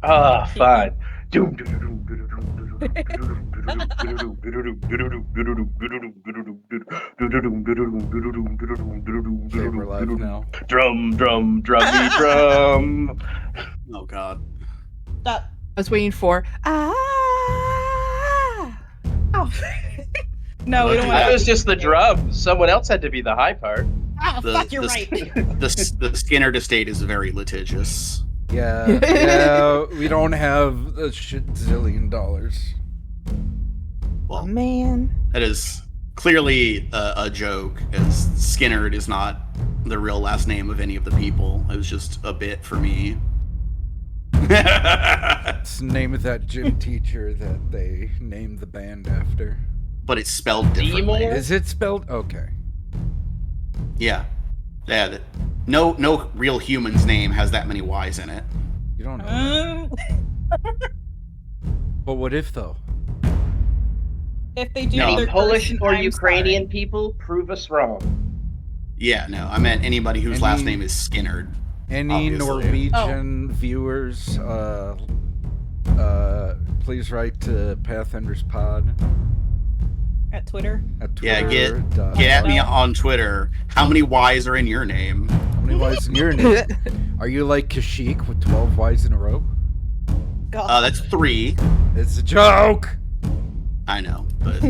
Ah, You- fine. Okay, we're live now. Drum, drum, drummy drum. Oh God. That. I was waiting for Oh. No, we don't want I that. was just the drum. Someone else had to be the high part. Oh, The fuck, you're the, right. the Skinner estate is very litigious. Yeah, we don't have a shit zillion dollars. Well, man. that is clearly a joke, as Skinner is not the real last name of any of the people. It was just a bit for me. It's the name of that gym teacher that they named the band after. But it's spelled differently. Seymour? Is it spelled? Okay. Yeah. No real human's name has that many Y's in it. You don't know that. But what if, though? If they do, No. Any they're Polish cursing, or I'm Ukrainian sorry. people, prove us wrong. Yeah, no, I meant anybody whose last Any- name is Skinner. Any Obviously. Norwegian viewers, please write to Pathenders Pod At Twitter. at Twitter. Yeah, get at me on Twitter. How many Y's are in your name? How many Y's in your name? Are you like Kashyyyk with 12 Y's in a row? God. That's 3. It's a joke! I know, but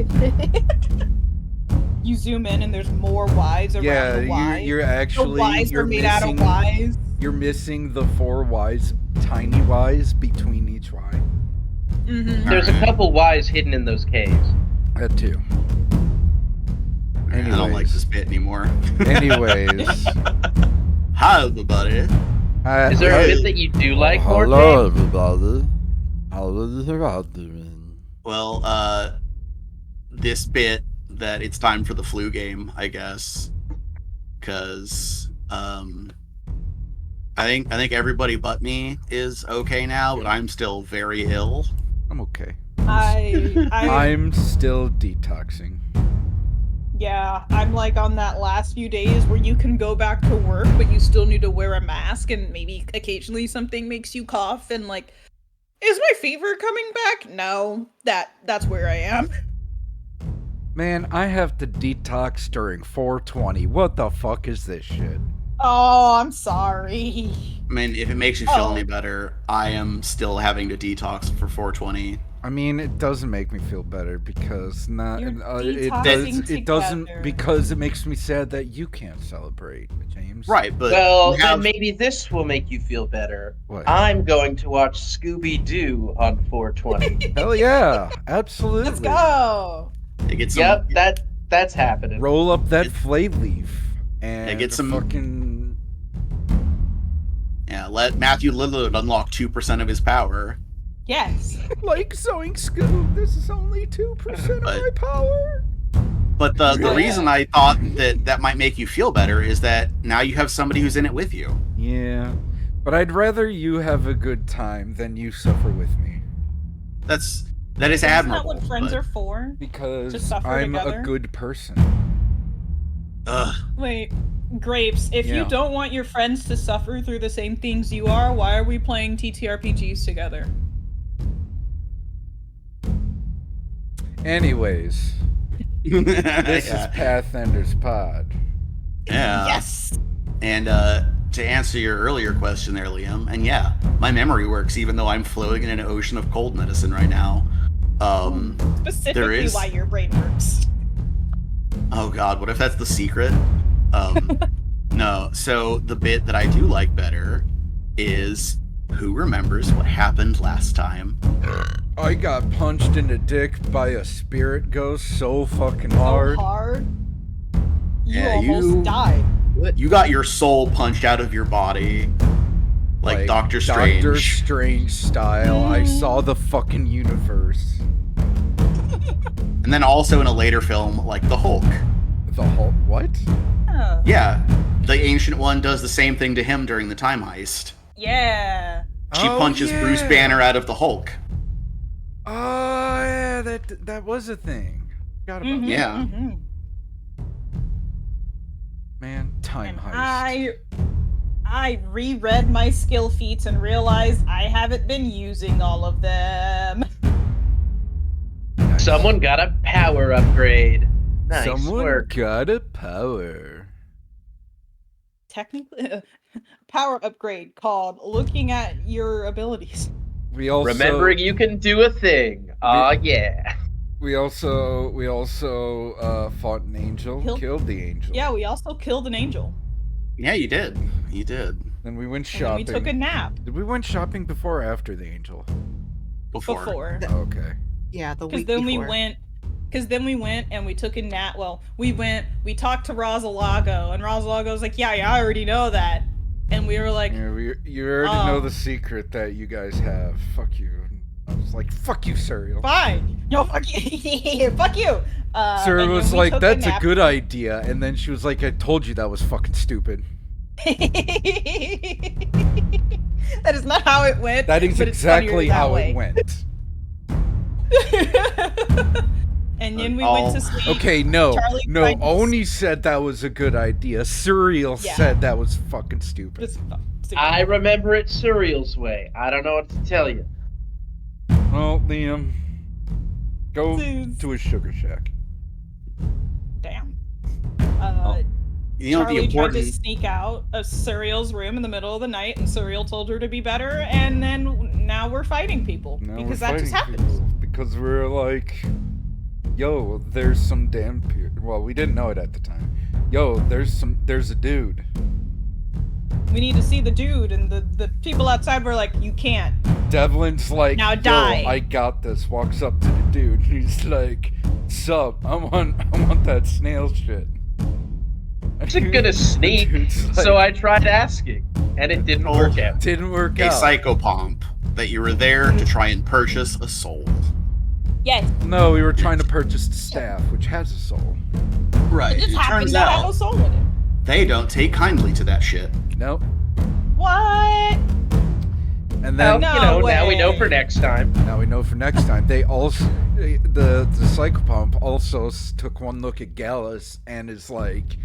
You zoom in and there's more Y's around Yeah, the Y's. you're The actually Y's you're are made out of missing Y's. you're missing the 4 Y's, tiny Y's between each Y. Mm-hmm. There's a Alright. couple Y's hidden in those caves. That too. I don't like this bit anymore. Anyways, Hi, everybody. Is there a bit that you do like, Lord Hello, Dave? everybody. How is everybody doing? Well, this bit that it's time for the flu game, I guess, because I think everybody but me is okay now, but I'm still very ill. I'm okay. I'm still detoxing. yeah, I'm like on that last few days where you can go back to work, but you still need to wear a mask, and maybe occasionally something makes you cough, and like, is my fever coming back? No, that's where I am. Man, I have to detox during 420. What the fuck is this shit? Oh, I'm sorry. I mean, if it makes you feel Oh. any better, I am still having to detox for 420. I mean, it doesn't make me feel better because not You're it detoxing it doesn't together. because it makes me sad that you can't celebrate, James. Right, but Well, we have- then maybe this will make you feel better. What? I'm going to watch Scooby-Doo on 420. Hell yeah, absolutely. Let's go. they get some. Yep, that's happening. Roll up that It- flay leaf and get some- fucking. Yeah, let Matthew Lillard unlock 2% of his power. Yes. Like sewing Scoob, this is only 2% of But- my power. But the Yeah. reason I thought that might make you feel better is that now you have somebody who's in it with you. Yeah, but I'd rather you have a good time than you suffer with me. That is Isn't that admirable. what friends but- are for? Because To suffer I'm together? a good person. Ugh. Wait, Grapes, if Yeah. you don't want your friends to suffer through the same things you are, why are we playing TTRPGs together? Anyways, this is Pathenders Pod. Yeah. Yes. And to answer your earlier question there, Liam, and yeah, my memory works even though I'm floating in an ocean of cold medicine right now. Specifically is- why your brain works. Oh god, what if that's the secret? No, so the bit that I do like better is who remembers what happened last time? I got punched in the dick by a spirit ghost so fucking So hard. hard. You Yeah, almost you- died. You got your soul punched out of your body. Like Doctor Strange. Doctor Strange style. I Mm. saw the fucking universe. And then also in a later film, like the Hulk. The whole what? Oh. Yeah, the Ancient One does the same thing to him during the time heist. Yeah. She Oh, punches yeah. Bruce Banner out of the Hulk. Oh yeah, that was a thing. Forgot about Mhm, that. Yeah. mhm. Man, time And heist. I reread my skill feats and realized I haven't been using all of them. Nice. Someone got a power upgrade. Nice Someone work. got a power. Technically, a power upgrade called looking at your abilities. We also Remembering you can do a thing. Aw, yeah. we also fought an angel, killed the angel. Yeah, we also killed an angel. Yeah, you did. You did. Then we went And then we shopping. took a nap Did we went shopping before or after the angel? before. Okay. Yeah, the Because week then before. we went and we took a nap. Well, we talked to Rosalago, and Rosalago's like, yeah, I already know that. And we were like, Yeah, you already know Oh. the secret that you guys have. Fuck you. I was like, fuck you, Serial. fine. No, fuck you. Fuck you. Serial and then was we like, took that's a nap. good idea. And then she was like, I told you that was fucking stupid. That is not how it went. That is but it's funnier exactly that how way. it went. And then we All- went to sleep. Okay, no. Charlie No, tried to- Oni said that was a good idea. Serial Yeah. said that was fucking stupid. Just stupid. I remember it Surreal's way. I don't know what to tell you. Well, Liam, go Dudes. to a sugar shack. Damn. You know, Charlie the tried to important. sneak out of Surreal's room in the middle of the night, and Surreal told her to be better, and then now we're fighting people Now because we're that just fighting happens. people because we're like, yo, there's some damn. Well, we didn't know it at the time. Yo, there's a dude. We need to see the dude, and the people outside were like, you can't. Devlin's like, Now yo, die. I got this. Walks up to the dude. He's like, sup? I want that snail shit. I wasn't gonna sneak, Dude's so I like, tried asking, and it didn't work out. didn't work A out. psychopomp that you were there to try and purchase a soul. Yes, No, we were trying to purchase the staff, which has a soul. Right. it just happened turns to have a out soul in it. they don't take kindly to that shit. Nope. What? And Well, then No now we know way. for next time. now we know for next time. They also the psychopomp also took one look at Gallus and is like,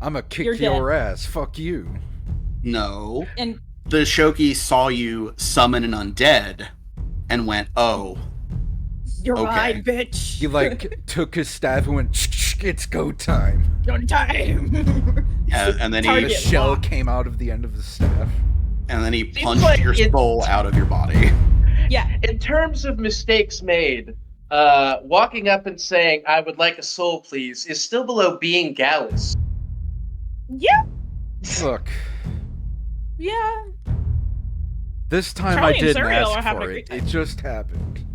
"I'ma kick You're your ass. Fuck you." No. And The Shoki saw you summon an undead and went, oh. you're Okay. mine, bitch. He like took his staff and went, "It's go time." Good time. Yeah, and then The Target he shell locked. came out of the end of the staff. punched like your it's- soul out of your body. Yeah. In terms of mistakes made, walking up and saying, I would like a soul, please, is still below being Gallus. Yeah. Look, Yeah. this time Charlie I and didn't Suriel are ask having a for great it. time. It just happened.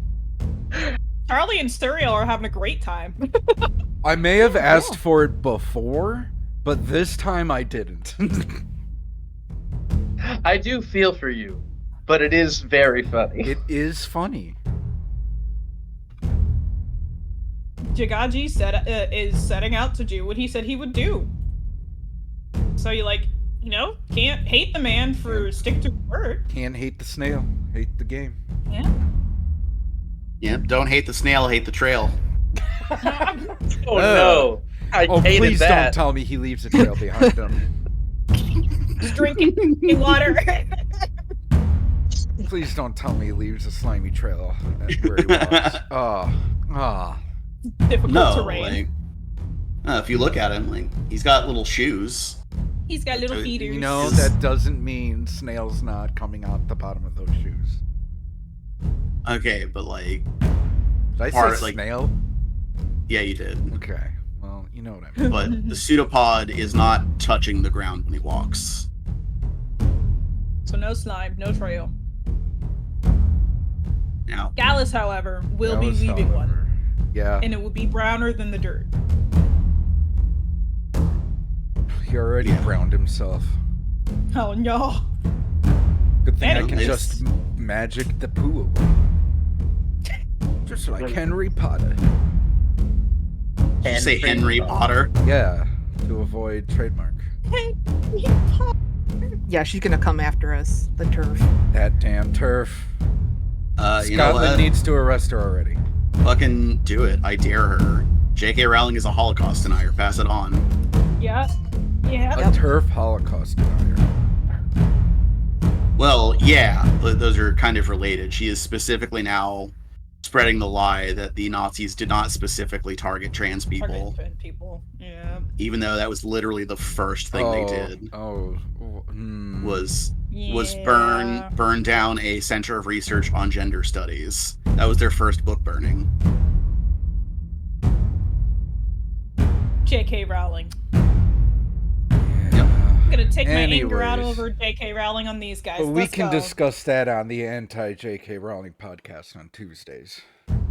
Charlie and Suriel are having a great time. I may have asked for it before, but this time I didn't. I do feel for you, but it is very funny. It is funny. Jagaji is setting out to do what he said he would do. So you can't hate the man for stick to word. Can't hate the snail, hate the game. Yeah. Yep, don't hate the snail, hate the trail. Oh no, I Oh, hated please don't that. tell me he leaves a trail behind him. Just drinking water. Please don't tell me he leaves a slimy trail where he walks. Difficult No, terrain. like, if you look at him, like, he's got little shoes. He's got little feeders. You know, Is- that doesn't mean snail's not coming out the bottom of those shoes. Okay, but like, Did I Part, say like- snail? yeah, you did. Okay, well, you know what I mean. But the pseudopod is not touching the ground when he walks. So no slime, no trail. Now, Gallus, however, will That be was, leaving one. however, Yeah, And it will be browner than the dirt. he already Yeah. browned himself. Oh no. Good thing I Anyways. can just magic the poo away. Just like Henry Potter. did you say Henry Potter? Yeah, to avoid trademark. Yeah, she's gonna come after us. The turf. That damn turf. You know Scotland what? needs to arrest her already. Fucking do it. I dare her. J.K. Rowling is a Holocaust denier. Pass it on. Yeah. Yeah. A turf Holocaust denier. Well, yeah, those are kind of related. She is specifically now spreading the lie that the Nazis did not specifically target trans people, Target people. Yeah. even though that was literally the first thing they did. Was burn down a center of research on gender studies. That was their first book burning. J.K. Rowling. Yeah. I'm gonna take my anger out Anyways. over J.K. Rowling on these guys. But we Let's can go. discuss that on the anti-J.K. Rowling podcast on Tuesdays.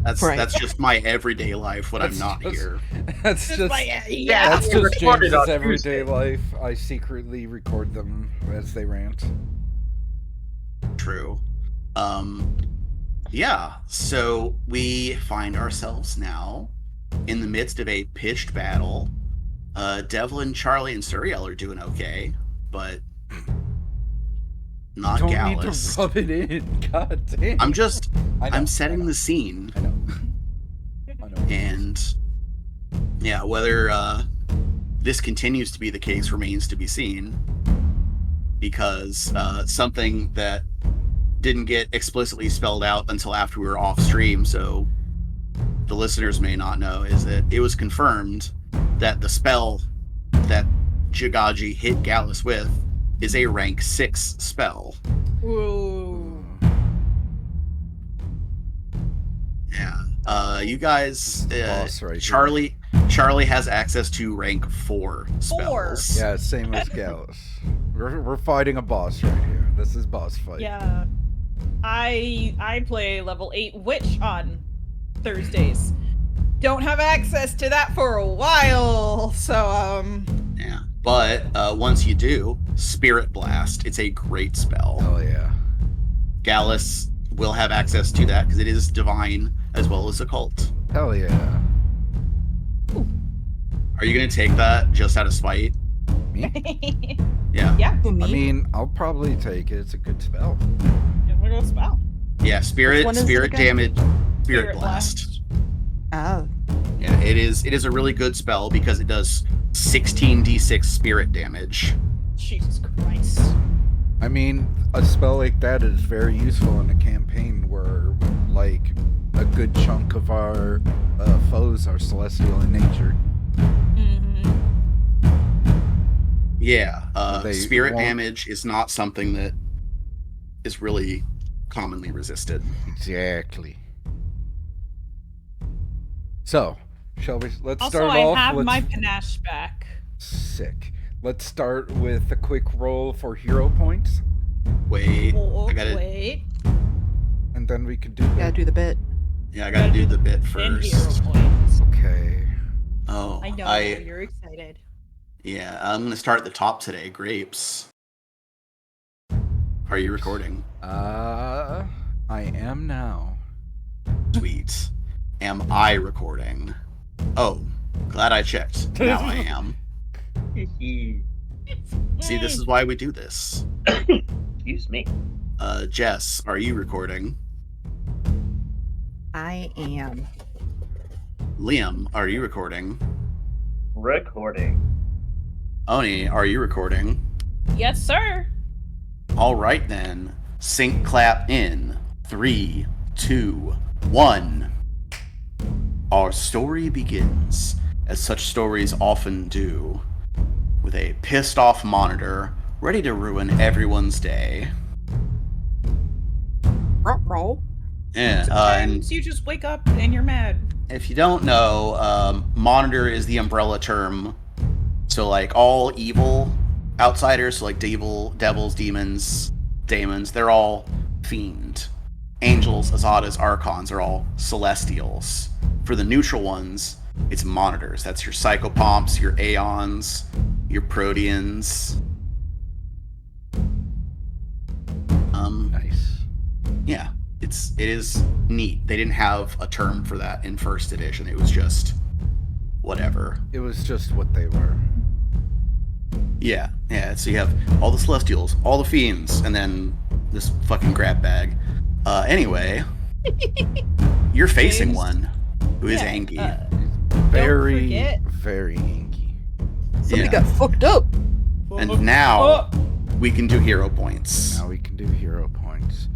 That's just my everyday life when I'm not here. That's just yeah. James's everyday life. I secretly record them as they rant. True. Yeah, so we find ourselves now in the midst of a pitched battle. Devlin, Charlie, and Suriel are doing okay, but not Don't Gallus. need to rub it in. God damn. I'm setting the scene. I know. And yeah, whether this continues to be the case remains to be seen, because something that didn't get explicitly spelled out until after we were off stream, so the listeners may not know, is that it was confirmed that the spell that Jagaji hit Gallus with is a rank 6 spell. Ooh. Yeah. You guys, Boss right Charlie has access to rank 4 spells. Yeah, same as Gallus. We're fighting a boss right here. This is boss fight. Yeah. I play level 8 Witch on Thursdays. Don't have access to that for a while, so Yeah. But once you do, Spirit Blast. It's a great spell. Oh yeah. Gallus will have access to that because it is divine as well as occult. Hell yeah. Are you gonna take that just out of spite? Me? Yeah. Yeah. Who, me? I mean, I'll probably take it. It's a good spell. We're gonna spell. Yeah, Which spirit one is it again? damage, spirit Spirit blast. Oh. Yeah, it is a really good spell because it does 16d6 spirit damage. Jesus Christ. I mean, a spell like that is very useful in a campaign where, like, a good chunk of our foes are celestial in nature. Mm-hmm. Yeah, They spirit won't- damage is not something that is really commonly resisted. Exactly. So, shall we? Let's Also, start I off. have Let's- my panache back. Sick. Let's start with a quick roll for hero points, Wait, Oh, I gotta, wait. and then we can do Gotta that. do the bit. yeah, I gotta do the bit Then hero first. points. Okay. Oh, I know, you're excited. Yeah, I'm gonna start at the top today. Grapes. Are you recording? I am now. Sweet. Am I recording? Oh, glad I checked. Now I am. See, this is why we do this. Excuse me. Jess, are you recording? I am. Liam, are you recording? Recording. Oni, are you recording? Yes, sir. All right then. Sync clap in 3, 2, 1. Our story begins, as such stories often do, with a pissed off monitor ready to ruin everyone's day. Roll. Yeah, and Sometimes you just wake up and you're mad. if you don't know, monitor is the umbrella term. So like all evil outsiders, so like devils, demons, daemons, they're all fiend. Angels, azatas, archons are all celestials. For the neutral ones, it's monitors. That's your psychopomps, your aeons, your proteans. Nice. Yeah, it is neat. They didn't have a term for that in first edition. It was just whatever. It was just what they were. Yeah. So you have all the celestials, all the fiends, and then this fucking grab bag. Anyway, you're facing James? one who is Yeah, angry. Very, forget- very inky. Somebody Yeah. got fucked up. And now, we can do hero points. Now we can do hero points.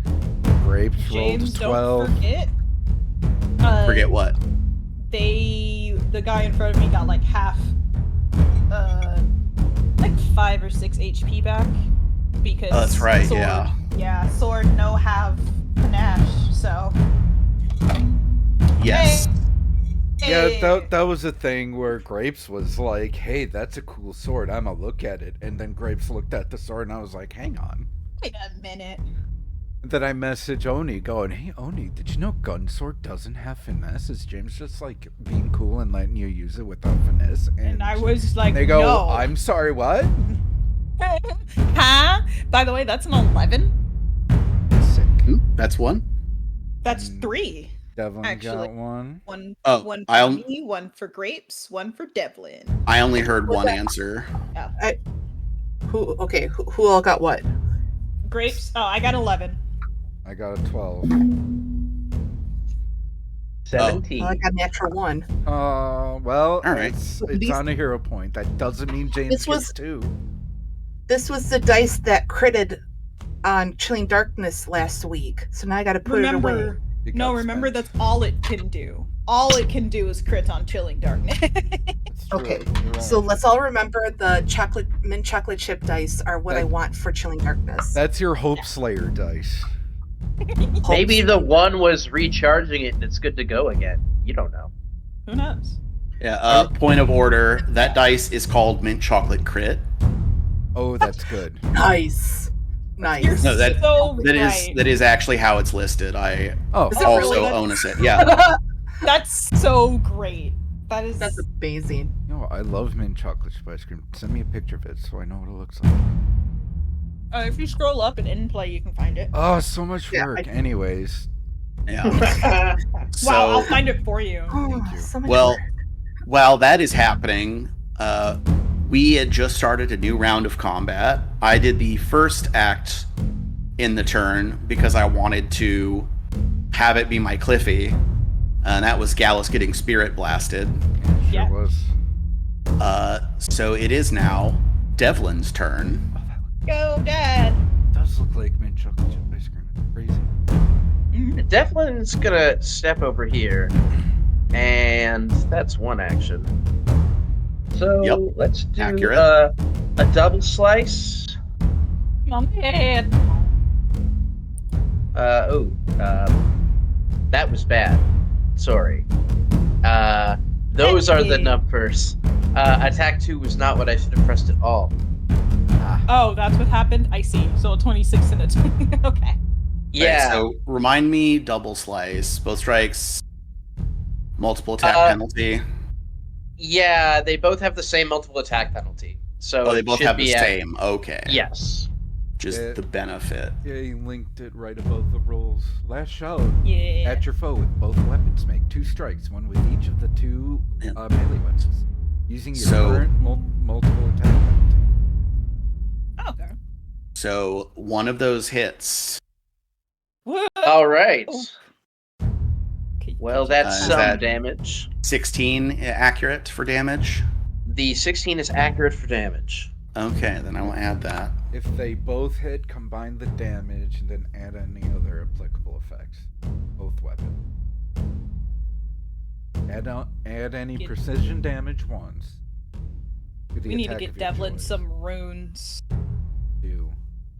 Grapes James, rolled a 12. don't forget. Forget what? The guy in front of me got like half, like 5 or 6 HP back because. Oh, that's right. Sword, Yeah. Yeah, sword no have panache, so. Yes. Yeah, Hey. that was a thing where Grapes was like, hey, that's a cool sword, I'ma look at it. And then Grapes looked at the sword and I was like, hang on. Wait a minute. And then I message Oni going, hey Oni, did you know Gunsword doesn't have finesse? Is James just like being cool and letting you use it without finesse? And I was like, they go, no. I'm sorry, what? Huh? By the way, that's an 11. Sick. That's one. That's 3. Devlin Actually. got one. One Oh, for I'll- me, one for Grapes, one for Devlin. I only heard one answer. Who all got what? Grapes. Oh, I got 11. I got a 12. 17. Well, I got a natural 1. Well, All right. it's These- on a hero point. That doesn't mean James This was- gets 2. This was the dice that critted on Chilling Darkness last week, so now I gotta put it away. Remember, It no, got remember spent. that's all it can do. All it can do is crit on Chilling Darkness. It's true, Okay, you're right. so let's all remember the mint chocolate chip dice are what I That- want for Chilling Darkness. That's your Hope Slayer dice. Maybe the one was recharging it and it's good to go again. You don't know. Who knows? Yeah. Point of order. That dice is called Mint Chocolate Crit. Oh, that's good. Nice. Nice. You're No, that- so That right. is actually how it's listed. I Oh, Is it also really? own it. Yeah. That's so great. That is. That's amazing. no, I love mint chocolate chip ice cream. Send me a picture of it so I know what it looks like. If you scroll up and in play, you can find it. Oh, so much Yeah, work. Anyways, Yeah. Wow, I'll So find it for you. Oh, you. so much well, work. while that is happening, we had just started a new round of combat. I did the first act in the turn because I wanted to have it be my Cliffy, and that was Gallus getting spirit blasted. it sure Yeah. was. So it is now Devlin's turn. Oh, that Go, Dad. does look like mint chocolate chip ice cream. It's crazy. Devlin's gonna step over here, and that's one action. So Yep. let's do Accurate. a double slice. Mom, Dad. That was bad. Sorry. Those are the Hey. numbers. Attack 2 was not what I should have pressed at all. Oh, that's what happened? I see. So a 26 and a 20. Okay. Yeah. Right, so remind me, double slice, both strikes, multiple attack penalty. Yeah, they both have the same multiple attack penalty. So Oh, they it both should have the be at- same. Okay. Yes. Just Yeah. the benefit. Yeah, you linked it right above the rolls. Last shout. Yeah. At your foe with both weapons, make 2 strikes, one with each of the 2 Yeah. melee weapons, using your So- current multiple attack penalty. Okay. So one of those hits. Woo! All right. Oh. Okay, Well, okay. that's Is some that- damage. 16 accurate for damage. The 16 is accurate for damage. Okay, then I will add that. If they both hit, combine the damage, and then add any other applicable effects. Both weapons. Add any Get- precision damage once. to the We need to attack get of your Devlin choice. some runes. Too.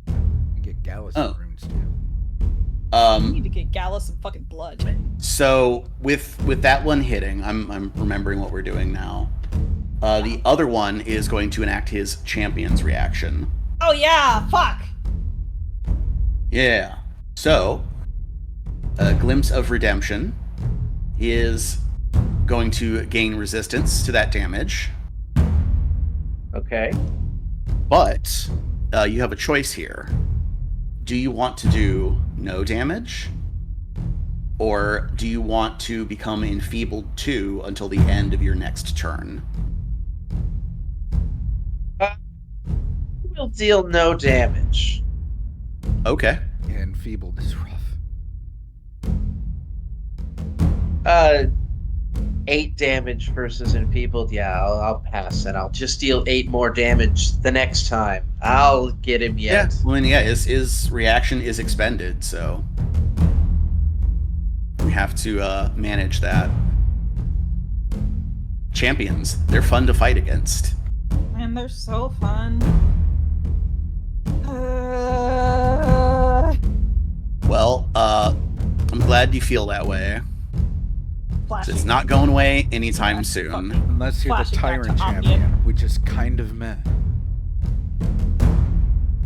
And get Gallus some Oh. runes too. We need to get Gallus some fucking blood. So with that one hitting, I'm remembering what we're doing now. The other one is going to enact his champion's reaction. Oh yeah, fuck. Yeah. So, a glimpse of redemption is going to gain resistance to that damage, Okay. but you have a choice here. Do you want to do no damage? Or do you want to become enfeebled 2 until the end of your next turn? We'll deal no damage. Okay. Yeah, enfeebled is rough. 8 damage versus enfeebled. Yeah, I'll pass, and I'll just deal 8 more damage the next time. I'll get him Yeah. yet. Well, then, yeah, his reaction is expended, so we have to manage that. Champions, they're fun to fight against. Man, they're so fun. Well, I'm glad you feel that way. It's not going away anytime soon. Unless you're the Flashing back to Tyrant Omnium. champion, which is kind of meh.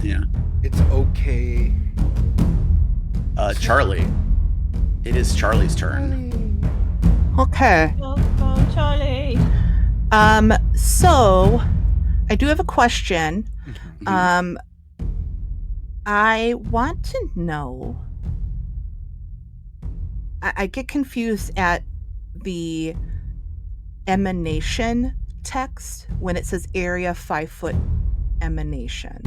Yeah. It's okay. Charlie. It is Charlie's turn. Okay. Oh, Charlie. So I do have a question. I want to know. I get confused at the emanation text when it says area 5-foot emanation.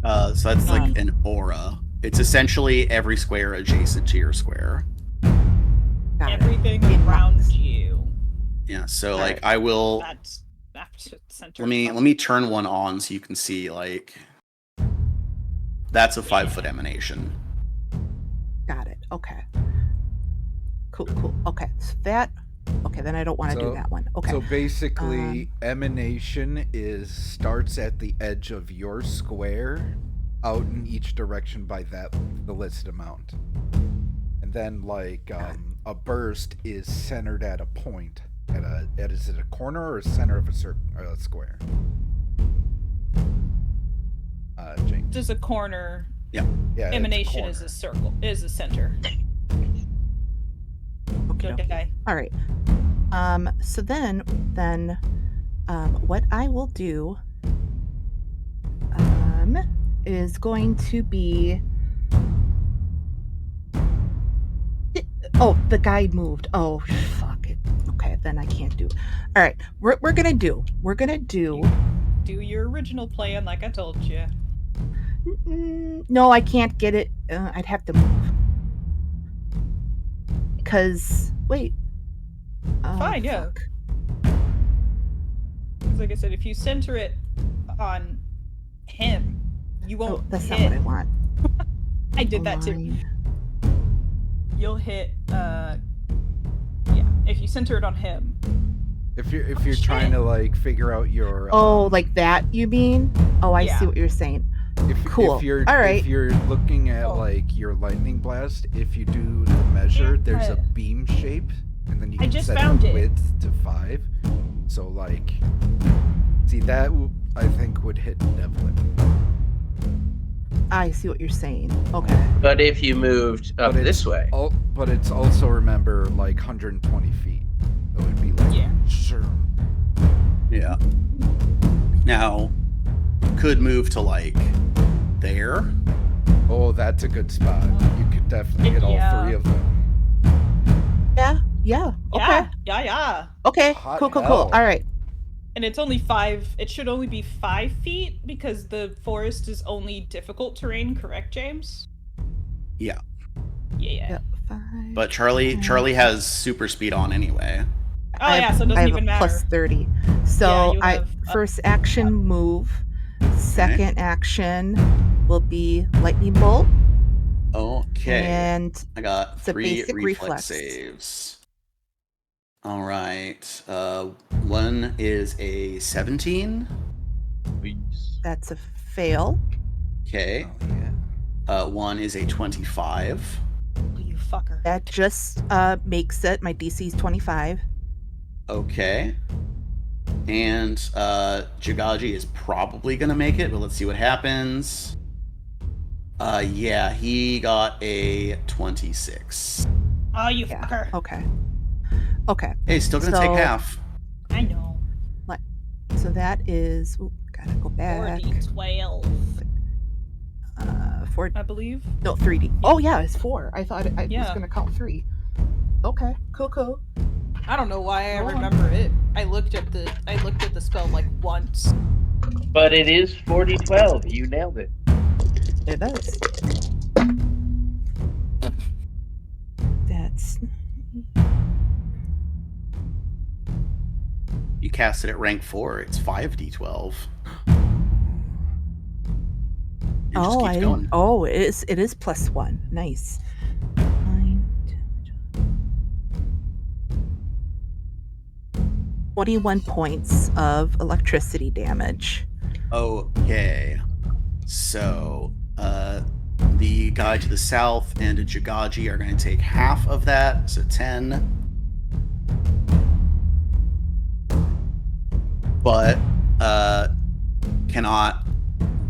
So that's like an aura. It's essentially every square adjacent to your square. Got it. Everything In around box. you. Yeah, so Alright. I will That's center. let me turn one on so you can see like that's a 5-foot emanation. Got it. Okay. Cool. Okay. So that. Okay, then I don't want to do that one. Okay. So basically, emanation starts at the edge of your square, out in each direction by the listed amount, and then like a burst is centered at a point. Is it a corner or a center of a square? James. Just a corner. Yeah. It's a Emanation is corner. a circle. Is a center. Okay. All right. So then, what I will do, is going to be. Oh, the guide moved. Oh, fuck it. Okay, then I can't do. All right, we're gonna do. Do your original plan like I told you. No, I can't get it. I'd have to move. Because wait. Fine, yeah. Fuck. 'Cause like I said, if you center it on him, you won't Oh, that's hit. not what I want. I did that too. Align. You'll hit. Yeah, if you center it on him. If you're trying to like figure out your Oh, like that you mean? Oh, I Yeah. see what you're saying. Cool. If you're All right. if you're looking at Oh. like your lightning blast, if you do the measure, there's a Yeah. beam shape, and then you I can just set found the it. width to 5. So like, see that I think would hit Devlin. I see what you're saying. Okay. But if you moved up But it's this way, But it's also, remember, like 120 feet. So it'd be like, Yeah. sure. Yeah. Now, could move to like there. Oh, that's a good spot. You could definitely hit all Yeah. 3 of them. Yeah. Okay. Yeah. Okay. Hot Cool. hell. All right. And it's only 5. It should only be 5 feet because the forest is only difficult terrain, correct, James? Yeah. Yeah. Yep. 5. But Charlie has super speed on anyway. Oh yeah, so it I doesn't have even a matter. plus 30. So you I have first action move. Second action will be lightning bolt. Okay. And I got it's a 3 basic reflex reflex. saves. All right. One is a 17. that's a fail. Okay. Oh, yeah. One is a 25. You fucker. That just makes it. My DC is 25. Okay. And Jagaji is probably gonna make it, but let's see what happens. Yeah, he got a 26. Oh, you Yeah. fucker. Okay. Hey, still gonna take So- half. I know. So that is. Ooh, gotta go back. 4d12, 4. I believe. No, 3D. Oh yeah, it's 4. I thought I was Yeah. gonna count 3. Okay. Cool. I don't know why I Go on. remember it. I looked at the spell like once. but it is 40-12. You nailed it. It does. That's cast it at rank 4, it's 5d12. It just keeps going. Oh, it is +1. Nice. 9, 21 points of electricity damage. Okay. So, the guy to the south and a Jagaji are going to take half of that, so 10. But,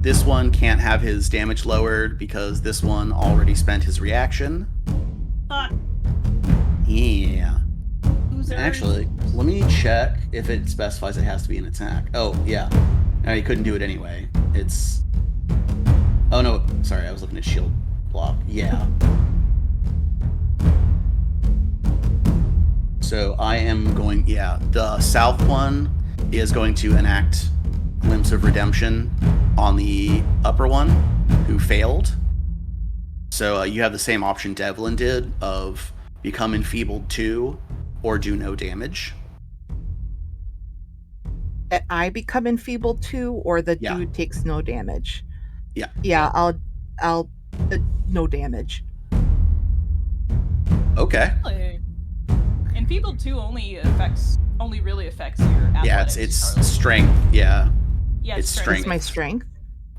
this one can't have his damage lowered because this one already spent his reaction. Yeah. Losers. Actually, let me check if it specifies it has to be an attack. Oh, yeah. No, he couldn't do it anyway. It's... Oh, no. Sorry, I was looking at shield block. Yeah. So I am going... Yeah, the south one is going to enact Glimpse of Redemption on the upper one, who failed. So you have the same option Devlin did of become enfeebled 2 or do no damage. I become enfeebled too, or the Yeah. dude takes no damage. Yeah. Yeah, I'll no damage. Okay. Really? Enfeebled 2 only really affects your athletics. Yeah, it's Charlie. strength. Yeah. Yeah, it's strength. It's my strength.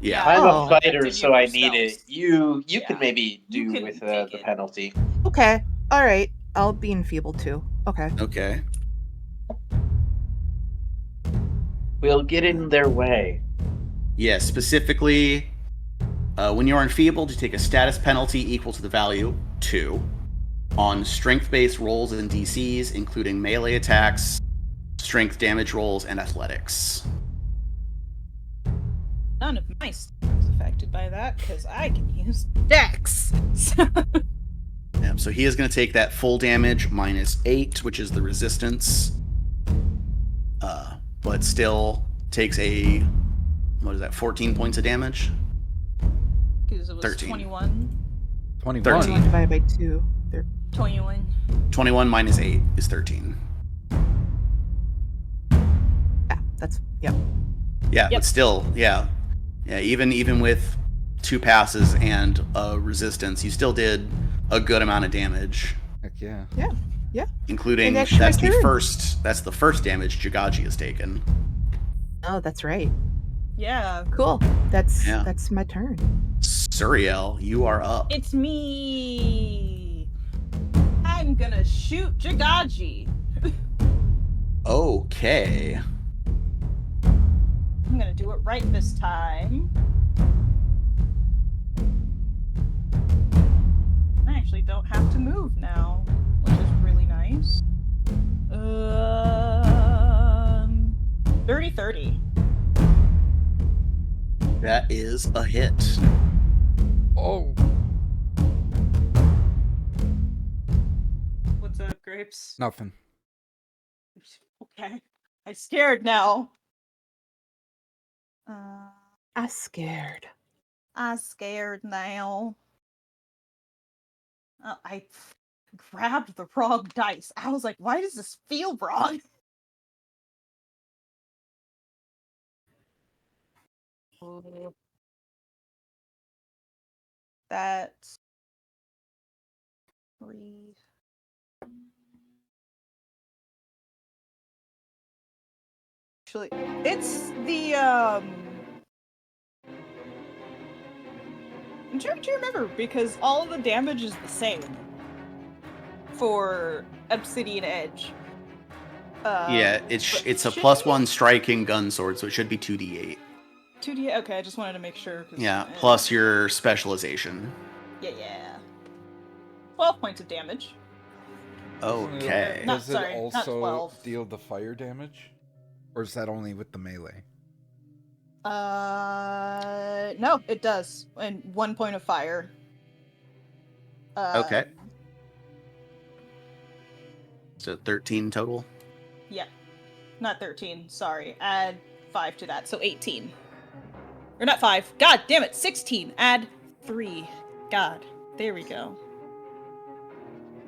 Yeah. I'm Oh. a fighter, Affected so I your need it. spells. You Yeah. can maybe You do can with take the it. penalty. Okay. All right. I'll be enfeebled too. Okay. Okay. We'll get in their way. Yeah, specifically, when you're enfeebled, you take a status penalty equal to the value 2 on strength-based rolls and DCs, including melee attacks, strength damage rolls, and athletics. None of my stuff is affected by that because I can use Dex. So he is going to take that full damage minus 8, which is the resistance, but still takes a, what is that, 14 points of damage? Because it was 13. 21. 21. 13. Divided by 2. 21. 21 minus 8 is 13. Yeah, that's yep. Yeah, Yep. but still, yeah, even with 2 passes and a resistance, you still did a good amount of damage, Heck yeah. including And that's my that's the turn. first damage Jagaji has taken. Oh, that's right. Yeah. Cool. That's Yeah. that's my turn. Suriel, you are up. It's me. I'm gonna shoot Jagaji. Okay. I'm gonna do it right this time. I actually don't have to move now, which is really nice. 30-30. That is a hit. Oh. What's up, Grapes? Nothing. Okay. I'm scared now. I'm scared. I'm scared now. I grabbed the wrong dice. I was like, why does this feel wrong? That's 3. Actually, it's the I'm trying to remember because all of the damage is the same for Obsidian Edge. Yeah, but it's a should +1 be striking gun sword, so it should be 2d8. 2D. Okay, I just wanted to make sure. 'Cause, Yeah, plus your specialization. Yeah. 12 points of damage. Okay. No, Does sorry, it not also 12. deal the fire damage? Or is that only with the melee? No, it does. And 1 point of fire. Okay. So 13 total. Yeah. Not 13, sorry. Add 5 to that, so 18. Or not 5. God damn it, 16. Add 3. God. There we go.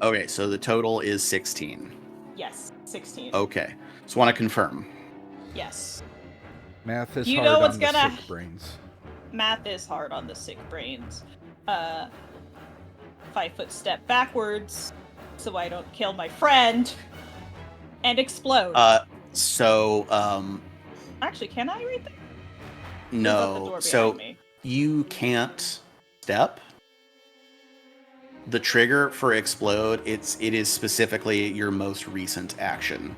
Okay, so the total is 16. Yes, 16. Okay. Just want to confirm. Yes. Math is You hard know what's on the gonna- sick brains. Math is hard on the sick brains. 5-foot step backwards so I don't kill my friend and explode. Actually, can I read that? Is that the door No. behind So me? you can't step. The trigger for explode, it is specifically your most recent action.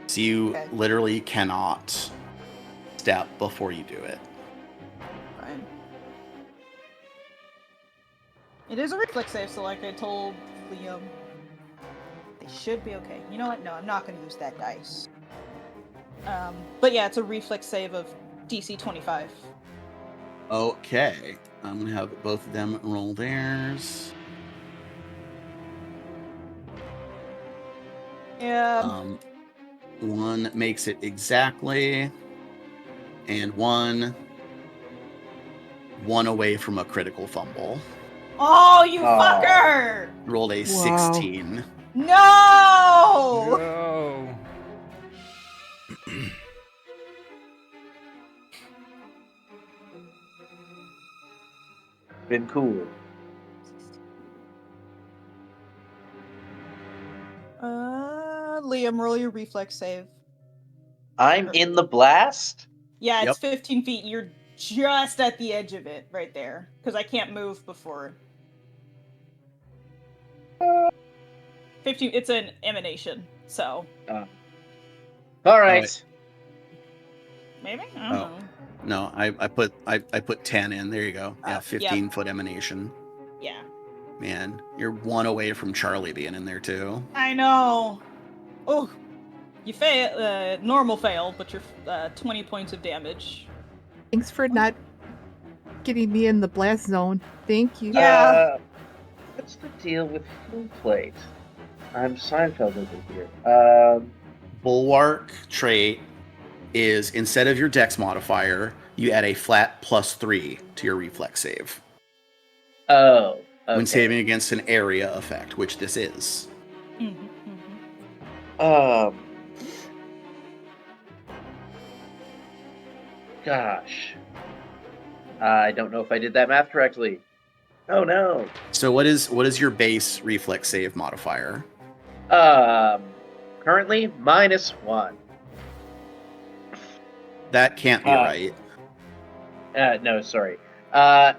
So you Okay. literally cannot step before you do it. Fine. It is a reflex save, so like I told Liam, they should be okay. You know what? No, I'm not going to use that dice. But yeah, it's a reflex save of DC 25. Okay. I'm gonna have both of them roll theirs. Yeah. One makes it exactly, and one away from a critical fumble. Oh, you Oh. fucker! Rolled a Wow. 16. No! No. Been cool. Liam, roll your reflex save. I'm in the blast? Yeah, it's Yep. 15 feet. You're just at the edge of it, right there. Because I can't move before. 15. It's an emanation, so All right. maybe I don't Oh. know. No, I put 10 in. There you go. Yeah, Oh, 15-foot emanation. Yeah, Man, you're one away from Charlie being in there too. I know. Oh, you fail. Normal fail, but you're 20 points of damage. Thanks for not getting me in the blast zone. Thank you. Yeah. What's the deal with full plate? I'm Seinfeld over here. Bulwark trait is instead of your dex modifier, you add a flat +3 to your reflex save. Oh. Okay. When saving against an area effect, which this is. Gosh. I don't know if I did that math correctly. Oh no. So what is your base reflex save modifier? Currently -1. That can't be right. No, sorry.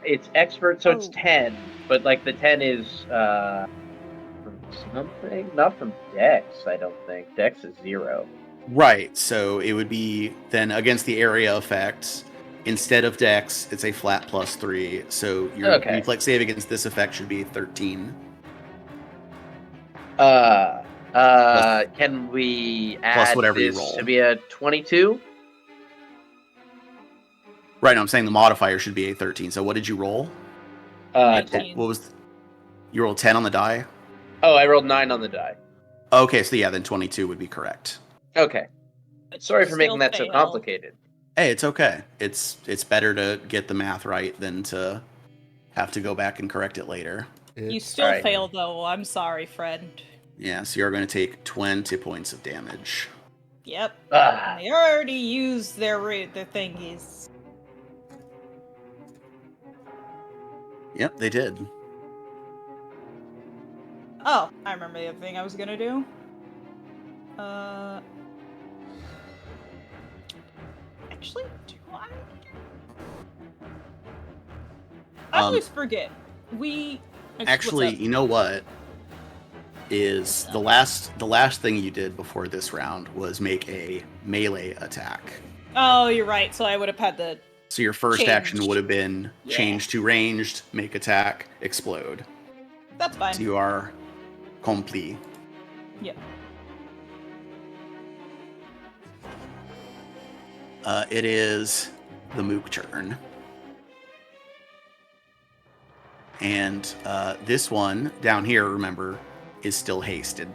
It's expert, so it's 10, but like the 10 is from something, not from Dex. I don't think Dex is 0. Right. So it would be then against the area effect. Instead of Dex, it's a flat +3. So your Okay. reflex save against this effect should be 13. Can we add whatever you this roll. to be a 22? Right. No, I'm saying the modifier should be a 13. So what did you roll? 10. What was? You rolled 10 on the die. Oh, I rolled 9 on the die. Okay, so yeah, then 22 would be correct. Okay. But Sorry you for making still that so fail. complicated. Hey, it's okay. It's better to get the math right than to have to go back and correct it later. You still Alright. fail, though. I'm sorry, friend. Yeah, so you're going to take 20 points of damage. Yep. Ah, They already used their thingies. Yep, they did. Oh, I remember the other thing I was gonna do. Actually, do I? I always forget. Actually, you know what? Is the last thing you did before this round was make a melee attack. Oh, you're right. So I would have had the. So your first action Changed. would have been Yeah. change to ranged, make attack, explode. That's fine. So you are complete. Yep. It is the Mook turn. And this one down here, remember, is still hasted.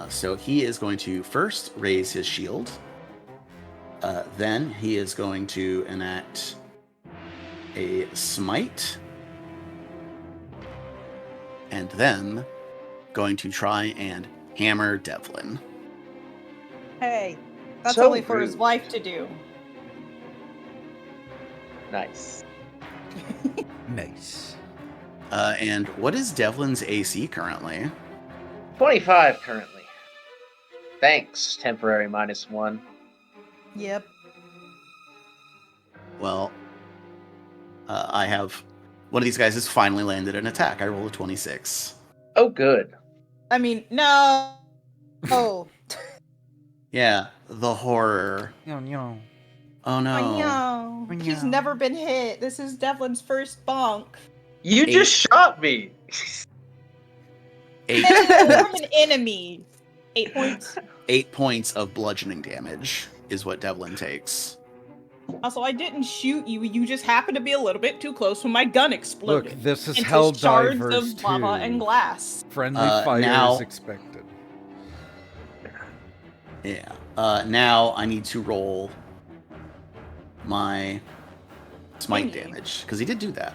So he is going to first raise his shield. Then he is going to enact a smite. And then going to try and hammer Devlin. Hey, that's So only for his rude. wife to do. Nice. Nice. And what is Devlin's AC currently? 25 currently. Thanks, temporary -1. Yep. Well, I have one of these guys has finally landed an attack. I rolled a 26. Oh, good. I mean, no. Oh. Yeah, the horror. No. Oh no. I know. He's never been hit. This is Devlin's first bonk. You just shot me. 8 From an enemy. 8 points. 8 points of bludgeoning damage is what Devlin takes. Also, I didn't shoot you. You just happened to be a little bit too close when my gun exploded. Look, this is into Helldivers shards of lava and 2. glass. Friendly fire now- is expected. Yeah. Now I need to roll my smite Thingy. damage because he did do that.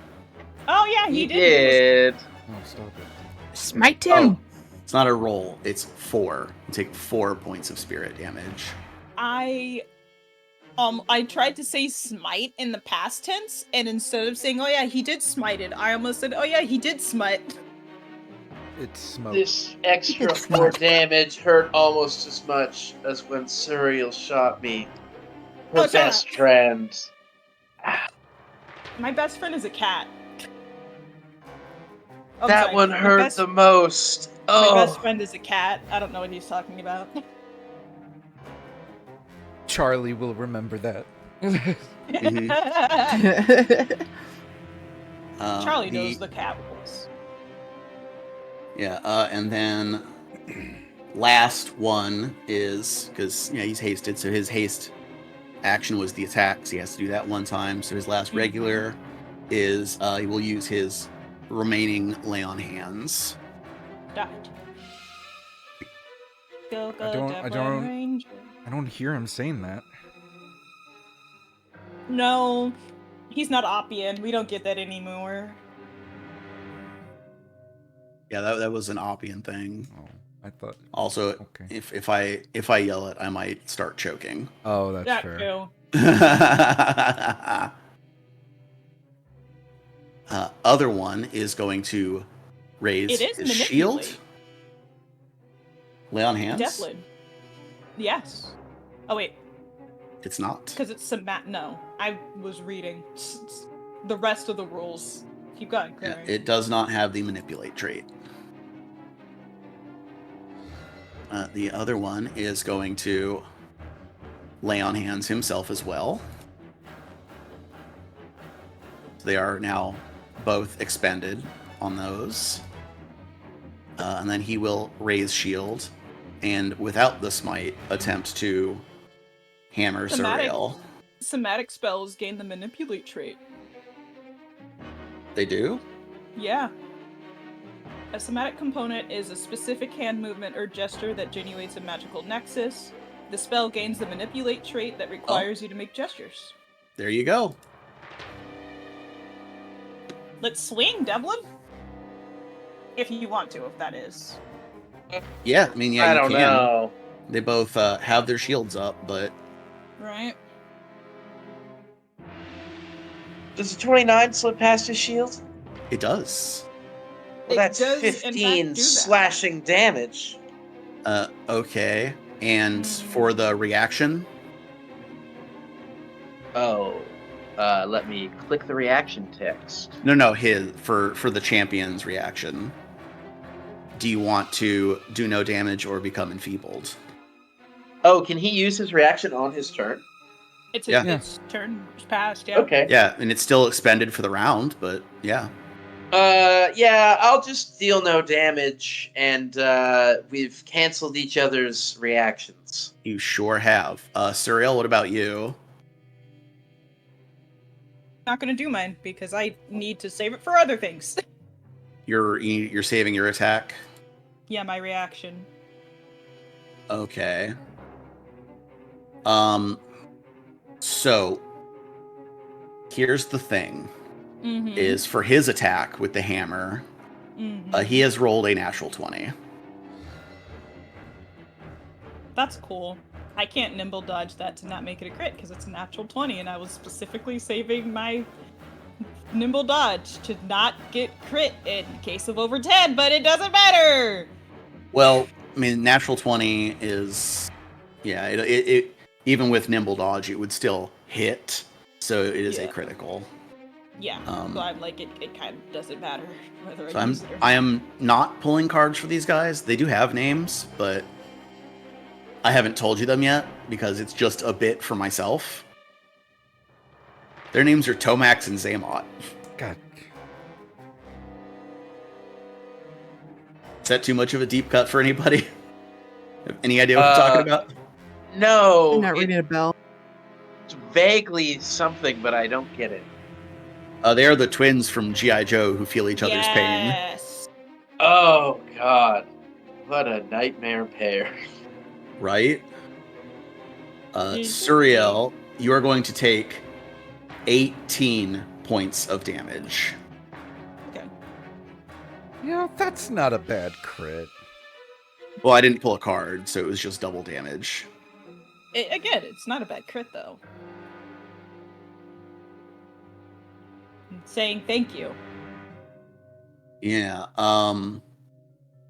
Oh yeah, He did. did. Oh, stop it. Smite him. Oh, it's not a roll. It's 4. You take 4 points of spirit damage. I tried to say smite in the past tense, and instead of saying, "Oh yeah, he did smite it," I almost said, "Oh yeah, he did smite." It's smoke. This extra It's 4 damage hurt almost as much as when Suriel shot me. Her Oh, shut best up. friend. My best friend is a cat. I'm That sorry, one my hurt best- the most. My Oh, best friend is a cat. I don't know what he's talking about. Charlie will remember that. Charlie The- knows the cat rules. Yeah, and then last one is because he's hasted, so his haste action was the attack, so he has to do that one time. So his last regular is he will use his remaining lay on hands. Died. Go, go, I Devlin don't- Ranger. I don't hear him saying that. No, he's not Oppian. We don't get that anymore. Yeah, that was an Oppian thing. Oh, I thought. Also, Okay. if I yell it, I might start choking. Oh, that's That fair. too. Other one is going to raise It is his shield. manipulate. Lay on hands. Devlin. Yes. Oh wait, It's not. because it's no. I was reading the rest of the rules. Keep going, Yeah, Clary. it does not have the manipulate trait. The other one is going to lay on hands himself as well. They are now both expended on those. And then he will raise shield and without the smite attempt to hammer Somatic. Suriel. Somatic spells gain the manipulate trait. They do? Yeah. A somatic component is a specific hand movement or gesture that generates a magical nexus. The spell gains the manipulate trait that requires you to make gestures. There you go. Let's swing, Devlin. If you want to, if that is. Yeah, I mean, yeah, I you don't can. know. They both have their shields up, but Right? Does a 29 slip past his shield? it does. Well, It that's does, in fact, 15 do that. slashing damage. Okay. And for the reaction, Oh, let me click the reaction text. no, his for the champion's reaction. Do you want to do no damage or become enfeebled? Oh, can he use his reaction on his turn? It's Yeah. its turn passed, yeah. Okay. Yeah, and it's still expended for the round, but yeah. Yeah, I'll just deal no damage, and we've canceled each other's reactions. You sure have. Suriel, what about you? Not gonna do mine because I need to save it for other things. You're saving your attack? Yeah, my reaction. Okay. So here's the thing. Mm-hmm. Is for his attack with the hammer, he has rolled a natural 20. That's cool. I can't nimble dodge that to not make it a crit because it's a natural 20, and I was specifically saving my nimble dodge to not get crit in case of over 10, but it doesn't matter. Well, I mean, natural 20 is, yeah, it even with nimble dodge, it would still hit, so it is a critical. Yeah, so I'm like, it kind of doesn't matter whether So I use it or I not. am not pulling cards for these guys. They do have names, but I haven't told you them yet because it's just a bit for myself. Their names are Tomax and Zaymot. God. Is that too much of a deep cut for anybody? Have any idea what I'm talking about? No, I'm not ringing a bell. it's vaguely something, but I don't get it. They are the twins from G.I. Joe who feel each other's pain. Yes. Oh God, what a nightmare pair! Right? Suriel, you are going to take 18 points of damage. Okay. That's not a bad crit. Well, I didn't pull a card, so it was just double damage. Again, it's not a bad crit though. I'm saying thank you. Yeah.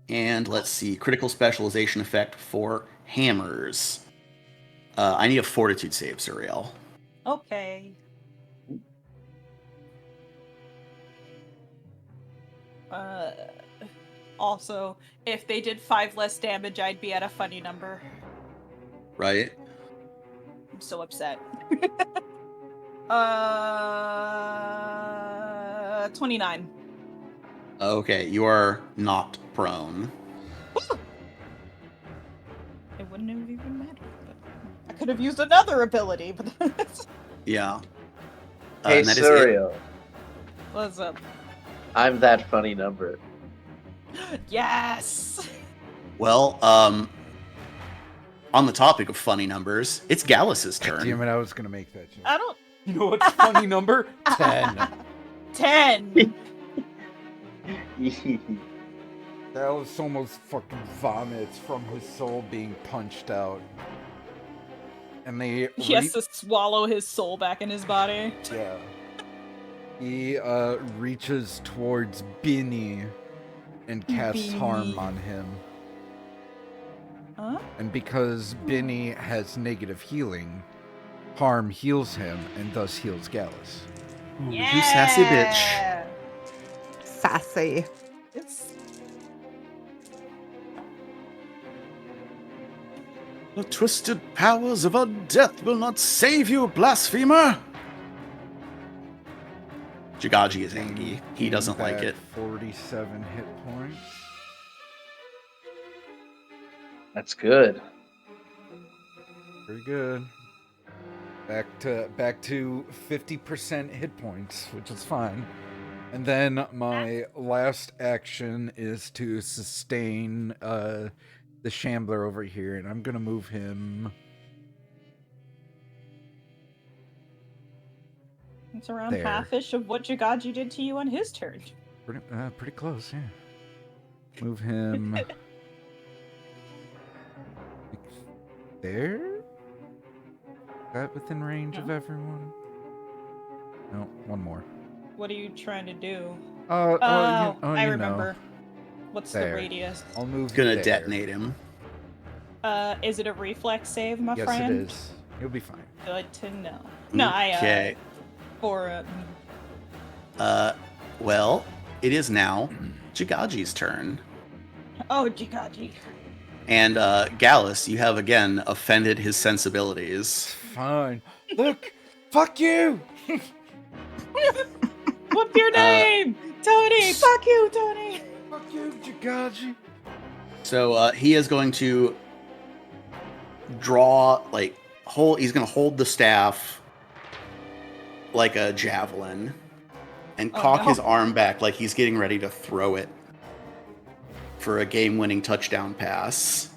And let's see. Critical specialization effect for hammers. I need a fortitude save, Suriel. Okay. Also, if they did 5 less damage, I'd be at a funny number. Right? I'm so upset. 29. Okay, you are not prone. It wouldn't have even mattered. But I could have used another ability, but Yeah. Hey, and that is it. Suriel, what's up? I'm that funny number. Yes! Well, on the topic of funny numbers, it's Gallus's turn. Damn it, I was gonna make that joke. I don't... You know what's funny number? 10. 10! Dallas almost fucking vomits from his soul being punched out. And they He has to swallow his soul back in his body. Yeah. He reaches towards Binny and casts harm on him. Huh? And because Binny has negative healing, harm heals him and thus heals Gallus. Ooh, you sassy bitch. Sassy. It's... The twisted powers of undeath will not save you, blasphemer! Jagaji is angry. He doesn't like it. 47 hit points. That's good. Pretty good. Back to 50% hit points, which is fine. And then my last action is to sustain the Shambler over here, and I'm gonna move him. It's around There. half-ish of what Jagaji did to you on his turn. Pretty close, yeah. Move him there. That within range of everyone. No, one more. What are you trying to do? I I remember. What's There. the radius? I'll move. Gonna there. detonate him. Is it a reflex save, my Yes, friend? it is. You'll be fine. Good to know. No, Okay. for Well, it is now Jagaji's turn. Jagaji. And Gallus, you have again offended his sensibilities. Fine. Look, fuck you. What's your name? Tony! Fuck you, Tony! Fuck you, Jagaji. So he is going to draw, he's going to hold the staff like a javelin and cock his arm back like he's getting ready to throw it for a game-winning touchdown pass.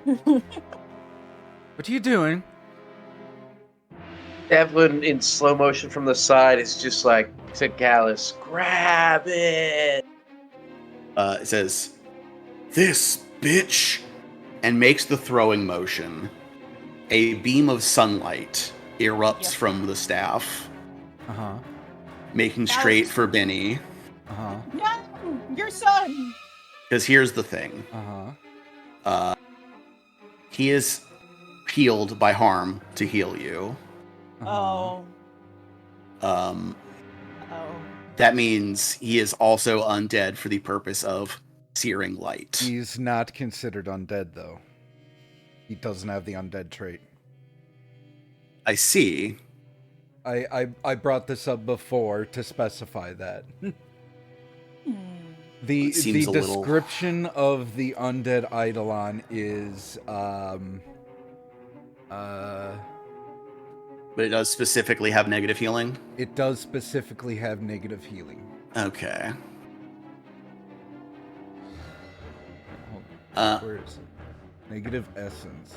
What are you doing? Devlin in slow motion from the side is just like to Gallus, grab it. It says, "This bitch," and makes the throwing motion. A beam of sunlight erupts from the staff, Uh-huh. making straight for Benny. Uh-huh. No, your son. Because here's the thing. Uh-huh. He is healed by harm to heal you. Uh-huh. Oh. That means he is also undead for the purpose of searing light. He's not considered undead, though. He doesn't have the undead trait. I see. I brought this up before to specify that. The seems a little- description of the undead Eidolon is But it does specifically have negative healing? it does specifically have negative healing. Okay. Hold on. Where is it? Negative essence.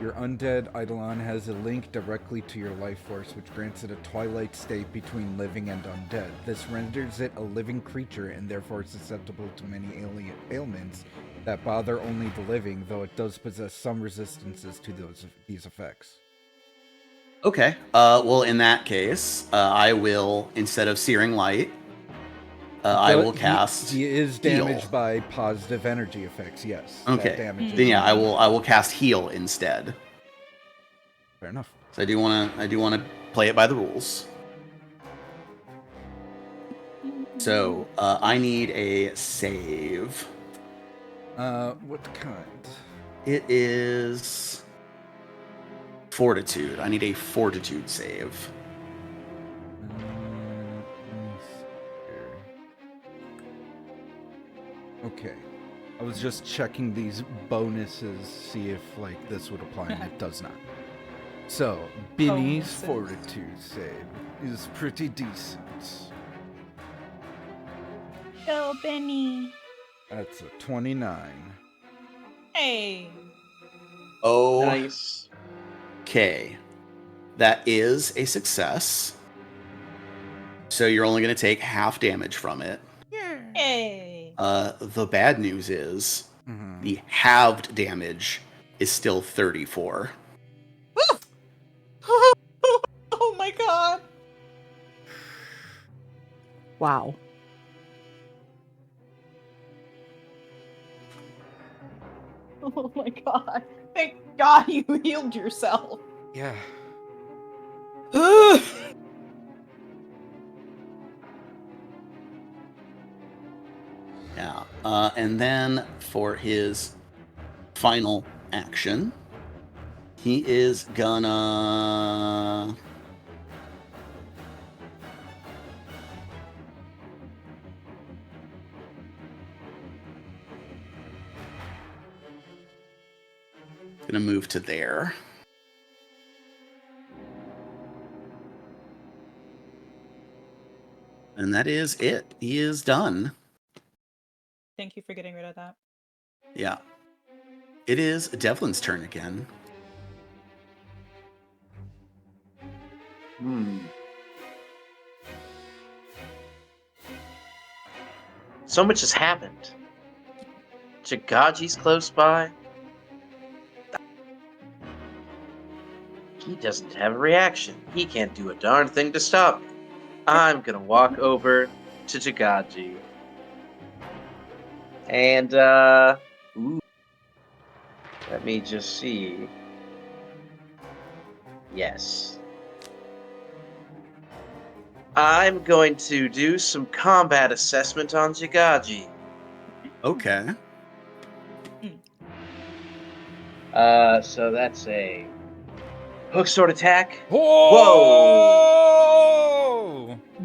Your undead Eidolon has a link directly to your life force, which grants it a twilight state between living and undead. This renders it a living creature and therefore susceptible to many ailments that bother only the living, though it does possess some resistances to these effects. Okay. Well, in that case, I will, instead of searing light, I will cast. He is heal. damaged by positive energy effects. Yes. Okay. That damage Then is- I will cast heal instead. Fair enough. So I do want to play it by the rules. So I need a save. What kind? It is Fortitude. I need a Fortitude save. Let me see here. Okay. I was just checking these bonuses, see if like this would apply, and it does not. So, Benny's Bonuses. Fortitude save is pretty decent. Go, Benny. That's a 29. Hey. Oh, Nice. okay. That is a success. So you're only going to take half damage from it. Hey. The bad news is Mhm. the halved damage is still 34. Oh my god. Wow. Oh my god. Thank God you healed yourself. Yeah. Yeah. And then for his final action, he is gonna. Gonna move to there. And that is it. He is done. Thank you for getting rid of that. Yeah. It is Devlin's turn again. So much has happened. Chagaji's close by. He doesn't have a reaction. He can't do a darn thing to stop me. I'm gonna walk over to Chagaji. And, ooh. Let me just see. Yes. I'm going to do some combat assessment on Chagaji. Okay. So that's a hook sword attack. Whoa!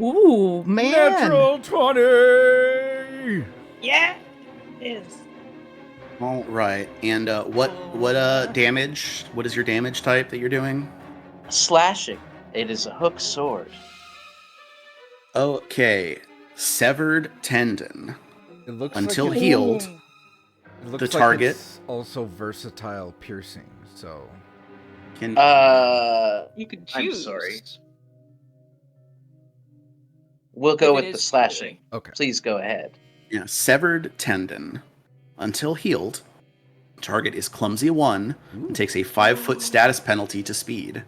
Ooh, man. Natural 20! Yeah, it is. All right. And what damage? What is your damage type that you're doing? Slashing. It is a hook sword. Okay. Severed tendon. It looks Until like healed. It looks the like target- it's also versatile piercing, so... Can You could I'm choose. sorry. We'll go If it with the is slashing. Okay. Please go ahead. severed tendon. Until healed, Target is clumsy 1 and takes a 5-foot status penalty to speed.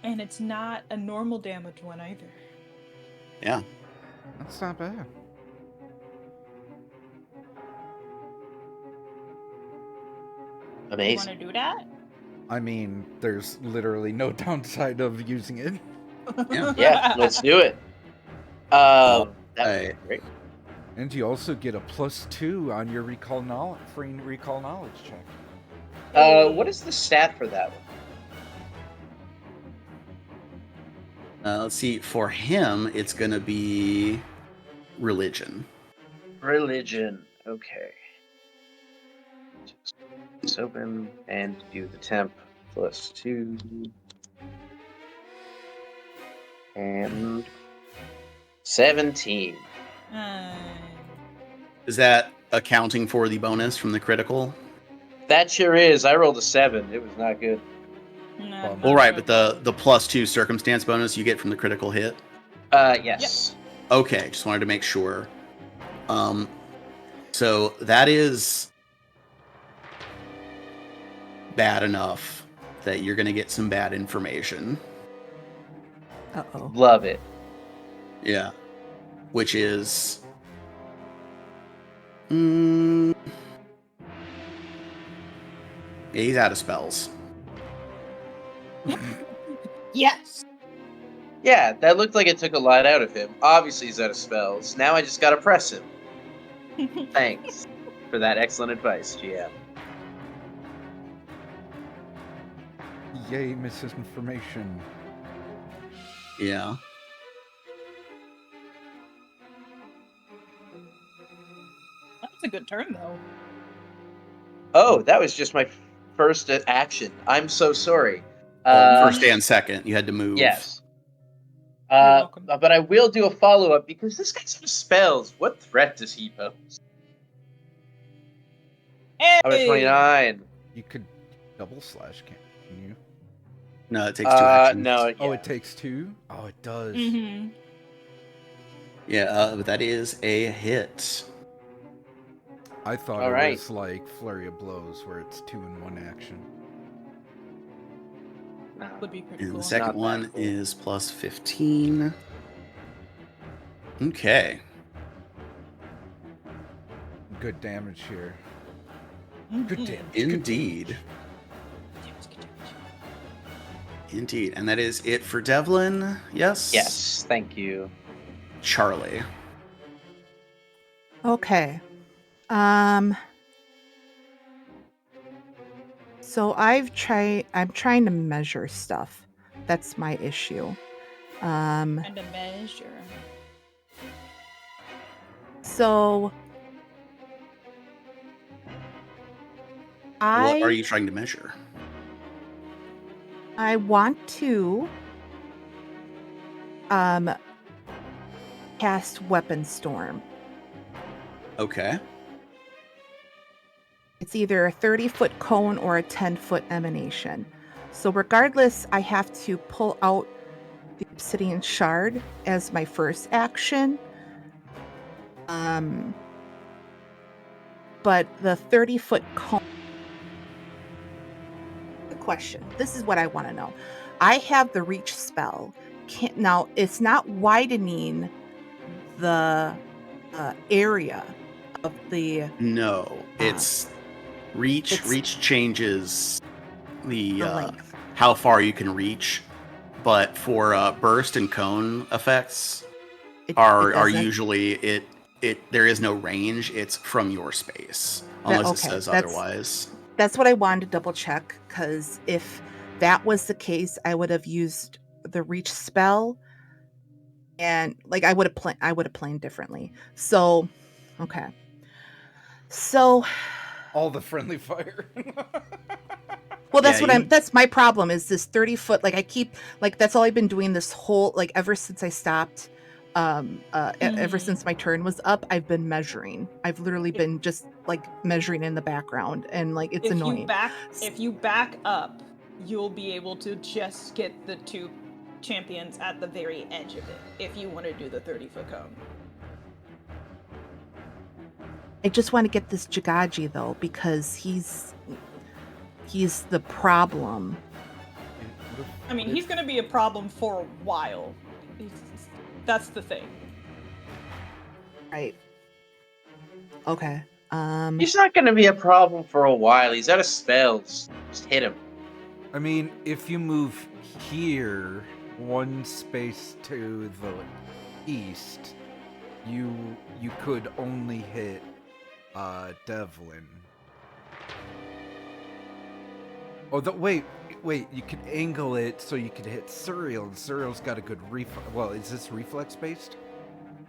And it's not a normal damage one either. Yeah. That's not bad. You Amazing. want to do that? I mean, there's literally no downside of using it. Yeah, let's do it. That would be great. And you also get a +2 on your free recall knowledge check. What is the stat for that one? Let's see. For him, it's going to be religion. Religion. Okay. Just open and do the temp +2. And 17. Is that accounting for the bonus from the critical? That sure is. I rolled a 7. It was not good. Well, right, but the +2 circumstance bonus you get from the critical hit? Yes. Yep. Okay, just wanted to make sure. So that is bad enough that you're going to get some bad information. Uh-oh. Love it. Yeah. Which is... yeah, he's out of spells. Yes. Yeah, that looked like it took a lot out of him. Obviously he's out of spells. Now I just gotta press him. Thanks for that excellent advice, GM. Yay, misinformation. Yeah. That's a good turn, though. Oh, that was just my first action. I'm so sorry. First and second, you had to move. Yes. You're welcome. But I will do a follow-up because this guy's out of spells. What threat does he pose? Hey! I was 29. You could double slash, can you? No, it takes 2 actions. No. Yeah. Oh, it takes 2? Oh, it does. Mm-hmm. Yeah, but that is a hit. I thought All it right. was like Flurry of Blows, where it's 2 in 1 action. No. Would be pretty And cool. the second Not that one cool. is +15. Okay. Good damage here. Good Mhm. damage. Indeed. Indeed. And that is it for Devlin. Yes? Yes, thank you. Charlie. Okay. So I'm trying to measure stuff. That's my issue. And a measure. So What are you trying to measure? I want to cast Weapon Storm. Okay. It's either a 30-foot cone or a 10-foot emanation. So regardless, I have to pull out the obsidian shard as my first action. But the 30-foot cone... The question. This is what I want to know. I have the reach spell. Now, it's not widening the area of the... No, it's reach. It's- Reach changes the length. how far you can reach, but for burst and cone effects It are doesn't- usually it there is no range. It's from your space unless it says otherwise. That's what I wanted to double check, because if that was the case, I would have used the reach spell, and like I would have played differently. So, okay. So, All the friendly fire. well, that's Yeah, that's my problem is this 30-foot. Like I keep that's all I've been doing this whole ever since I stopped. Ever since my turn was up, I've been measuring. I've literally been just measuring in the background, and it's annoying. If you back up, you'll be able to just get the 2 champions at the very edge of it if you want to do the 30-foot cone. I just want to get this Jagaji though, because he's the problem. I mean, he's gonna be a problem for a while. That's the thing. Right. Okay. He's not going to be a problem for a while. He's out of spells. Just hit him. I mean, if you move here one space to the east, you could only hit Devlin. Oh, wait, you could angle it so you could hit Suriel, and Suriel's got a good reflex. Well, is this reflex based?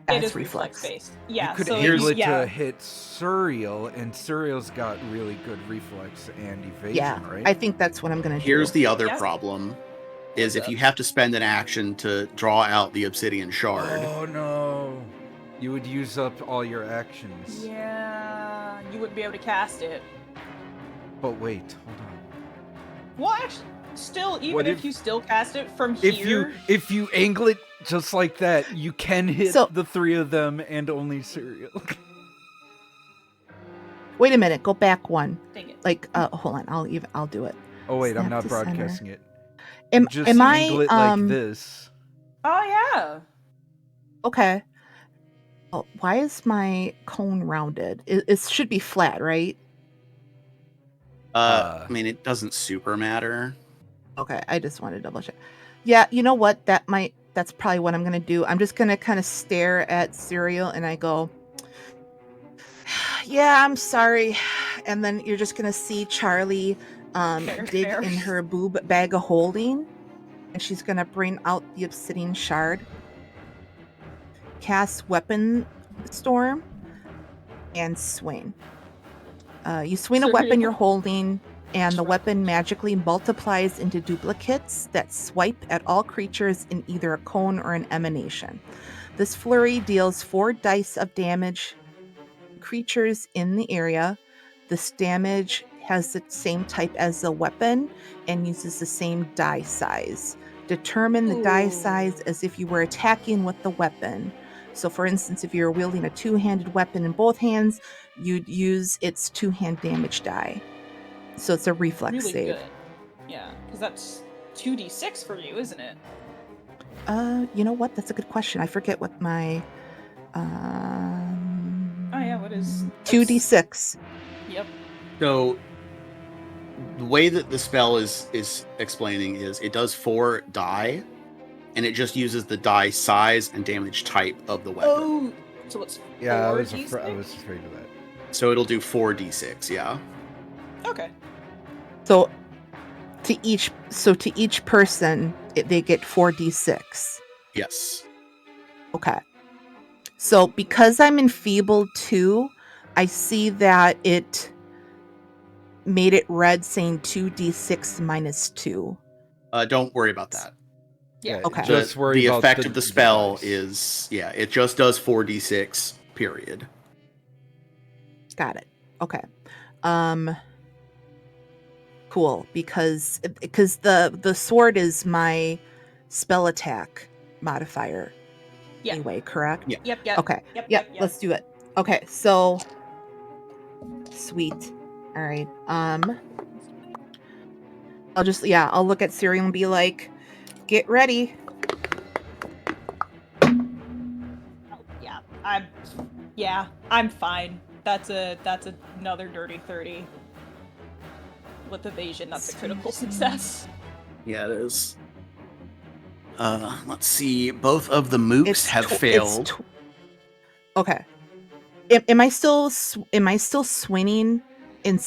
It is reflex based. Yeah. You could so angle it yeah. to hit Suriel, and Suriel's got really good reflex and evasion, Yeah, right? I think that's what I'm gonna do. Here's the other problem: is What's if up? you have to spend an action to draw out the obsidian shard. Oh no! You would use up all your actions. Yeah, you wouldn't be able to cast it. But wait, hold on. Well, actually, still, even What if if- you still cast it from here, If you angle it just like that, you can hit the three of them and only Suriel. Wait a minute, go back one. dang it. Like, hold on, I'll do it. Oh wait, I'm Snap not to center. broadcasting it. Am Just I angle it like this. Oh yeah. Okay. Oh, why is my cone rounded? It should be flat, right? I mean, it doesn't super matter. Okay, I just want to double check. Yeah, you know what? That's probably what I'm gonna do. I'm just gonna kind of stare at Suriel and I go, yeah, I'm sorry. And then you're just gonna see Charlie dig fair. in her boob bag of holding, and she's gonna bring out the obsidian shard, cast weapon storm, and swing. You swing a So weapon you're- you're holding, and the weapon magically multiplies into duplicates that swipe at all creatures in either a cone or an emanation. This flurry deals 4 dice of damage to creatures in the area. This damage has the same type as the weapon and uses the same die size. Determine the die Ooh. size as if you were attacking with the weapon. So, for instance, if you're wielding a 2-handed weapon in both hands, you'd use its 2-hand damage die. So it's a reflex Really save. good. Yeah, because that's 2d6 for you, isn't it? You know what? That's a good question. I forget what my Oh yeah, what is 2d6. Yep. So the way that the spell is explaining is it does 4 die, and it just uses the die size and damage type of the weapon. Oh, so it's Yeah, I 4 was d6? afraid of that. So it'll do 4d6. Yeah. Okay. So to each person, they get 4d6. Yes. Okay. So because I'm enfeebled 2, I see that it made it red saying 2d6 minus 2. Don't worry about that. Yeah. Okay. Just worry the about effect of the spell dice. is it just does 4d6 period. Got it. Okay. Cool, because the sword is my spell attack modifier. Yeah. Anyway, correct? Yeah. Yep. Okay. Yep. Let's do it. Okay, so sweet. All right. I'll look at Suriel and be like, get ready. I'm fine. That's another dirty 30. With evasion, that's a critical success. Yeah, it is. Let's see. Both of the mooks have failed. Okay. Am I still swinging? Am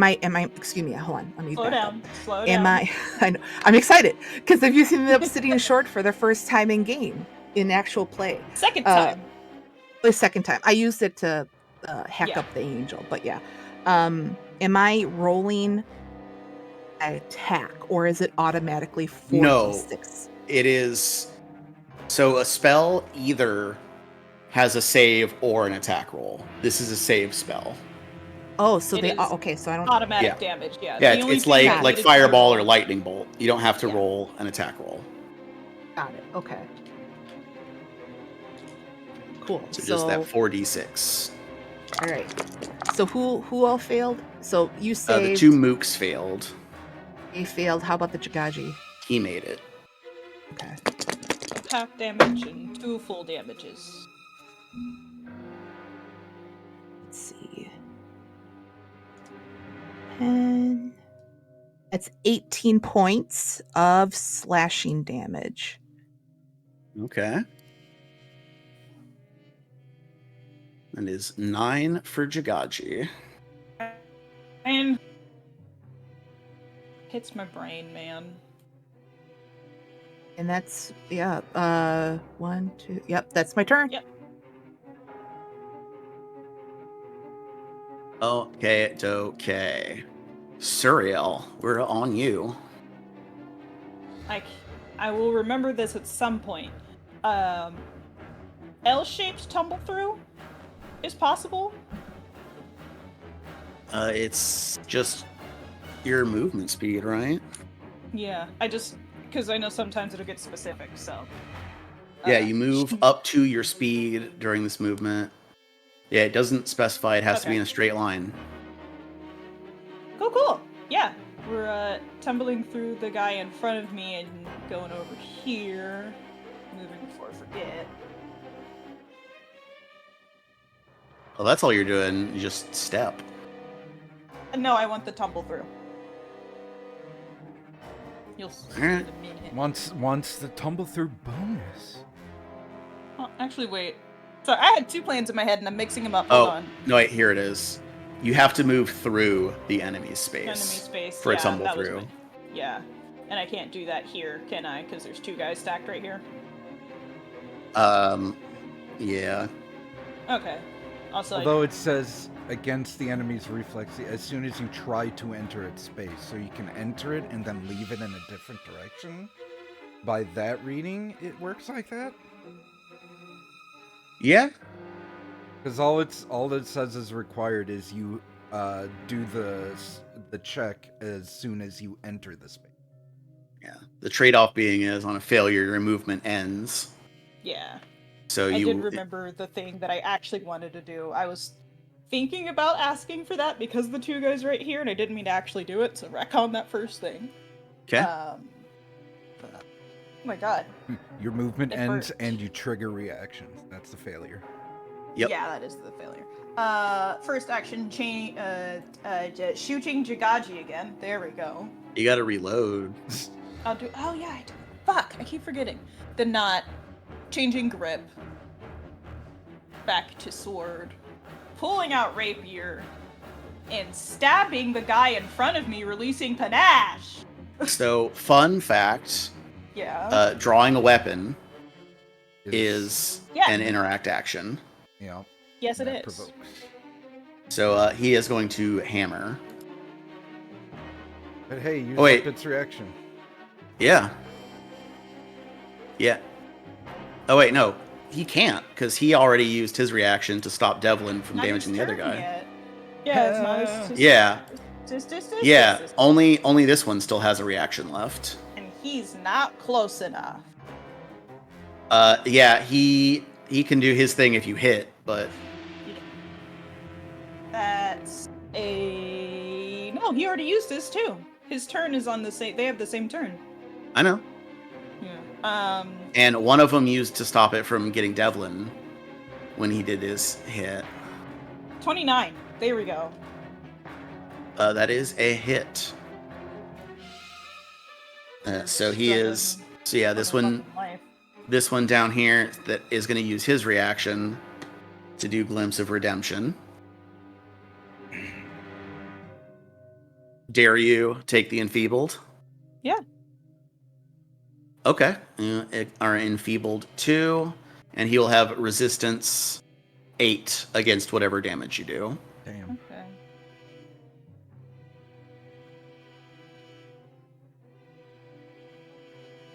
I? Excuse me. Hold on. Let me Slow back up. down. Slow Am down. I know. I'm excited because I'm using the obsidian short for the first time in game in actual play. Second time. The second time I used it to hack Yeah. up the angel, but yeah. Am I rolling an attack or is it automatically 4d6? No. It is. So a spell either has a save or an attack roll. This is a save spell. Oh, so It they is okay. So I don't. Automatic damage. Yeah. Yeah, The only it's thing you like needed to fireball roll- or lightning bolt. You don't have to Yeah. roll an attack roll. Got it. Okay. Cool. So just that 4d6. All right. So who all failed? So you The saved. 2 mooks failed. They failed. How about the Jagaji? He made it. Okay. Half damage and 2 full damages. Let's see. And that's 18 points of slashing damage. Okay. That is 9 for Jagaji. And hits my brain, man. And that's 1, 2. Yep, that's my turn. Yep. Okay. Suriel, we're on you. I will remember this at some point. L-shaped tumble through is possible. It's just your movement speed, right? Yeah, because I know sometimes it'll get specific, so. Yeah, you move up to your speed during this movement. Yeah, it doesn't specify it has to be in a straight line. Cool. Yeah, we're tumbling through the guy in front of me and going over here. Moving before I forget. Well, that's all you're doing. You just step. No, I want the tumble through. You'll see Alright. in a minute. Once the tumble through bonus. Oh, actually, wait. Sorry, I had 2 plans in my head and I'm mixing them up. Hold on. No, wait, here it is. You have to move through the enemy's space. Enemy space. For a yeah, tumble that was through. Yeah. And I can't do that here, can I? Because there's 2 guys stacked right here. Yeah. Okay. Also, Although it says against the enemy's reflex as soon as you try to enter its space, so you can enter it and then leave it in a different direction. By that reading, it works like that. Yeah. Because all it says is required is you do the check as soon as you enter the space. Yeah. The trade-off being is on a failure, your movement ends. yeah. So I did remember the thing that I actually wanted to do. I was thinking about asking for that because the 2 guys right here, and I didn't mean to actually do it, so retcon that first thing. Okay. Oh my god. Your movement It ends hurt. and you trigger reactions. That's the failure. Yep. Yeah, that is the failure. First action, shooting Jagaji again. There we go. You gotta reload. I'll do. Oh yeah, I do. Fuck, I keep forgetting. The knot, changing grip, back to sword, pulling out rapier, and stabbing the guy in front of me, releasing panache. So, fun fact, Yeah. drawing a weapon is Yeah. an interact action. Yeah. Yes, it that is. provokes. So he is going to hammer. But hey, use wait. its reaction. Yeah. Yeah. Oh wait, no. He can't, because he already used his reaction to stop Devlin from Not damaging the his other turn guy. yet. Yeah, it's not. It's just, Yeah. Just, Yeah. Only this one still has a reaction left. And he's not close enough. Yeah, he can do his thing if you hit, but That's a... No, he already used his too. His turn is on the same... They have the same turn. I know. Yeah. And one of them used to stop it from getting Devlin when he did his hit. 29. There we go. That is a hit. So he is. So yeah, this one down here that is going to use his reaction to do Glimpse of Redemption. Dare you take the Enfeebled? Yeah. Okay. Are Enfeebled 2, and he will have Resistance 8 against whatever damage you do. Damn. Okay.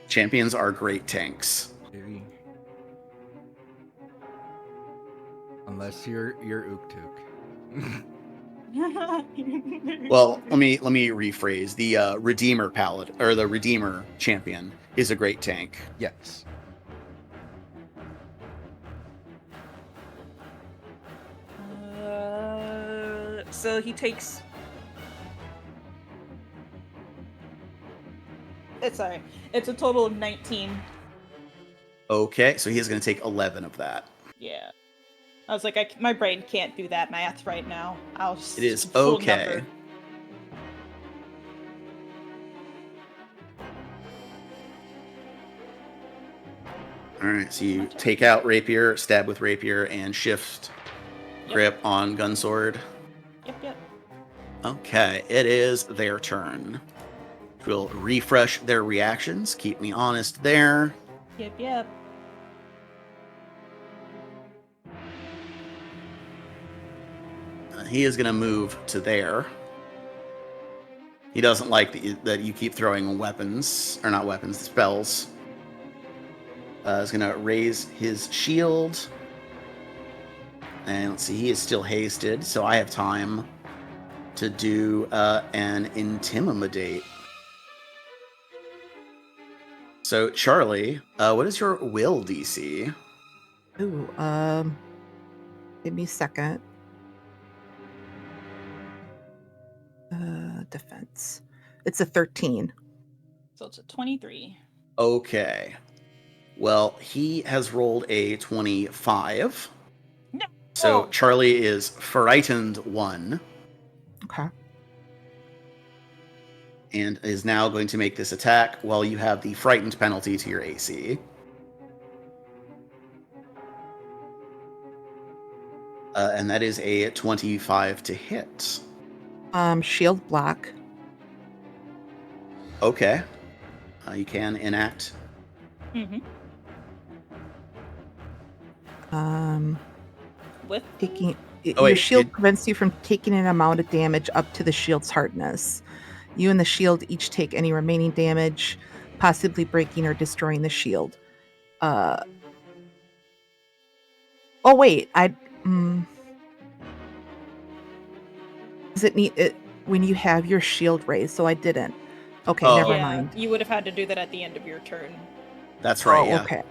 Champions are great tanks. Maybe. Unless you're Uktuk. Well, let me rephrase. The Redeemer Paladin, or the Redeemer Champion, is a great tank. Yes. So he takes. It's alright. It's a total of 19. Okay, so he is going to take 11 of that. Yeah. I was like, my brain can't do that math right now. I'll just. It is full okay. number. All right, so you take out rapier, stab with rapier, and shift grip on gunsword. Yep. Okay, it is their turn. We'll refresh their reactions. Keep me honest there. Yep. He is going to move to there. He doesn't like that you keep throwing weapons, or not weapons, spells. He's going to raise his shield. And let's see, he is still hasted, so I have time to do an Intimidate. So, Charlie, what is your will DC? Ooh, give me a second. Defense. It's a 13. So it's a 23. Okay. Well, he has rolled a 25. No. So Charlie is frightened 1. Okay. And is now going to make this attack while you have the frightened penalty to your AC. And that is a 25 to hit. Shield block. Okay. You can enact. Mm-hmm. With Taking Oh, wait, your shield prevents you from taking an amount of damage up to the shield's hardness. You and the shield each take any remaining damage, possibly breaking or destroying the shield. Oh wait, does it need it when you have your shield raised? So I didn't. Okay, never mind. You would have had to do that at the end of your turn. That's right, yeah. Okay.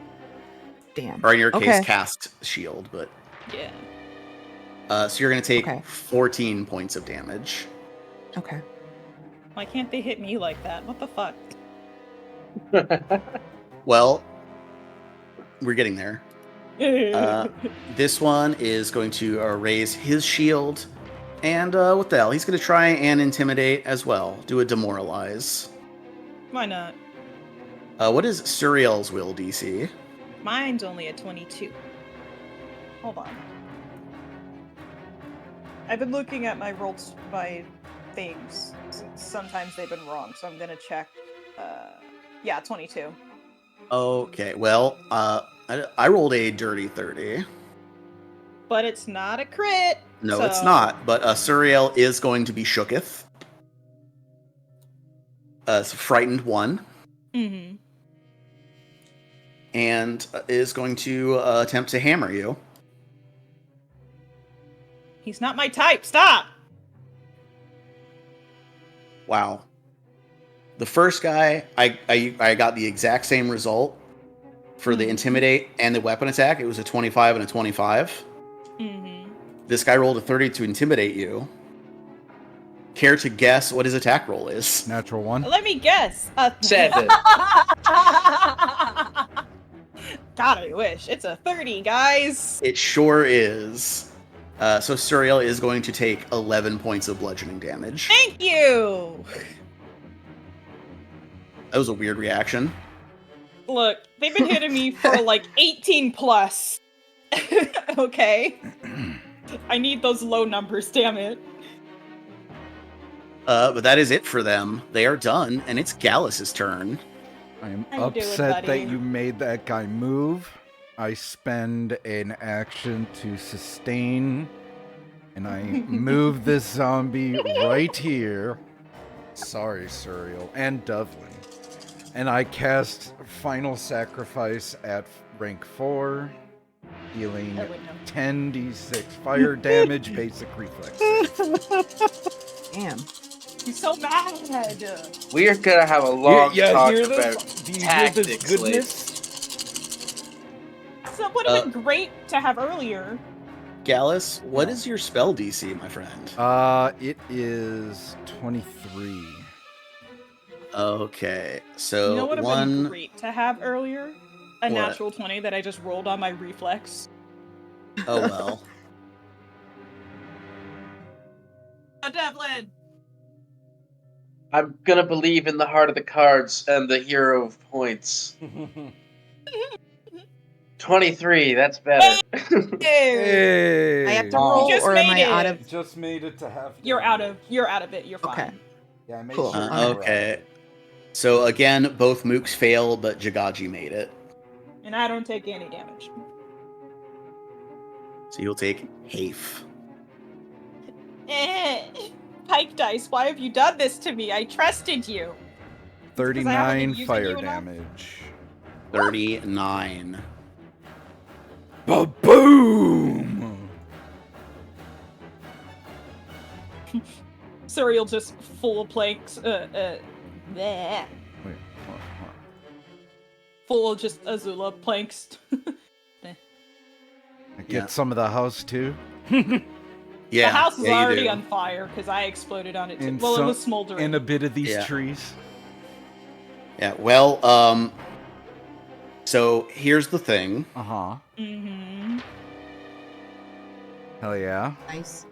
Damn. Or in your case, Okay. cast shield, but... Yeah. So you're going to take Okay. 14 points of damage. Okay. Why can't they hit me like that? What the fuck? Well, we're getting there. This one is going to raise his shield. And what the hell? He's going to try and intimidate as well. Do a demoralize. Why not? What is Suriel's will DC? Mine's only a 22. Hold on. I've been looking at my rolls, my things. Sometimes they've been wrong, so I'm gonna check. Yeah, 22. Okay, well, I rolled a dirty 30. But it's not a crit. No, so... it's not. But Suriel is going to be shooketh. It's frightened 1. Mm-hmm. And is going to attempt to hammer you. He's not my type. Stop. Wow. The first guy, I got the exact same result for the intimidate and the weapon attack. It was a 25 and a 25. Mm-hmm. This guy rolled a 30 to intimidate you. Care to guess what his attack roll is? Natural 1. Let me guess. 7. God, I wish. It's a 30, guys. It sure is. So Suriel is going to take 11 points of bludgeoning damage. Thank you. That was a weird reaction. Look, they've been hitting me for like 18 plus. Okay. I need those low numbers, damn it. But that is it for them. They are done, and it's Gallus's turn. I am How you doing, upset buddy? that you made that guy move. I spend an action to sustain, and I move this zombie right here. Sorry, Suriel and Dovlin. And I cast Final Sacrifice at rank 4, dealing Oh, wait, no. 10d6 fire damage, basic reflex. Damn. He's so mad. We are gonna have a long talk hear about Do you hear tactics this later. goodness? So it would have been great to have earlier. Gallus, what is your spell DC, my friend? It is 23. Okay, so You know what would have been one. great to have earlier? A What? natural 20 that I just rolled on my reflex. Oh well. Devlin! I'm gonna believe in the heart of the cards and the hero of points. 23, that's better. Hey! I have to Oh. roll, Just or am made I out it. of? Just made it to half. You're out of it, you're Okay. fine. Yeah, I made Cool. sure. Alright. you were Okay. So again, both mooks fail, but Jagaji made it. And I don't take any damage. So you'll take half. Pike dice, why have you done this to me? I trusted you. 39 using fire you enough? damage. 39. Ba-boom! Suriel just full planks, bleh. Wait, what? Full just Azula planks. I get Yeah. some of the house too. Yeah. The house is yeah, you already do. on fire because I exploded on it too. And Well, it some- was smoldering. And a bit of these Yeah. trees. Yeah, well, so here's the thing. Uh huh. Mm-hmm. Hell yeah. Nice.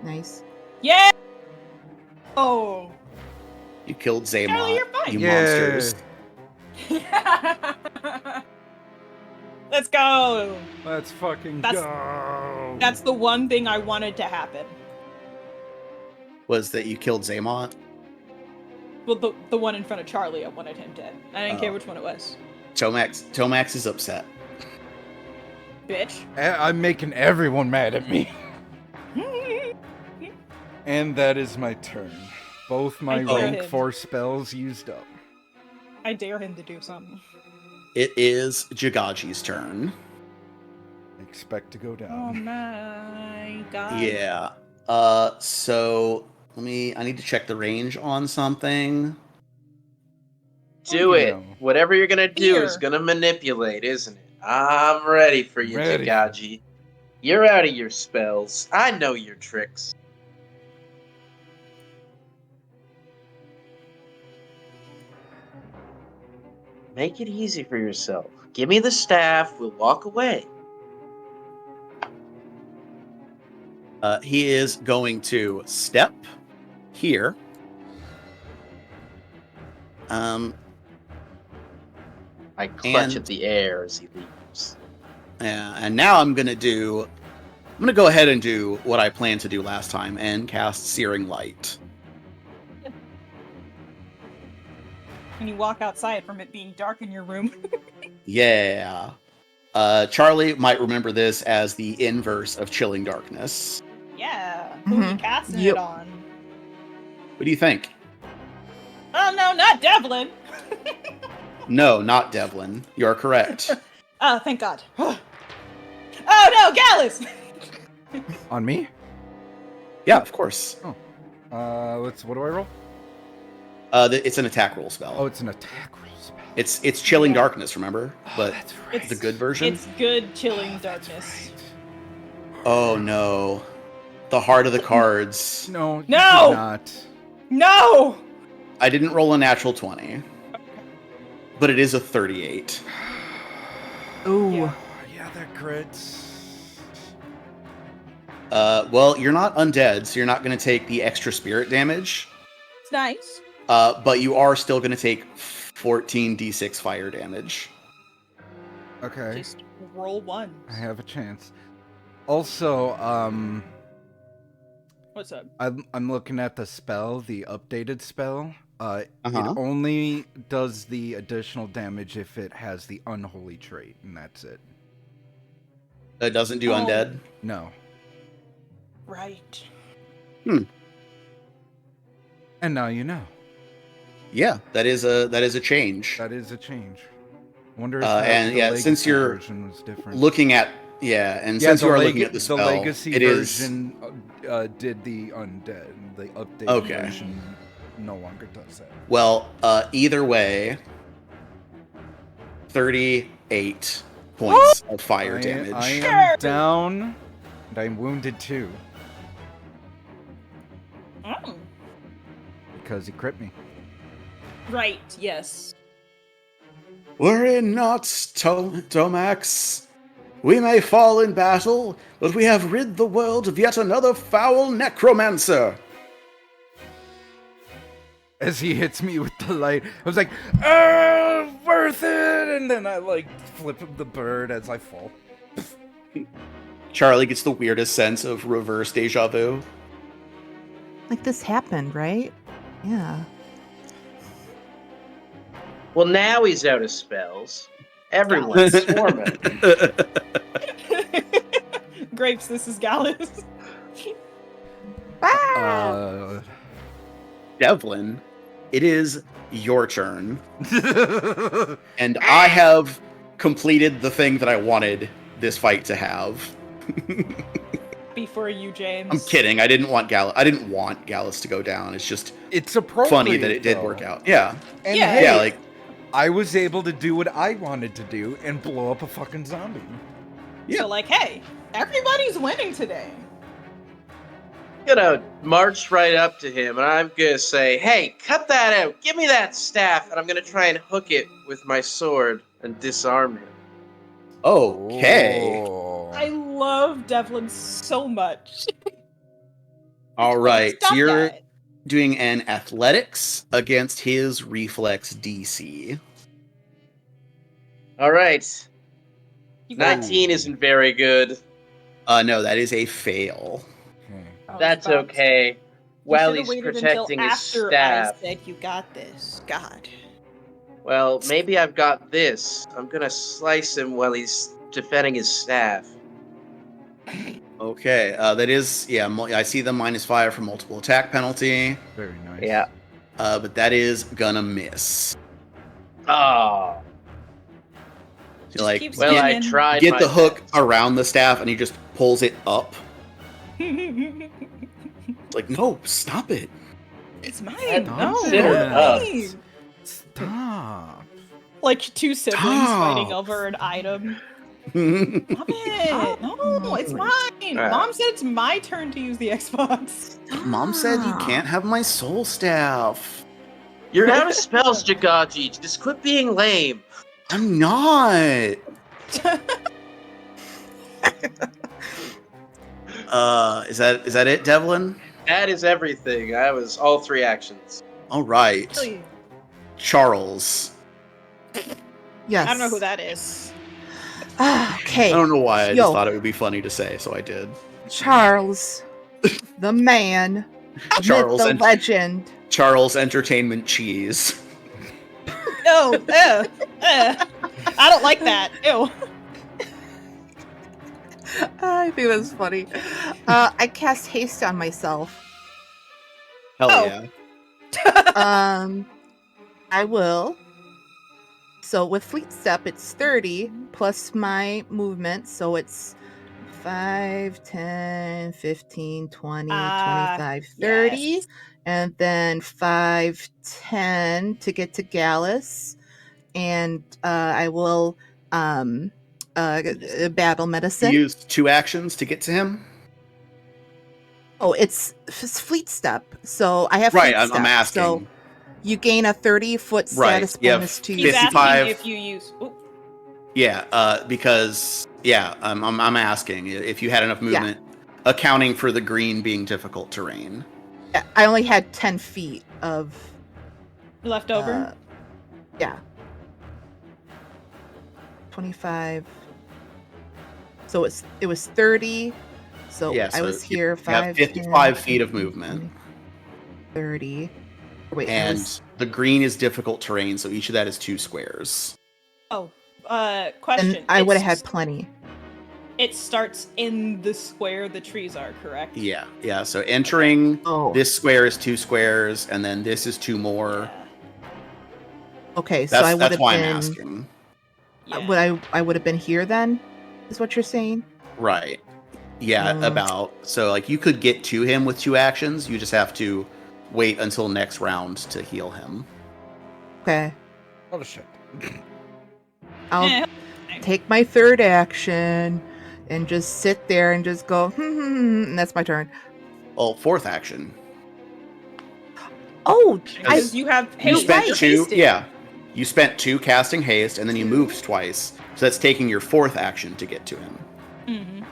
Nice. Yeah! Oh! You killed Charlie, Zaymot, you're fine. you Yeah. monsters. Let's go! Let's fucking That's- go. That's the one thing I wanted to happen. Was that you killed Zaymot? Well, the one in front of Charlie, I wanted him dead. I didn't care Oh. which one it was. Tomax is upset. Bitch. I'm making everyone mad at me. And that is my turn. Both my I dare rank him. 4 spells used up. I dare him to do something. It is Jagaji's turn. Expect to go Oh down. my god. Yeah. So I need to check the range on something. Do it. know. Whatever you're gonna do is Here. gonna manipulate, isn't it? I'm ready for you, Ready. Jagaji. You're out of your spells. I know your tricks. Make it easy for yourself. Give me the staff, we'll walk away. He is going to step here. I clutch And- at the air as he leaves. And now I'm gonna go ahead and do what I planned to do last time and cast Searing Light. When you walk outside from it being dark in your room. Yeah. Charlie might remember this as the inverse of Chilling Darkness. Yeah. Who are you Mhm. casting Yep. it on? What do you think? Oh no, not Devlin! No, not Devlin. You are correct. Oh, thank God. Oh no, Gallus! On me? Yeah, of course. What do I roll? It's an attack roll spell. Oh, it's an attack roll spell. It's Chilling Yeah. Darkness, remember? But That's right. the good version. It's good chilling darkness. Oh no, the heart of the cards. No, you No! did not. No! I didn't roll a natural 20, but it is a 38. Ooh. Yeah. Yeah, that crits. Well, you're not undead, so you're not going to take the extra spirit damage. It's nice. But you are still going to take 14 d6 fire damage. Okay, Just roll one. I have a chance. Also, What's up? I'm looking at the spell, the updated spell. It Uh-huh. only does the additional damage if it has the unholy trait, and that's it. It doesn't do Oh. undead. No. Right. And now you know. Yeah, that is a change. That is a change. Wonder if and the yeah, legacy since you're version was different. Looking at since you are looking at the spell, legacy it is version did the undead. The updated Okay. version no longer does that. well. Either way, 38 points of fire damage. I Sure. am down And I'm wounded too, Oh. because he crit me. Right, yes. Worry not, Tomax. We may fall in battle, but we have rid the world of yet another foul necromancer. As he hits me with the light, I was like, worth it! And then I, like, flip him the bird as I fall. Charlie gets the weirdest sense of reverse deja vu. Like this happened, right? Yeah. Well, now he's out of spells. Everyone's swarming. Grapes, this is Gallus. Devlin, it is your turn. And I have completed the thing that I wanted this fight to have. Before you, James. I'm kidding. I didn't want Gallus to go down. It's just It's appropriate, funny that it did though. work out. Yeah. And Yeah. hey, Yeah, like, I was able to do what I wanted to do and blow up a fucking zombie. yeah. So, like, hey, everybody's winning today. I'm gonna march right up to him and I'm gonna say, hey, cut that out. Give me that staff. And I'm gonna try and hook it with my sword and disarm him. Okay. Oh. I love Devlin so much. All right. Stop So you're that. doing an athletics against his reflex DC. All right. You got 19 isn't very good. No, that is a fail. Okay. I was That's about to- okay. You While should've he's waited protecting until his after staff. I said you got this. God. Well, maybe I've got this. I'm gonna slice him while he's defending his staff. Okay. That is, yeah, I see the -5 for multiple attack penalty. Very nice. Yeah. But that is gonna miss. Oh. So, like, keeps Well, I Get- tried get my the hook best. around the staff and he just pulls it up. It's It's like, no, stop it. mine. Don't No, consider it up. mine. Stop. Like two siblings Stop. fighting over an item. Stop it. No, it's mine. Alright. Mom said it's my turn to use the Xbox. Mom said you can't have my soul staff. You're out of spells, Jagaji. Just quit being lame. I'm not. Is that it, Devlin? That is everything. That was all 3 actions. All right. Charles. Yes. I don't know who that is. Okay. I don't know why. I Yo. just thought it would be funny to say, so I did. Charles, the man, Charles the and legend. Charles Entertainment Cheese. No, I don't like that. Ew. I think that's funny. I cast haste on myself. Hell Oh. yeah. I will. So with Fleet Step, it's 30 plus my movement, so it's 5, 10, 15, 20, 25, 30. Yes. And then 5, 10 to get to Gallus. And I will battle You medicine. used 2 actions to get to him? Oh, it's Fleet Step. So I have Right, Fleet I'm Step. asking. So you gain a 30-foot Right, status you have bonus to He's your 55. asking if you use. Ooh. Yeah, because I'm asking if you had enough movement, accounting for the green being difficult terrain. Yeah, I only had 10 feet of Left over. yeah. 25. So it was 30. So Yeah, I so was you here have 5 55 10, feet of 15, movement. 30. Wait, I And was- the green is difficult terrain, so each of that is 2 squares. Oh, question. and I would have It's- had plenty. It starts in the square the trees are, correct? Yeah. So entering Oh, this square is 2 squares, and then this is 2 more. okay. So I would That's have why I'm been. asking. Yeah. I would have been here then? Is what you're saying? Right. Yeah, about. So, like, you could get to him with 2 actions. You just have to wait until next round to heal him. Okay. Oh shit. I'll Eh, take my 3rd action and just sit there and just go, and that's my turn. Well, fourth action. Oh, Because you have You haste. spent You're 2. hasted. Yeah. You spent 2 casting haste, and then you moved twice. So that's taking your fourth action to get to him. Mm-hmm.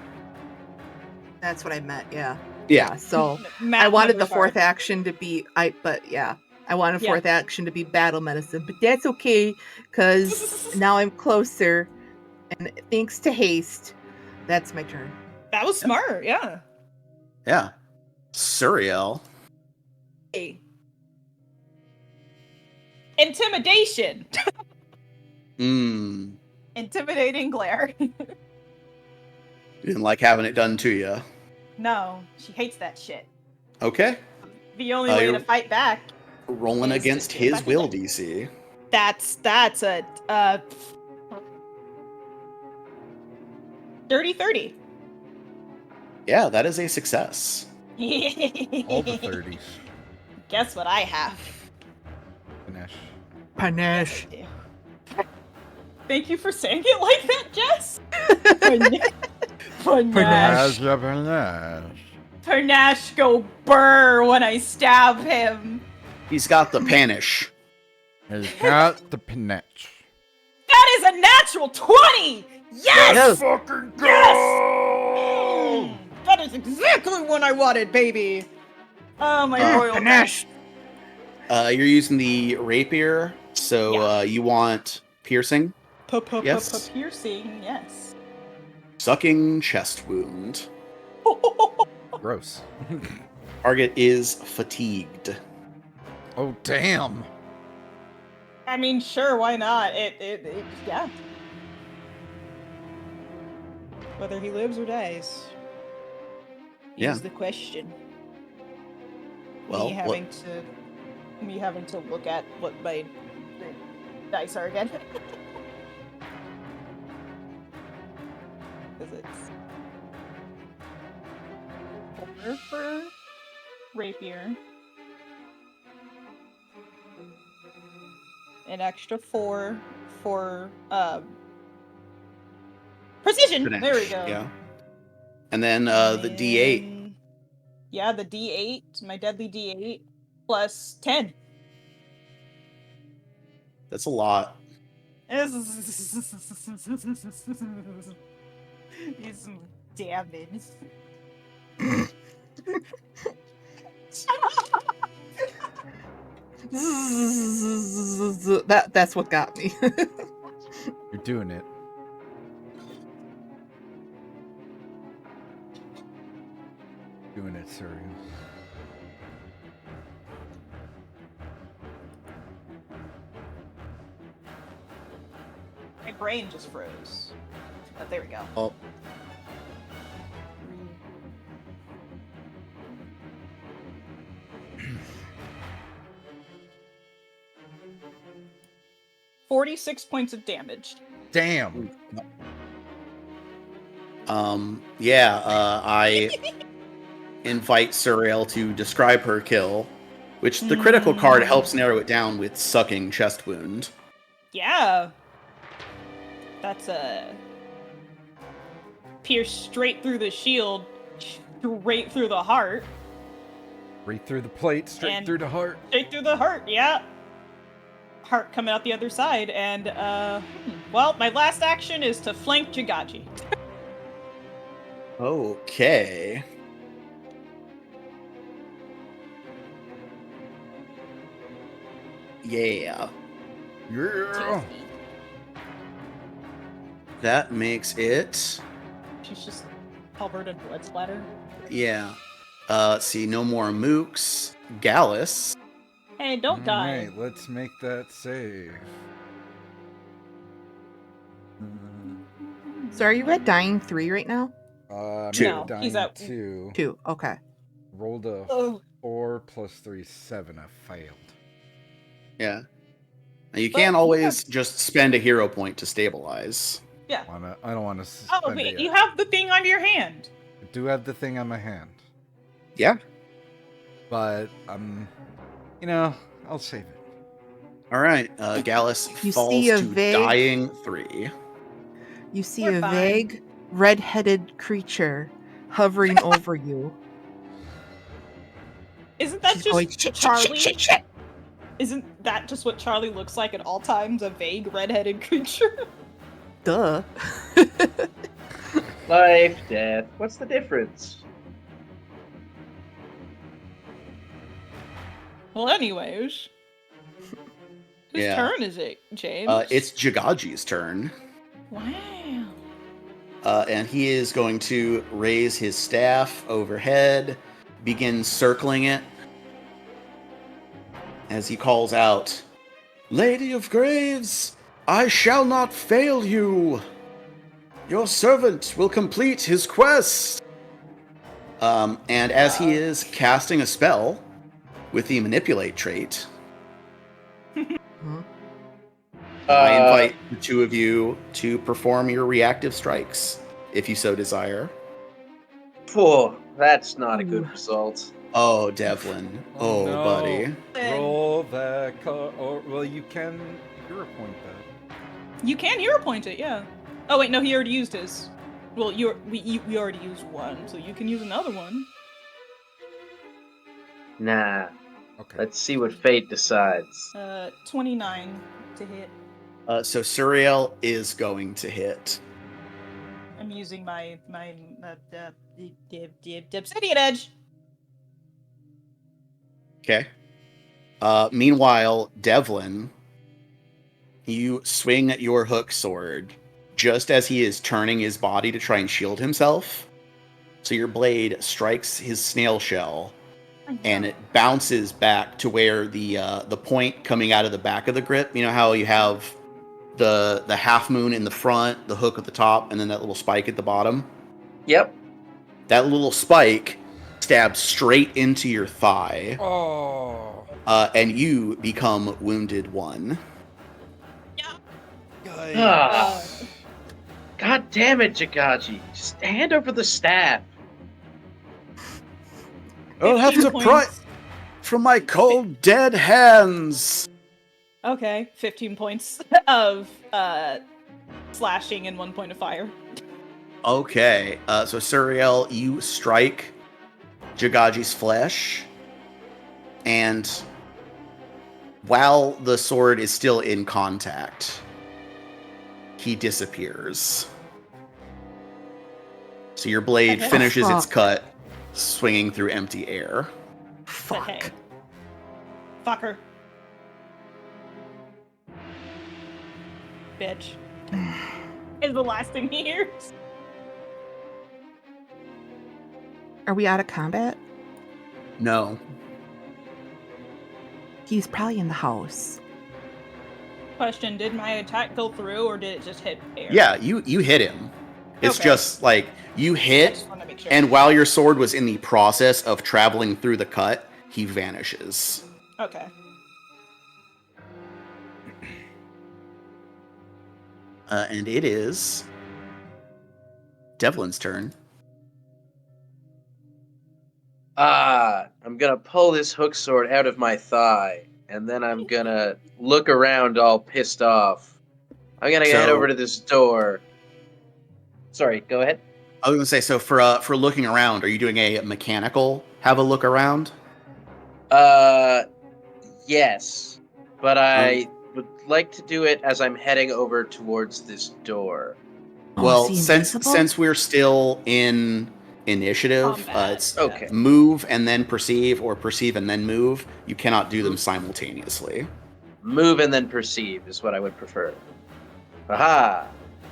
that's what I meant. Yeah. Yeah. So Math I wanted the numbers fourth hard. action to be I wanted Yeah. fourth action to be battle medicine, but that's okay because now I'm closer, and thanks to haste, that's my turn. That was smart, yeah. Yeah. Suriel. Hey. Intimidation. Hmm. Intimidating glare. You didn't like having it done to you. No, she hates that shit. Okay. The only way to you're fight back. rolling Is against to get his back will in there. DC. That's a dirty 30. Yeah, that is a success. All the 30s. Guess what I have? Ganesh. Panache. Thank you for saying it like that, Jess. Panache. Panache go burr when I stab him. He's got the panish. He's got the panache. That is a natural 20! Yes! Let's fucking Yes! That is exactly what I wanted, baby. Oh, my royal Panache. You're using the rapier, so Yeah. you want piercing, Yes. Piercing, yes. sucking chest wound. Gross. Target is fatigued. Oh, damn. I mean, sure, why not? Yeah. Whether he lives or dies Yeah. is the question. Well, me having to look at what my dice are again. Because it's 4 for rapier, an extra 4 for precision. Panache, There we go. Yeah. And then the D8. And- Yeah, the D8, my deadly D8 plus 10. That's a lot. It's some damage. That's what got me. You're doing it. Doing it, sir. My brain just froze. Oh, there we go. Oh, 46 points of damage. Damn. I invite Suriel to describe her kill, which the critical card helps narrow it down with sucking chest wound. Yeah. That's a pierce straight through the shield, straight through the heart. Right through the plate, straight And- through the heart. Straight through the heart, yeah. Heart coming out the other side, and well, my last action is to flank Jagaji. Okay. Yeah. Yeah. That makes it. She's just covered in blood splatter. Yeah. See, no more mooks. Gallus. Hey, don't die. Alright, let's make that save. So are you at dying 3 right now? I'm Two. No, dying he's at 2. 2. Okay. Rolled a Oh, 4 plus 3, 7. I failed. Yeah. Now, you can Well, always just spend a hero point to stabilize. yeah. I don't want to Oh, spend wait, it you yet. have the thing on your hand. I do have the thing on my hand. Yeah. But I'll save it. All right. Gallus You falls see a to vague- dying 3. You see We're a fine. vague red-headed creature hovering over you. Isn't that She's just going, shit, Charlie? shit, shit, shit. Isn't that just what Charlie looks like at all times? A vague red-headed creature? Duh. Life, death. What's the difference? Well, anyways. Whose Yeah. turn is it, James? It's Jagaji's turn. Wow. And he is going to raise his staff overhead, begin circling it, as he calls out, "Lady of Graves, I shall not fail you. Your servant will complete his quest." And as he is casting a spell with the Manipulate trait, I invite the two of you to perform your reactive strikes, if you so desire. Phew, that's not a good result. Oh, Devlin. Oh, no. buddy. Roll that color. Or, well, you can hero point that. You can hero point it, yeah. Oh wait, no, he already used his. Well, we already used one, so you can use another one. Nah. Okay. Let's see what fate decides. 29 to hit. So Suriel is going to hit. I'm using my Obsidian Edge. Okay. Meanwhile, Devlin, you swing your hook sword just as he is turning his body to try and shield himself. So your blade strikes his snail shell, and it bounces back to where the point coming out of the back of the grip. You know how you have the half moon in the front, the hook at the top, and then that little spike at the bottom? Yep. That little spike stabs straight into your thigh. Oh. And you become wounded 1. Ah. God damn it, Jagaji. Just hand over the staff. I'll have to 15 pry points. from my cold, dead hands. Okay, 15 points of slashing and 1 point of fire. Okay, so Suriel, you strike Jagaji's flesh, and while the sword is still in contact, he disappears. So your blade Okay. finishes its Fuck. cut, swinging through empty air. But Fuck. hey. Fucker. Bitch. Is the last thing he hears. Are we out of combat? No. He's probably in the house. Question, did my attack go through or did it just hit air? Yeah, you hit him. It's Okay. just like you I hit, just want to make sure. and while your sword was in the process of traveling through the cut, he vanishes. Okay. And it is Devlin's turn. I'm gonna pull this hook sword out of my thigh, and then I'm gonna look around all pissed off. I'm gonna head So- over to this door. Sorry, go ahead. I was gonna say, so for looking around, are you doing a mechanical have a look around? Yes. But I would like to do it as I'm heading over towards this door. Oh, Well, is he since invisible? we're still in initiative, Combat. it's Okay. move and then perceive, or perceive and then move. You cannot do them simultaneously. Move and then perceive is what I would prefer. Aha!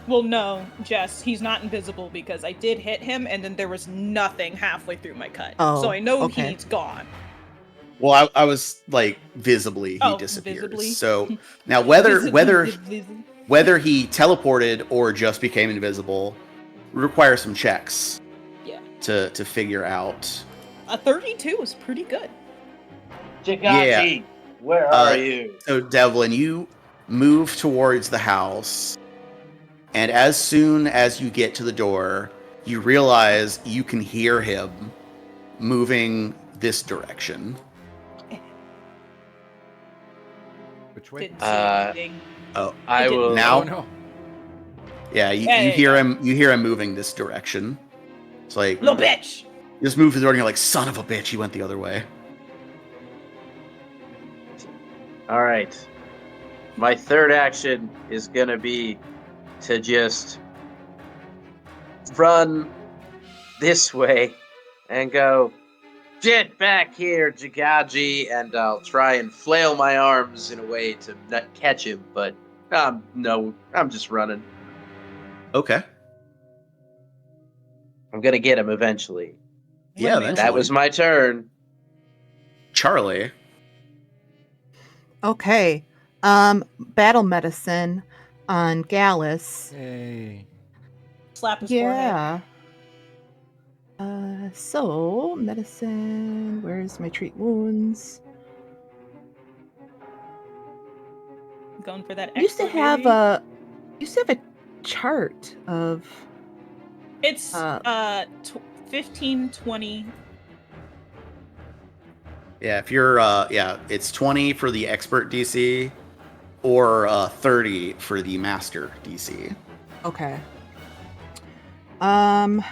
Well, no, Jess, he's not invisible because I did hit him and then there was nothing halfway through my cut. Oh, so I know okay. he's gone. Well, I was like visibly he Oh, disappears. visibly? So now whether he teleported or just became invisible requires some checks. Yeah. To figure out. A 32 is pretty good. Jagaji, where are you? So Devlin, you move towards the house, and as soon as you get to the door, you realize you can hear him moving this direction. Which way? Didn't see anything. Oh, I didn't- will. Now? Oh, no. Yeah, you Yeah, hear him. You hear him moving this direction. It's like Little bitch! you just move to the door, and you're like, "Son of a bitch!" He went the other way. All right. My third action is gonna be to just run this way and go, "Get back here, Jagaji!" And I'll try and flail my arms in a way to not catch him. But no, I'm just running. Okay. I'm gonna get him eventually. Yeah, When they- eventually. That was my turn. Charlie. Okay. Battle medicine on Gallus. Yay. Slap his forehead. Yeah. So medicine. Where's my treat wounds? Going for that I used to extra have baby. a chart of. It's 15, 20. Yeah, if you're it's 20 for the expert DC or 30 for the master DC. Okay. I'm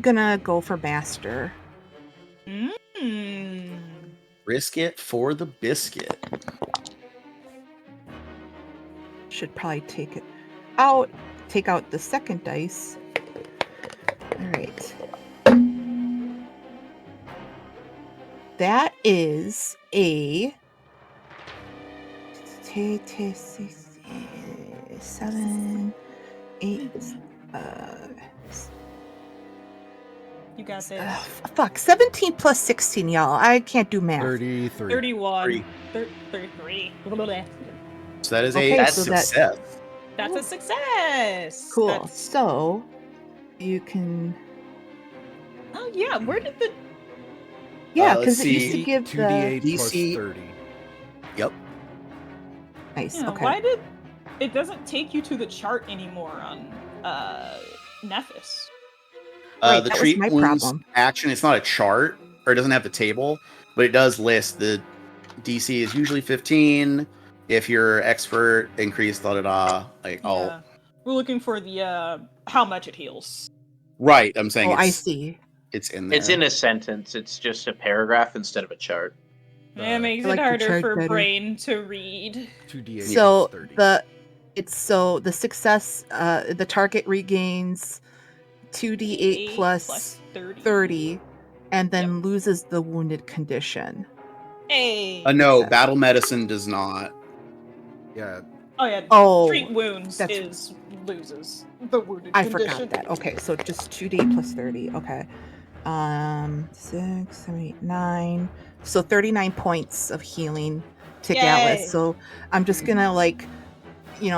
gonna go for master. Mm. Risk it for the biscuit. Should probably take it out. Take out the second dice. All right. That is a 7, 8. You got this. Fuck. 17 plus 16, y'all. I can't do math. 33. 31. 3. 33. So that is Okay, a so that- success. That's a success. Cool. That's- So you can. Oh yeah, where did the Yeah, let's because it used to see. give 2d8 the. plus DC 30. Yep. Nice. yeah, Okay. why did it doesn't take you to the chart anymore on Nephis? Right, The that was treat my wounds problem. action, it's not a chart, or it doesn't have the table, but it does list the DC is usually 15. If you're expert, increase, da da da. Like, Yeah. We're looking for the how much it heals. right. I'm saying Oh, I it's see. it's in there. It's in a sentence. It's just a paragraph instead of a chart. It makes I like it the harder chart for better. brain to read. 2d8 So plus 30. the success the target regains 2d8 8 plus 30. 30 and then loses the wounded condition. Hey. No, Okay. battle medicine does not. Yeah, Oh yeah. Oh, Treat wounds that's- loses the wounded I condition. forgot that. Okay, so just 2d plus 30. Okay. 6, 7, 8, 9. So 39 points of healing to Yay. Gallus. So I'm just gonna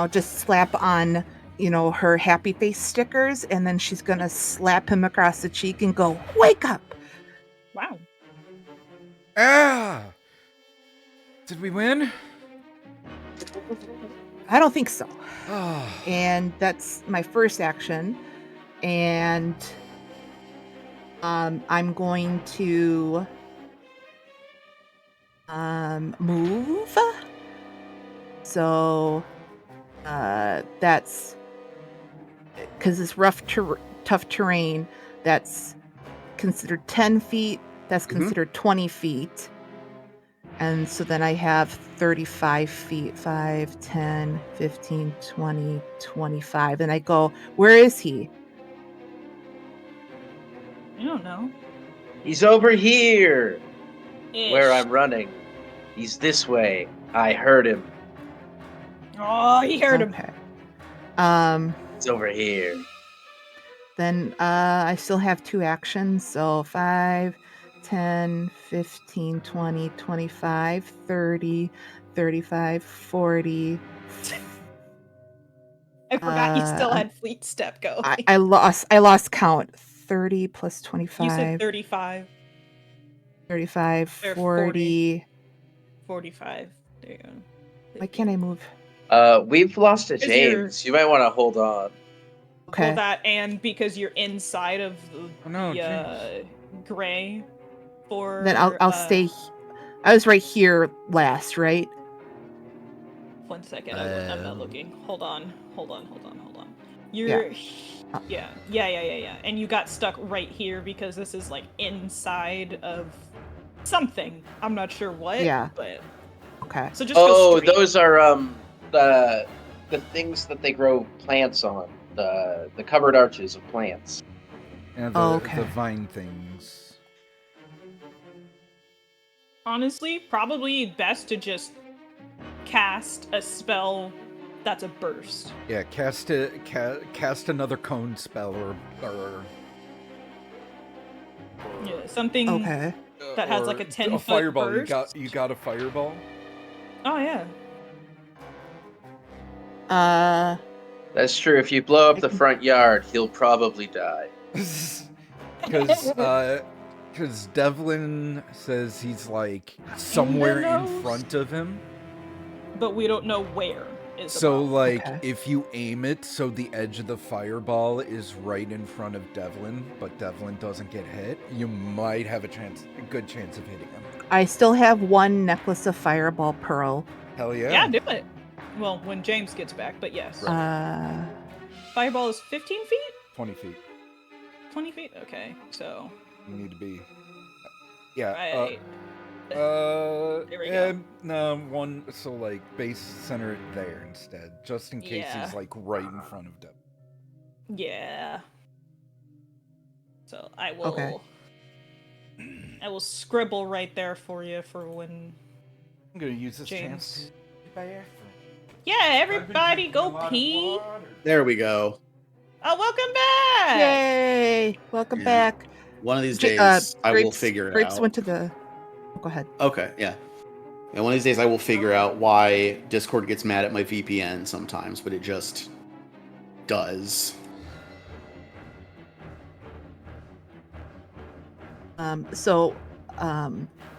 just slap on, her happy face stickers, and then she's gonna slap him across the cheek and go, "Wake up!" Wow. Ah! Did we win? I don't think so. Ah. And that's my first action. And I'm going to move. So that's because it's tough terrain. That's considered 10 feet. That's considered 20 feet. And so then I have 35 feet, 5, 10, 15, 20, 25. And I go, where is he? I don't know. He's over here, where Ish. I'm running. He's this way. I heard him. Oh, he heard him. Okay. He's over here. Then I still have 2 actions. So 5, 10, 15, 20, 25, 30, 35, 40. I forgot you still had fleet step going. I lost count. 30 plus 25. You said 35. 35, Or 40. 45. There you go. Why can't I move? We've lost a 'Cause you're- James. You might want to hold on. Okay. Well, that and because you're inside of the, Oh, no, gray for Then I'll stay. I was right here last, right? 1 second. I'm not looking. Hold on. You're yeah. And you got stuck right here because this is like inside of something. I'm not sure what. Yeah. But Okay. so just go straight. Those are the things that they grow plants on. The covered arches of plants. And Okay. the vine things. Honestly, probably best to just cast a spell that's a burst. Yeah, cast another cone spell or Yeah, something Okay. that has or like a 10-foot a fireball. burst. You got a fireball? Oh yeah. That's true. If you blow up the front yard, he'll probably die. Because Devlin says he's like somewhere in front of him. But we don't know where is So above. like Okay. if you aim it so the edge of the fireball is right in front of Devlin, but Devlin doesn't get hit, you might have a good chance of hitting him. I still have one necklace of fireball pearl. Hell yeah. Yeah, do it. Well, when James gets back, but yes. Fireball is 15 feet? 20 feet. 20 feet? Okay, so... You need to be... Yeah. Right. There we go. No, one, so like base center it there instead, just in case Yeah. he's like right in front of Devlin. Yeah. So I will... Okay. I will scribble right there for you for when... I'm gonna use this James. chance to get bathroom. Yeah, everybody go pee! There we go. Oh, welcome back! Yay! Welcome Yeah. back. One of these J- days, I will Grapes- figure it Grapes out. went to the... Go ahead. Okay, yeah. And one of these days, I will figure out why Discord gets mad at my VPN sometimes, but it just does.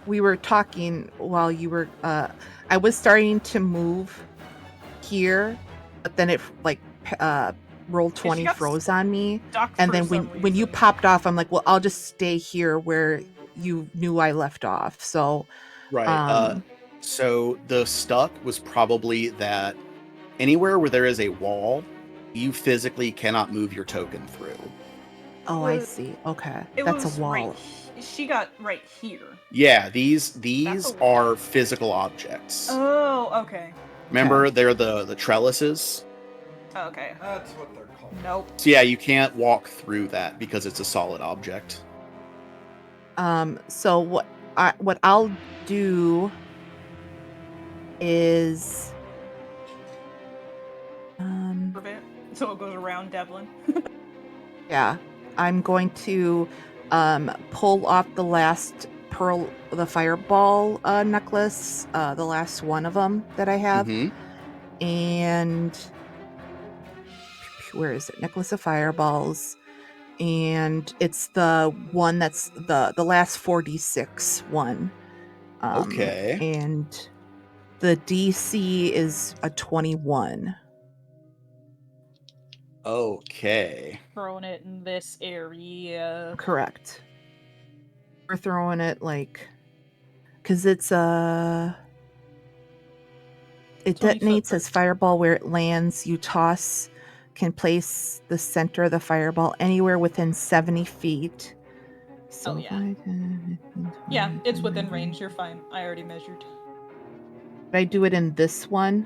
We were talking while you were I was starting to move here, but then it like rolled 20 got froze on me, Stuck and for then some when you reason. popped off, I'm like, well, I'll just stay here where you knew I left off. So Right. So the stuck was probably that anywhere where there is a wall, you physically cannot move your token through. oh, I see. Okay, It that's was a wall. Right, she got right here. Yeah, these That's a are physical objects. Oh, okay. Remember, they're the trellises. Okay. That's what they're called. Nope. So yeah, you can't walk through that because it's a solid object. So what I'll do is So it goes around Devlin. yeah, I'm going to pull off the last pearl, the fireball necklace, the last one of them that I have, Mhm. and where is it? Necklace of fireballs, and it's the one that's the last 4d6 one. Okay. And the DC is a 21. Okay. Throwing it in this area. Correct. We're throwing it like, because it's it 20 foot detonates as fireball where it lands. You can place the center of the fireball anywhere within 70 feet. So Oh, yeah. Yeah, it's within range. You're fine. I already measured. Did I do it in this one?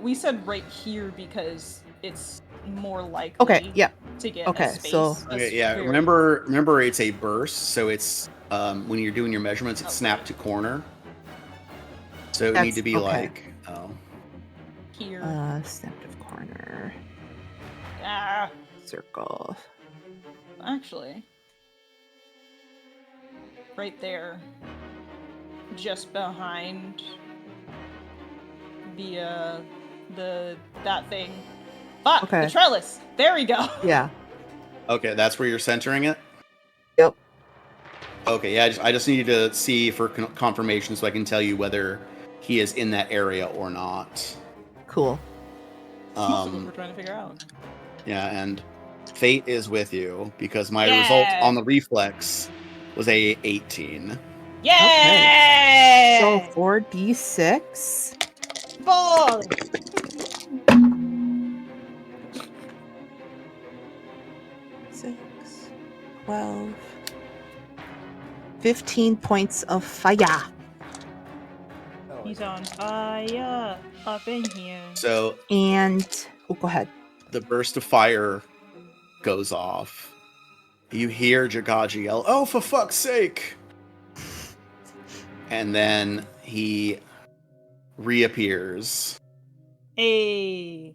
We said right here because it's more likely. Okay, yeah. To get Okay, a space. so- a Okay, yeah. square. Remember, it's a burst, so it's when you're doing your measurements, it's snapped to corner. So it would need That's- to be okay. like, Here. Snapped of corner, Ah, circle. actually. Right there. Just behind that thing. Fuck, Okay. the trellis. There we go. Yeah. okay, that's where you're centering it. Yep. Okay, yeah. I just needed to see for confirmation so I can tell you whether he is in that area or not. Cool. That's what we're trying to figure out. Yeah, and fate is with you because my result Yeah. on the reflex was a 18. Yeah. So 4d6. Ball. 6, 12, 15 points of fire. He's on fire up in here. So And go ahead. the burst of fire goes off. You hear Jagaji yell, "Oh, for fuck's sake!" And then he reappears. Hey.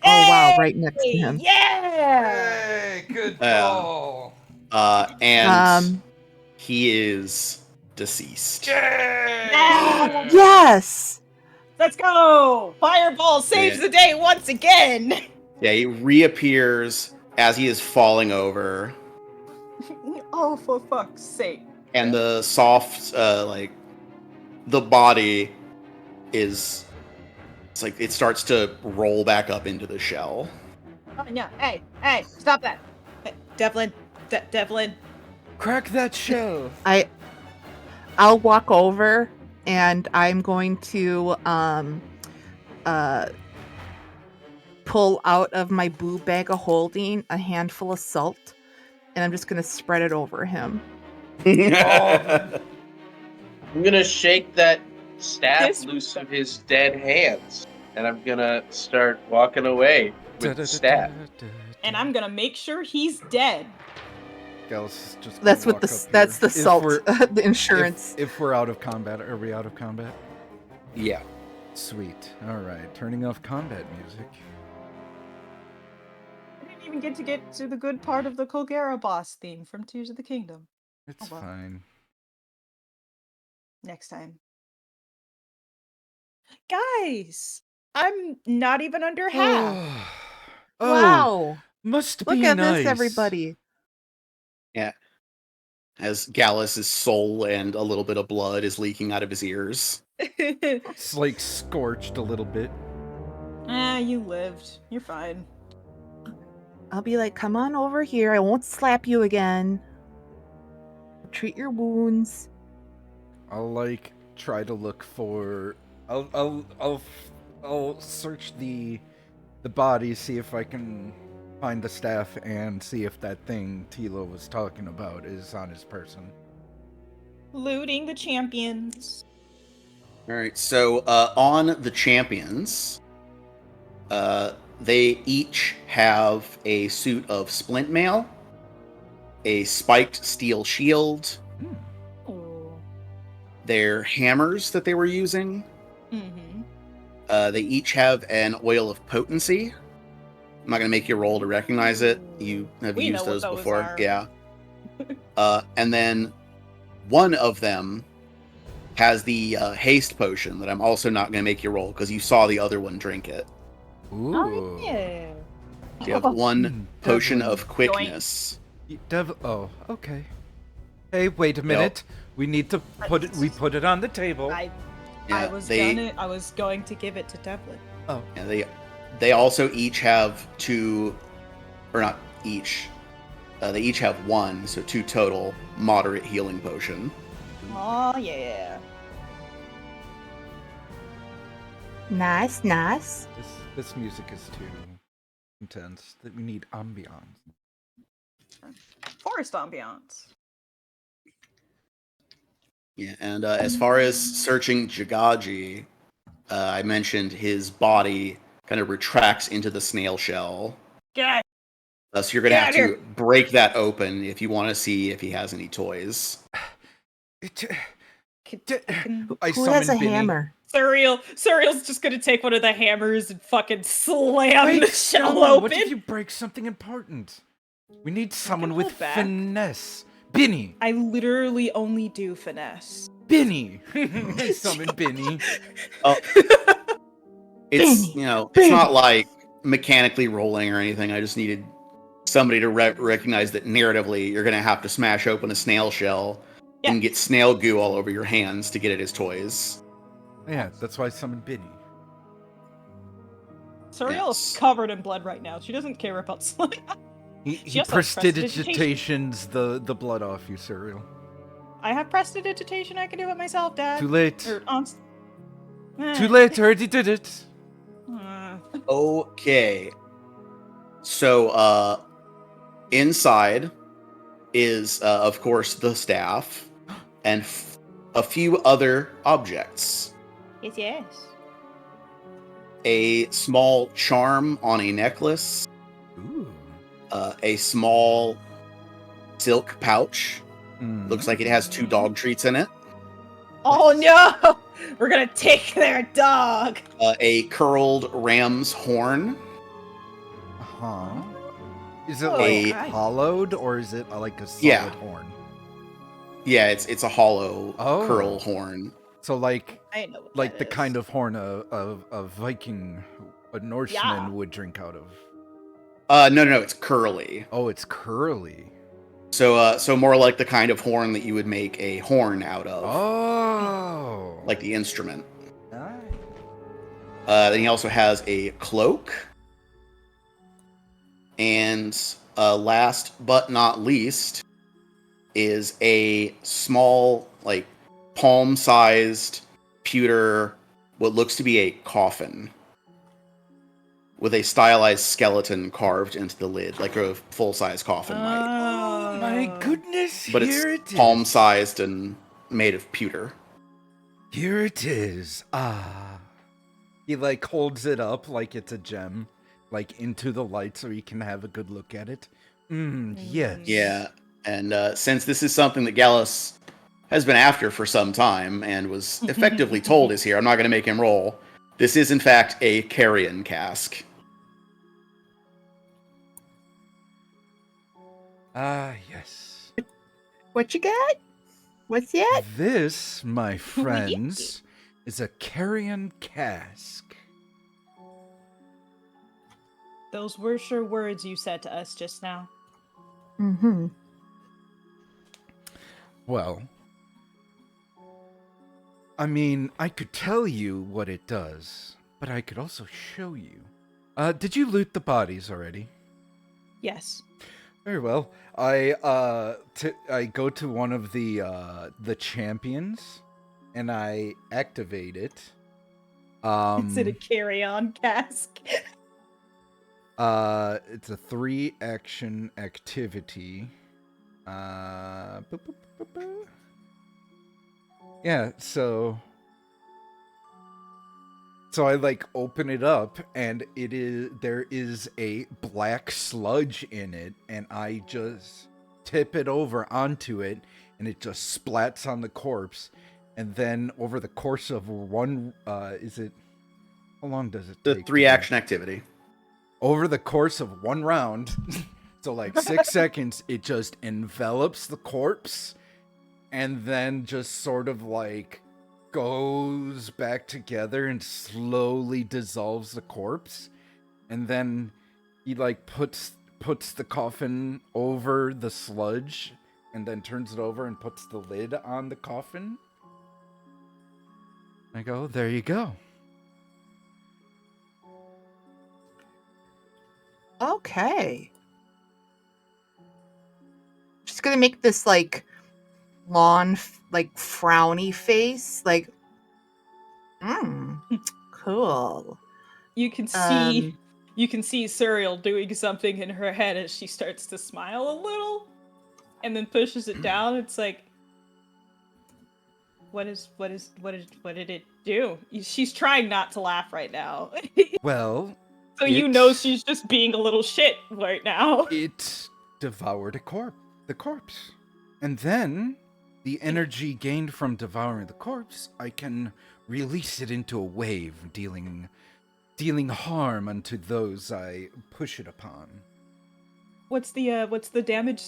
Oh wow, right next to him. Yeah. Hey, good Yeah. call. And he is deceased. Yeah. Yes. Let's go. Fireball saves the day once again. Yeah, he reappears as he is falling over. Oh, for fuck's sake. And the soft, the body is, it's like it starts to roll back up into the shell. Oh, no. Hey, stop that. Hey, Devlin. Devlin. Crack that shell. I'll walk over and I'm going to pull out of my boo bag of holding a handful of salt, and I'm just gonna spread it over him. I'm gonna shake that staff This- loose of his dead hands, and I'm gonna start walking away with the staff. And I'm gonna make sure he's dead. Gallus is just gonna That's what walk the up that's here. the salt, we're- the insurance. If we're out of combat, are we out of combat? Yeah. Sweet. All right, turning off combat music. I didn't even get to the good part of the Colgera boss theme from Tears of the Kingdom. It's well. fine. Next time. Guys, I'm not even under half. Oh, Wow. must Look be at nice. this, everybody. Yeah. As Gallus's soul and a little bit of blood is leaking out of his ears. It's like scorched a little bit. You lived. You're fine. I'll be like, come on over here. I won't slap you again. Treat your wounds. I'll like try to look for. I'll search the body, see if I can find the staff, and see if that thing Tilo was talking about is on his person. Looting the champions. All right, so on the champions, they each have a suit of splint mail, a spiked steel shield, Oh. their hammers that they were using. Mm-hmm. They each have an oil of potency. I'm not going to make you roll to recognize it. You have We know used what those those before. are. Yeah. And then one of them has the haste potion that I'm also not going to make you roll because you saw the other one drink it. Ooh. Oh, yeah. You have one potion Devlin. of quickness. Oh, okay. Hey, wait a minute. We need to put it. We put it on the table. I Yeah, was going to give it to Devlin. Oh, Yeah, they also each have two, or not each. They each have one, so two total moderate healing potion. Oh yeah. Nice, nice. this music is too intense. That we need ambiance. Forest ambiance. Yeah, and as far as searching Jagaji, I mentioned his body kind of retracts into the snail shell. God. So you're gonna Get have out to here. break that open if you want to see if he has any toys. I Who has a summoned Binny. hammer? Cereal's just gonna take one of the hammers and fucking slam the Wait, shell no, open. what if you break something important? We need someone hold with back. finesse. Binny! I literally only do finesse. Binny! I summoned Binny. Oh, it's Binny, it's Binny. not like mechanically rolling or anything. I just needed somebody to recognize that narratively you're gonna have to smash open a snail shell Yeah. and get snail goo all over your hands to get at his toys. Yeah, that's why I summoned Binny. Cereal is Yes. covered in blood right now. She doesn't care about slime. She also has prestidigitations the blood off you, Cereal. I have prestidigitation. I can do it myself, Dad. Too late. Or aunt. Too late. Already did it. Okay. So, inside is, of course, the staff and a few other objects. Yes. A small charm on a necklace. Ooh. A small silk pouch. Looks like it has 2 dog treats in it. Oh no! We're gonna take their dog. A curled ram's horn. Huh. Is it Oh, like okay. hollowed or is it like a solid Yeah. horn? Yeah, it's a hollow Oh. curl horn. So like I know what like that the is. kind of horn a Viking, a Norseman Yeah. would drink out of. No, it's curly. Oh, it's curly. So more like the kind of horn that you would make a horn out of, Oh. like the instrument. Nice. Then he also has a cloak. And last but not least is a small, like, palm-sized pewter, what looks to be a coffin, with a stylized skeleton carved into the lid, like a full-size coffin might. My goodness, But here it's it is. palm-sized and made of pewter. Here it is. Ah. He like holds it up like it's a gem, like into the light so you can have a good look at it. Yes. Yeah, and since this is something that Gallus has been after for some time and was effectively told is here, I'm not going to make him roll. This is, in fact, a carrion cask. Ah, yes. What you got? What's that? This, my friends, is a carrion cask. Those were sure words you said to us just now. Mm-hmm. Well, I mean, I could tell you what it does, but I could also show you. Did you loot the bodies already? Yes. Very well. I go to one of the champions, and I activate it. It's in a carry-on cask. It's a 3-action activity. Yeah, so I like open it up and there is a black sludge in it, and I just tip it over onto it and it just splats on the corpse. And then over the course of how long does it The take? 3-action activity. Over the course of one round, so like 6 seconds, it just envelops the corpse and then just sort of like goes back together and slowly dissolves the corpse. And then he like puts the coffin over the sludge and then turns it over and puts the lid on the coffin. I go, there you go. Okay. Just gonna make this like like frowny face, like, cool. You can see Cereal doing something in her head as she starts to smile a little, and then pushes it down. It's like, what did it do? She's trying not to laugh right now. Well, So you know she's just being a little shit right now. it devoured the corpse. And then, the energy gained from devouring the corpse, I can release it into a wave, dealing harm unto those I push it upon. What's the damage?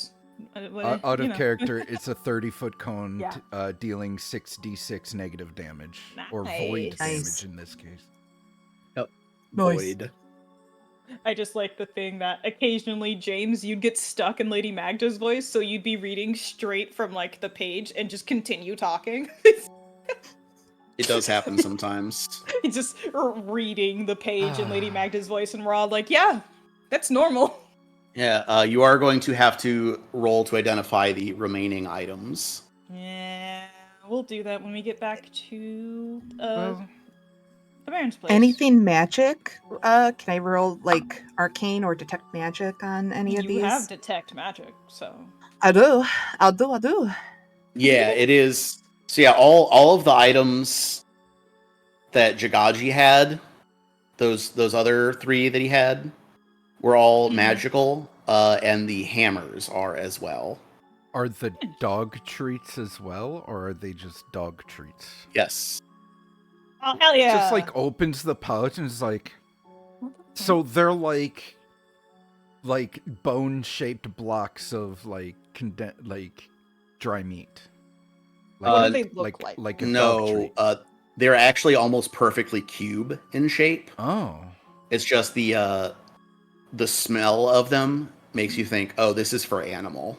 Out of character, it's a 30-foot cone, Yeah. dealing 6d6 negative damage, or void Nice. damage in this case. Yep. Nice. Void. I just like the thing that occasionally, James, you'd get stuck in Lady Magda's voice, so you'd be reading straight from like the page and just continue talking. It does happen sometimes. Just reading the page in Lady Magda's voice, and we're all like, yeah, that's normal. Yeah, you are going to have to roll to identify the remaining items. Yeah, we'll do that when we get back to Well, the Baron's place. Anything magic? Can I roll like arcane or detect magic on any of You these? have detect magic, so I do. I'll do. Yeah, it is. So yeah, all of the items that Jagaji had, those other 3 that he had, were all magical, and the hammers are as well. are the dog treats as well, or are they just dog treats? Yes. Oh hell yeah! Just like opens the pouch and is like, so they're like bone-shaped blocks of like dry meat. What do Uh, they look like? Like a dog No, treat. they're actually almost perfectly cube in shape. Oh, It's just the smell of them makes you think, oh, this is for animal.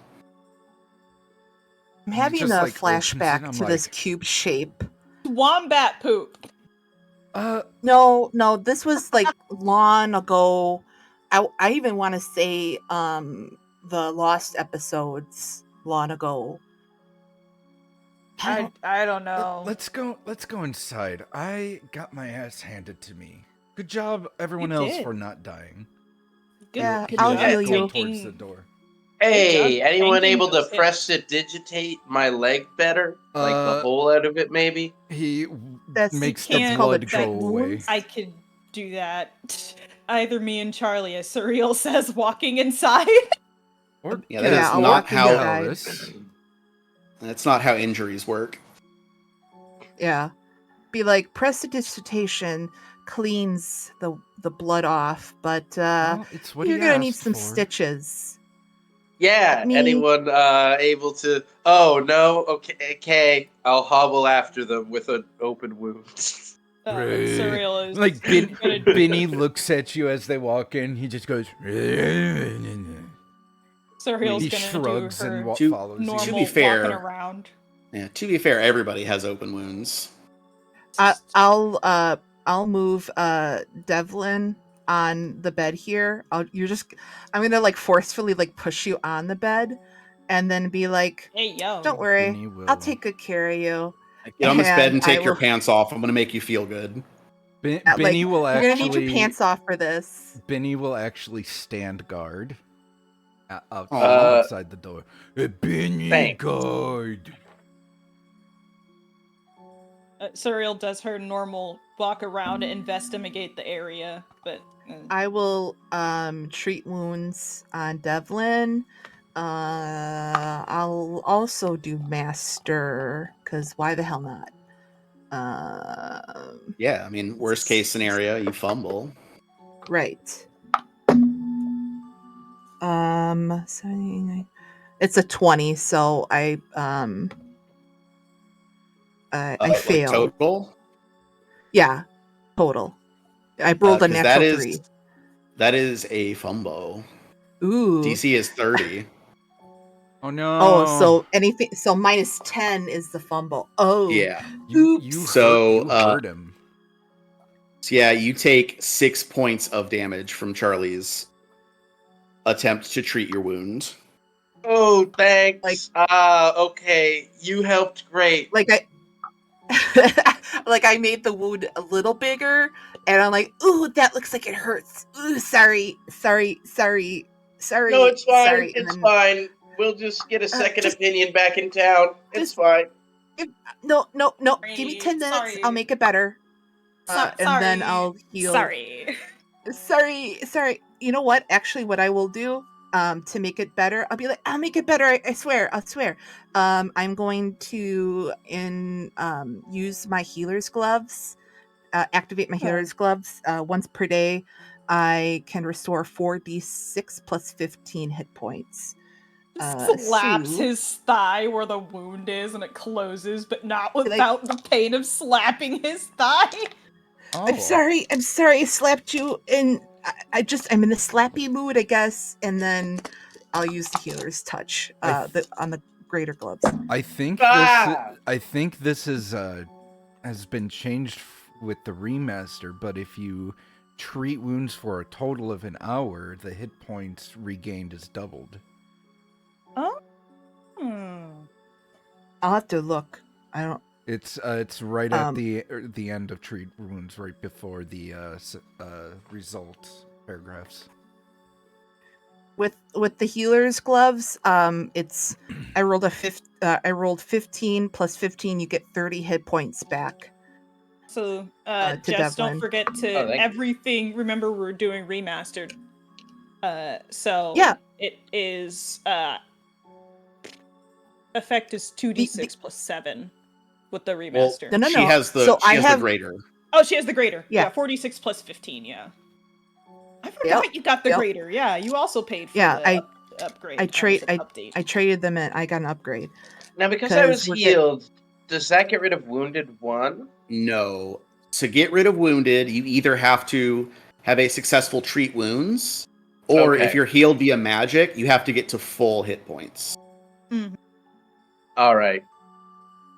I'm And it having just, a like, opens it, flashback I'm to this like- cube shape. Wombat poop. No, this was like long ago. I even want to say the lost episodes long ago. I don't know. let's go inside. I got my ass handed to me. Good job, everyone You else, did. for not dying. Good, Yeah, good I'll job heal Going you. towards the taking- door. Hey, Good job anyone tanking able to those hits. prestidigitate my leg better? Like the Uh, hole out of it, maybe? He makes the can't- called blood detect go away. wounds. I could do that. Either me and Charlie, as Surreal says, walking inside. Or Yeah, that is I'll not walk how. inside. Alice. That's not how injuries work. Yeah. Be like prestidigitation cleans the blood off, but Well, it's what you're he gonna need asked some for. stitches. Yeah, Me- anyone able to... Oh, no? Okay, I'll hobble after them with an open wound. Surreal is Like gonna- Benny looks at you as they walk in. He just goes. Surreal's He gonna shrugs do her and To- follows you. normal To be fair- walking around. Yeah, to be fair, everybody has open wounds. I'll move Devlin on the bed here. I'm gonna like forcefully like push you on the bed and then be like, Hey yo. don't worry, Benny will- I'll take good care of you. Get on this bed and And I take your will- pants off. I'm gonna make you feel good. Benny will You're gonna need actually. your pants off for this. Benny will actually stand guard Aw. outside the door. Benny Thanks. guard. Surreal does her normal walk around and investigate the area, but I will treat wounds on Devlin. I'll also do master, because why the hell not? Yeah, I mean, worst case scenario, you fumble. Right. 79. It's a 20, so I Like fail. total. Yeah, total. I rolled a 'Cause natural 3. that is a fumble. Ooh. DC is 30. Oh no. Oh, so anything. So minus 10 is the fumble. Oh. Yeah. you oops. hurt him. So yeah, you take 6 points of damage from Charlie's attempt to treat your wound. Oh, thanks. Okay, you helped great. Like I made the wound a little bigger, and I'm like, ooh, that looks like it hurts. Ooh, sorry. No, it's fine. Sorry. And It's then- fine. We'll just get a second just- opinion back in town. It's just- fine. No. Give me 10 minutes. Sorry. I'll make it better. And then I'll heal. Sorry. You know what? Actually, what I will do to make it better, I'll be like, I'll make it better. I swear. I'm going to use my healer's gloves, activate my healer's gloves once per day. I can restore 4d6 plus 15 hit points. slaps so- his thigh where the wound is and it closes, but not without the pain of slapping his thigh. Oh. I'm sorry. I slapped you, and I'm in the slappy mood, I guess. And then I'll use the healer's touch on the greater gloves. I think this is has been changed with the remaster, but if you treat wounds for a total of an hour, the hit points regained is doubled. Oh. I'll have to look. I don't. It's right at Um, the end of treat wounds, right before the results paragraphs. With the healer's gloves, it's I rolled 15 plus 15. You get 30 hit points back. So, To Jess, Devlin. don't forget to Oh, thank you. everything. Remember, we're doing remastered. So Yeah. it is effect is 2d6 plus 7 with the Well, remaster. No. she has the So she I has have the greater. Oh, she has the greater. Yeah. Yeah, 46 plus 15. Yeah. I forgot Yep, you got the yep. greater. Yeah, you also paid for Yeah, the upgrade. Update. I traded them in. I got an upgrade. Now, because I was 'Cause we're healed, does that get rid of wounded 1? No. To get rid of wounded, you either have to have a successful treat wounds, or Okay. if you're healed via magic, you have to get to full hit points. All right.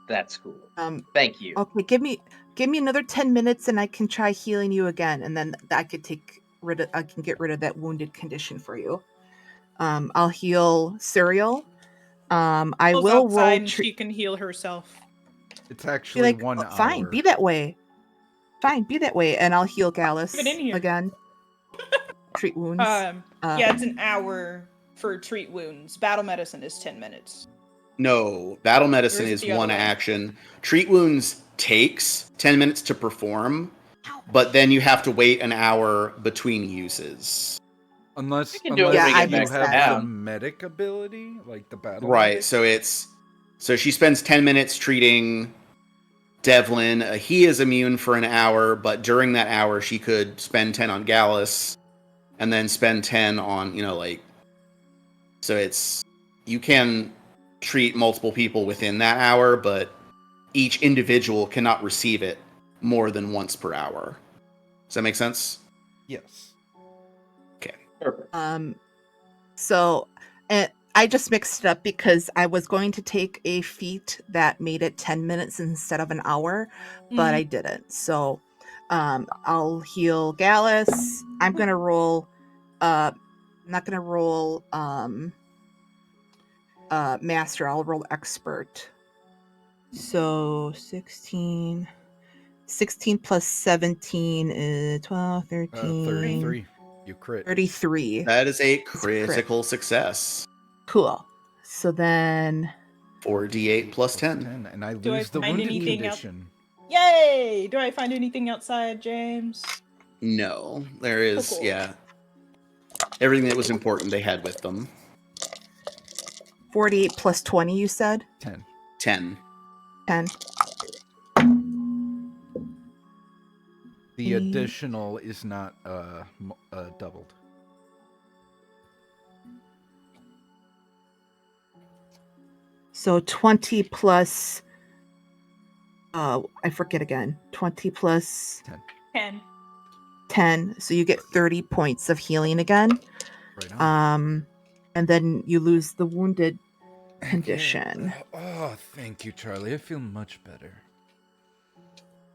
That's cool. Thank you. Okay, give me another 10 minutes and I can try healing you again, and then I can get rid of that wounded condition for you. I'll heal Serial. I Goes will outside roll and she can heal herself. It's be actually like, 1 "Oh, hour. fine, be that way. Fine, be that way, and I'll heal Gallus Get in here. again. Treat wounds. Yeah, it's an hour for treat wounds. Battle medicine is 10 minutes. No, battle medicine Or is it is the other one way? action. Treat wounds takes 10 minutes to perform, but then you have to wait an hour between uses. Unless We can do it when we you get back have to the town. medic ability, like the battle Right, medic. so she spends 10 minutes treating Devlin. He is immune for an hour, but during that hour she could spend 10 on Gallus and then spend 10 on, so you can treat multiple people within that hour, but each individual cannot receive it more than once per hour. Does that make sense? Yes. Okay. Perfect. So, I just mixed it up because I was going to take a feat that made it 10 minutes instead of an hour, but I didn't. So, I'll heal Gallus. I'm gonna roll. Not gonna roll. Master. I'll roll expert. So 16 plus 17 is 12, 13. 33. You crit. 33. That is a It's a crit. critical success. Cool. So then 4d8 plus 10. And I Do I lose the find wounded anything else? condition. Yay! Do I find anything outside, James? No, there is, Cool. yeah. Everything that was important they had with them. 48 plus 20, you said? 10. 10. 10. The additional is not doubled. So 20 plus I forget again. 20 plus 10. 10. So you get 30 points of healing again. Right on. And then you lose the wounded condition. Oh, thank you, Charlie. I feel much better.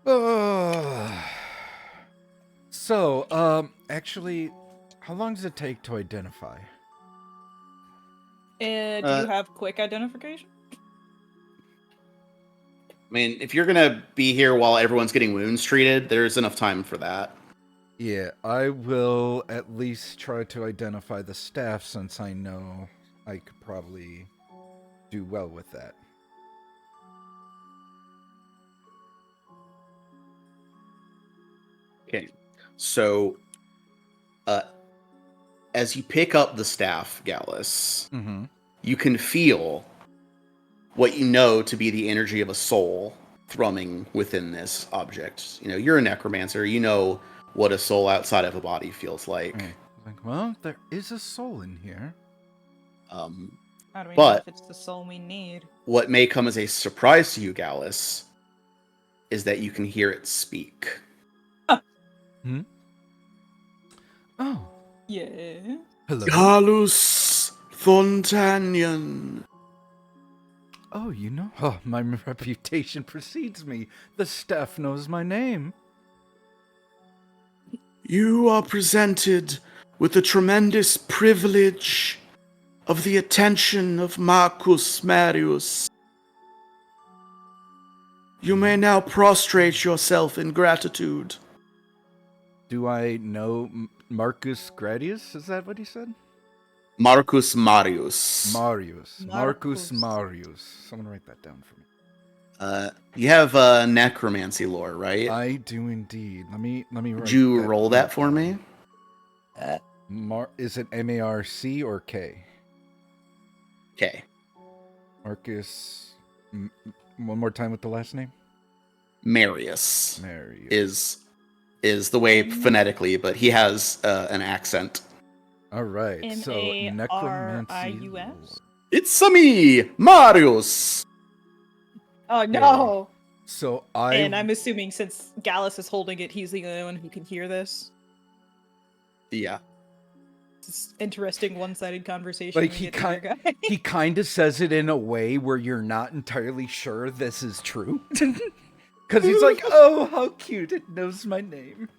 Oh. So, actually, how long does it take to identify? Do you have quick identification? I mean, if you're gonna be here while everyone's getting wounds treated, there's enough time for that. Yeah, I will at least try to identify the staff since I know I could probably do well with that. Okay. So, as you pick up the staff, Gallus, you can feel what you know to be the energy of a soul thrumming within this object. You're a necromancer. You know what a soul outside of a body feels like. Well, there is a soul in here. How do we know But if it's the soul we need? what may come as a surprise to you, Gallus, is that you can hear it speak. Oh. Yeah. Hello. Gallus Fontanian. Oh, Oh, my reputation precedes me. The staff knows my name. You are presented with the tremendous privilege of the attention of Marcus Marius. You may now prostrate yourself in gratitude. Do I know Marcus Gradius? Is that what he said? Marcus Marius. Marius. Marcus Marcus. Marius. Someone write that down for me. You have necromancy lore, right? I do indeed. Let me write. Would you roll that for me? Is it M-A-R-C or K? Okay. Marcus. One more time with the last name. Marius Marius is the way phonetically, but he has an accent. All right. So necromancy. Marius? It's me, Marius. Oh no! So And I'm assuming since Gallus is holding it, he's the only one who can hear this. Yeah. It's interesting one-sided conversation. Like we get here, guys. he kind of says it in a way where you're not entirely sure this is true. Because he's like, oh, how cute, it knows my name.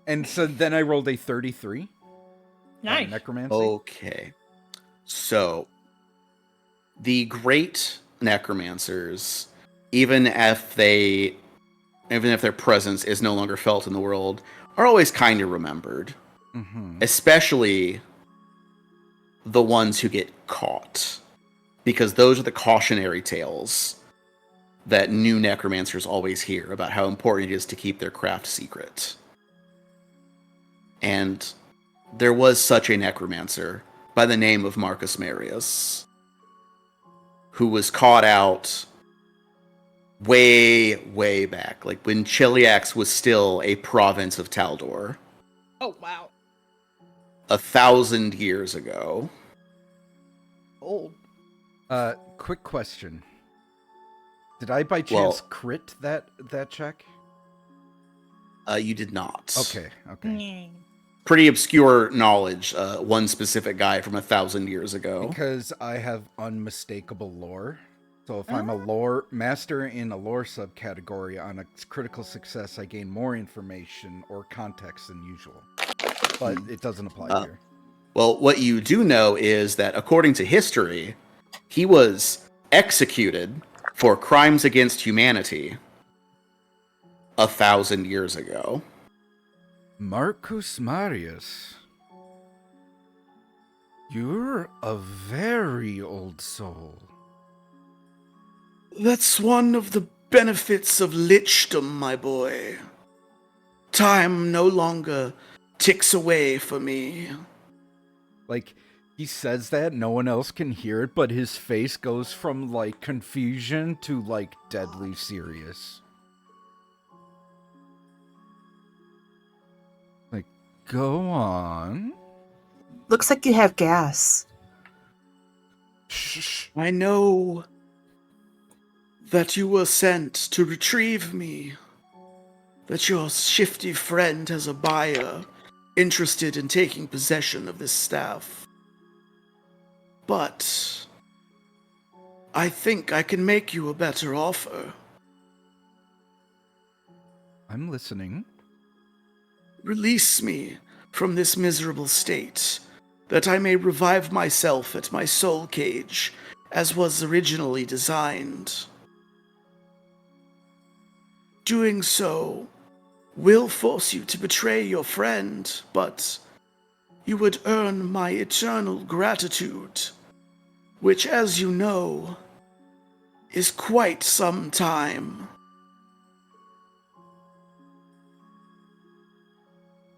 And so then I rolled a 33. Nice. Necromancy. Okay. So, the great necromancers, even if their presence is no longer felt in the world, are always kind of remembered. Mm-hmm. Especially the ones who get caught. Because those are the cautionary tales that new necromancers always hear about how important it is to keep their craft secret. And there was such a necromancer by the name of Marcus Marius, who was caught out way, way back, like when Chiliax was still a province of Taldor. Oh wow. 1,000 years ago. Old. Quick question. Did I by chance crit that check? You did not. Okay. Pretty obscure knowledge. One specific guy from 1,000 years ago. Because I have unmistakable lore. So if I'm a lore master in a lore subcategory on a critical success, I gain more information or context than usual. But it doesn't apply here. Well, what you do know is that according to history, he was executed for crimes against humanity 1,000 years ago. Marcus Marius. You're a very old soul. That's one of the benefits of lichdom, my boy. Time no longer ticks away for me. Like, he says that, no one else can hear it, but his face goes from, like, confusion to, like, deadly serious. Like, go on. Looks like you have gas. Shh. I know that you were sent to retrieve me. That your shifty friend has a buyer interested in taking possession of this staff. But I think I can make you a better offer. I'm listening. Release me from this miserable state, that I may revive myself at my soul cage, as was originally designed. Doing so will force you to betray your friend, but you would earn my eternal gratitude, which, as you know, is quite some time.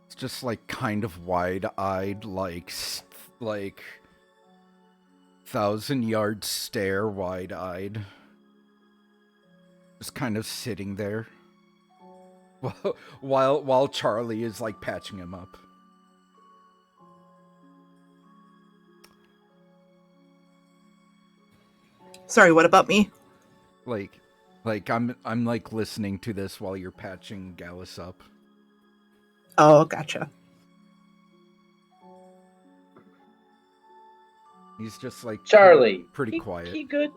It's just, like, kind of wide-eyed, like 1,000-yard stare, wide-eyed. Just kind of sitting there. While Charlie is, like, patching him up. Sorry, what about me? Like I'm like listening to this while you're patching Gallus up. Oh, gotcha. He's just like Charlie, pretty quiet. He good?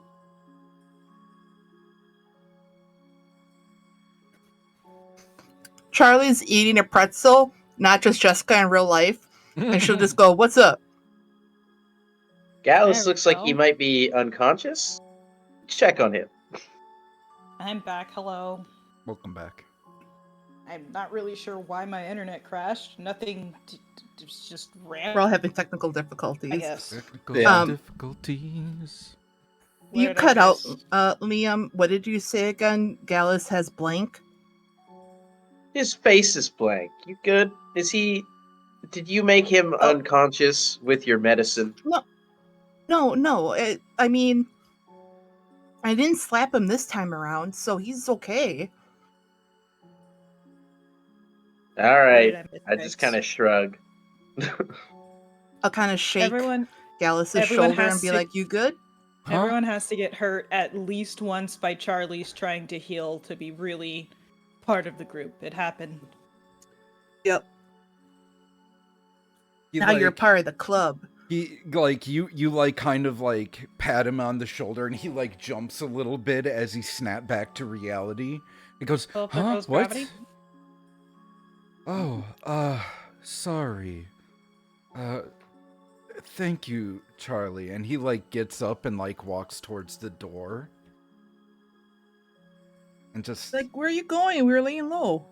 Charlie's eating a pretzel not just Jessica in real life, and she'll just go, "What's up?" Gallus There we looks like he go. might be unconscious. Check on him. I'm back. Hello. Welcome back. I'm not really sure why my internet crashed. Nothing. It's just random. We're all having technical I difficulties. guess. Technical Yeah. difficulties. You Where did I cut out, miss? Liam. What did you say again? Gallus has blank. His face is blank. You good? Is he? Did you make him Oh. unconscious with your medicine? No. I mean, I didn't slap him this time around, so he's okay. All Where right. did I miss I just things? kind of shrug. I'll kind of shake Everyone Gallus' shoulder and be like, "You good?" Huh? Everyone has to get hurt at least once by Charlie's trying to heal to be really part of the group. It happened. Yep. He, Now you're like- part of the club. He like you like kind of like pat him on the shoulder and he like jumps a little bit as he snapped back to reality. He goes, Well, there "Huh? goes What?" gravity. Oh, sorry. Thank you, Charlie. And he like gets up and like walks towards the door. And just Like, where are you going? We were laying low.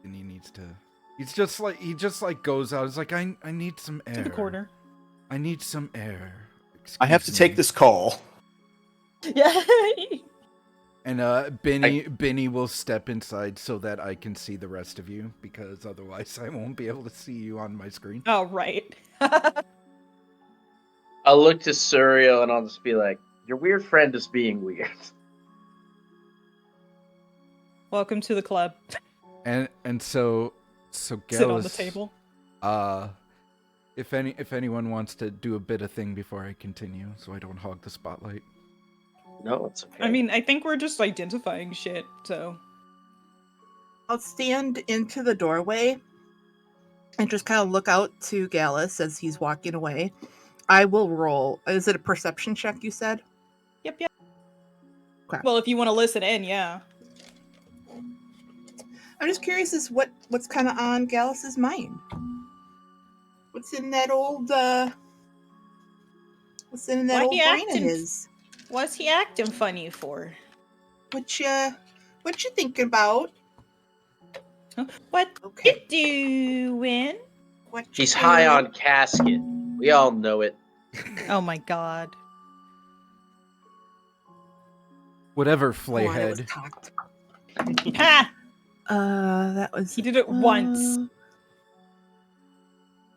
and he needs to he just like goes out. He's like, I need some air. To the corner. I need some air. I have to Excuse take me." this call. Yeah. And Benny will step inside so that I can see the rest of you, because otherwise I won't be able to see you on my screen. Oh, right. I'll look to Suriel and I'll just be like, "Your weird friend is being weird." Welcome to the club. And so Gallus, Sit on the table. If anyone wants to do a bit of thing before I continue, so I don't hog the spotlight. No, it's okay. I mean, I think we're just identifying shit, so. I'll stand into the doorway and just kind of look out to Gallus as he's walking away. I will roll. Is it a perception check, you said? Yep. Okay. Well, if you want to listen in, yeah. I'm just curious as what's kind of on Gallus's mind. What's in that old what's in that Why old he brain of acting- his? What's he acting funny for? What you thinking about? What Okay. you doing? What you She's high doing? on casket. We all know it. Oh my god. Whatever, Hold on, it was Flayhead. cocked. Ha! That was. He did it once.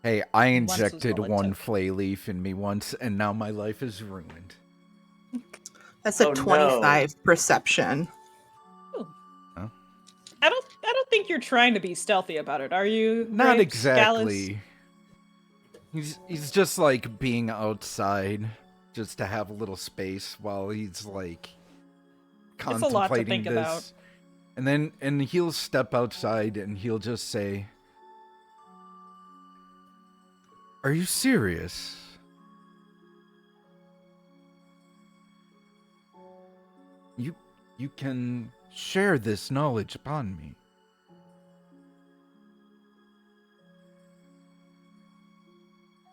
Hey, I Once was injected all it one took. flay leaf in me once, and now my life is ruined. That's a Oh, no. 25 perception. I don't think you're trying to be stealthy about it, are you? Not Grapes, Gallus? exactly. He's just like being outside, just to have a little space while he's like a lot to contemplating think this. about. And he'll step outside and he'll just say, "Are you serious?" You can share this knowledge upon me.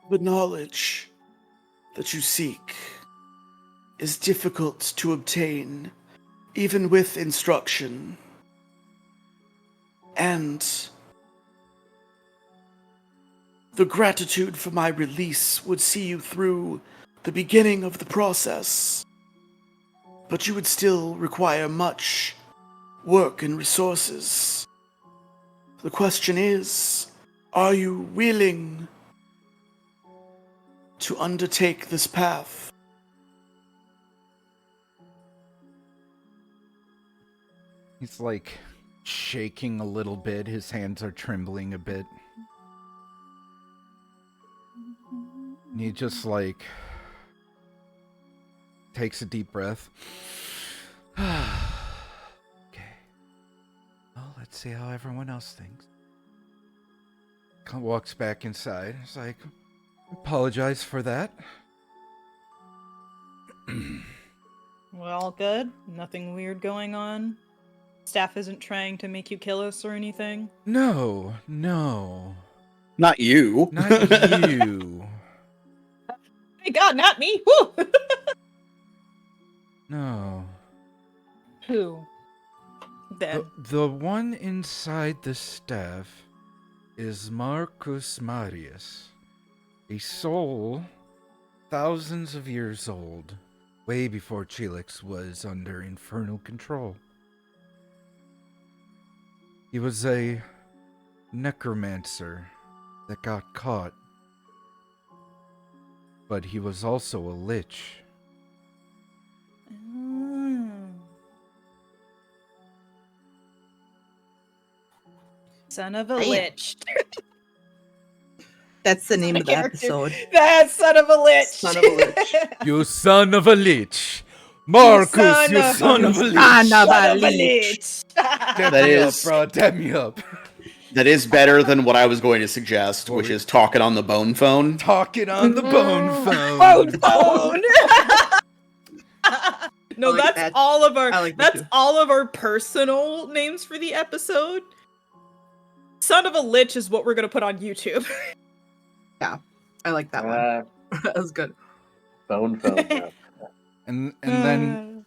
The knowledge that you seek is difficult to obtain, even with instruction. And the gratitude for my release would see you through the beginning of the process. But you would still require much work and resources. The question is, are you willing to undertake this path? He's like shaking a little bit. His hands are trembling a bit. And he just like takes a deep breath. Okay. Well, let's see how everyone else thinks. Walks back inside. It's like, apologize for that. Well, good. Nothing weird going on. Staff isn't trying to make you kill us or anything. No. Not you. Not you. Thank God, not me. Woo! No. Who? Then. The one inside the staff is Marcus Marius, a soul thousands of years old, way before Chelix was under infernal control. He was a necromancer that got caught, but he was also a lich. Son of a Damn. lich. That's the That's name my of the character. episode. That son of a lich. Son of a lich. You son of a lich! Marcus, son you of son a of a lich! Son of Son a of a lich. lich. Dab That me is- up, bro. Dab me up. That is better than what I was going to suggest, What which were- is talking on the bone phone. Talking on the bone phone. Phone. No, I like that's that. all of our I like that that's too. all of our personal names for the episode. Son of a lich is what we're gonna put on YouTube. I like that one. That was good. Bone phone. No.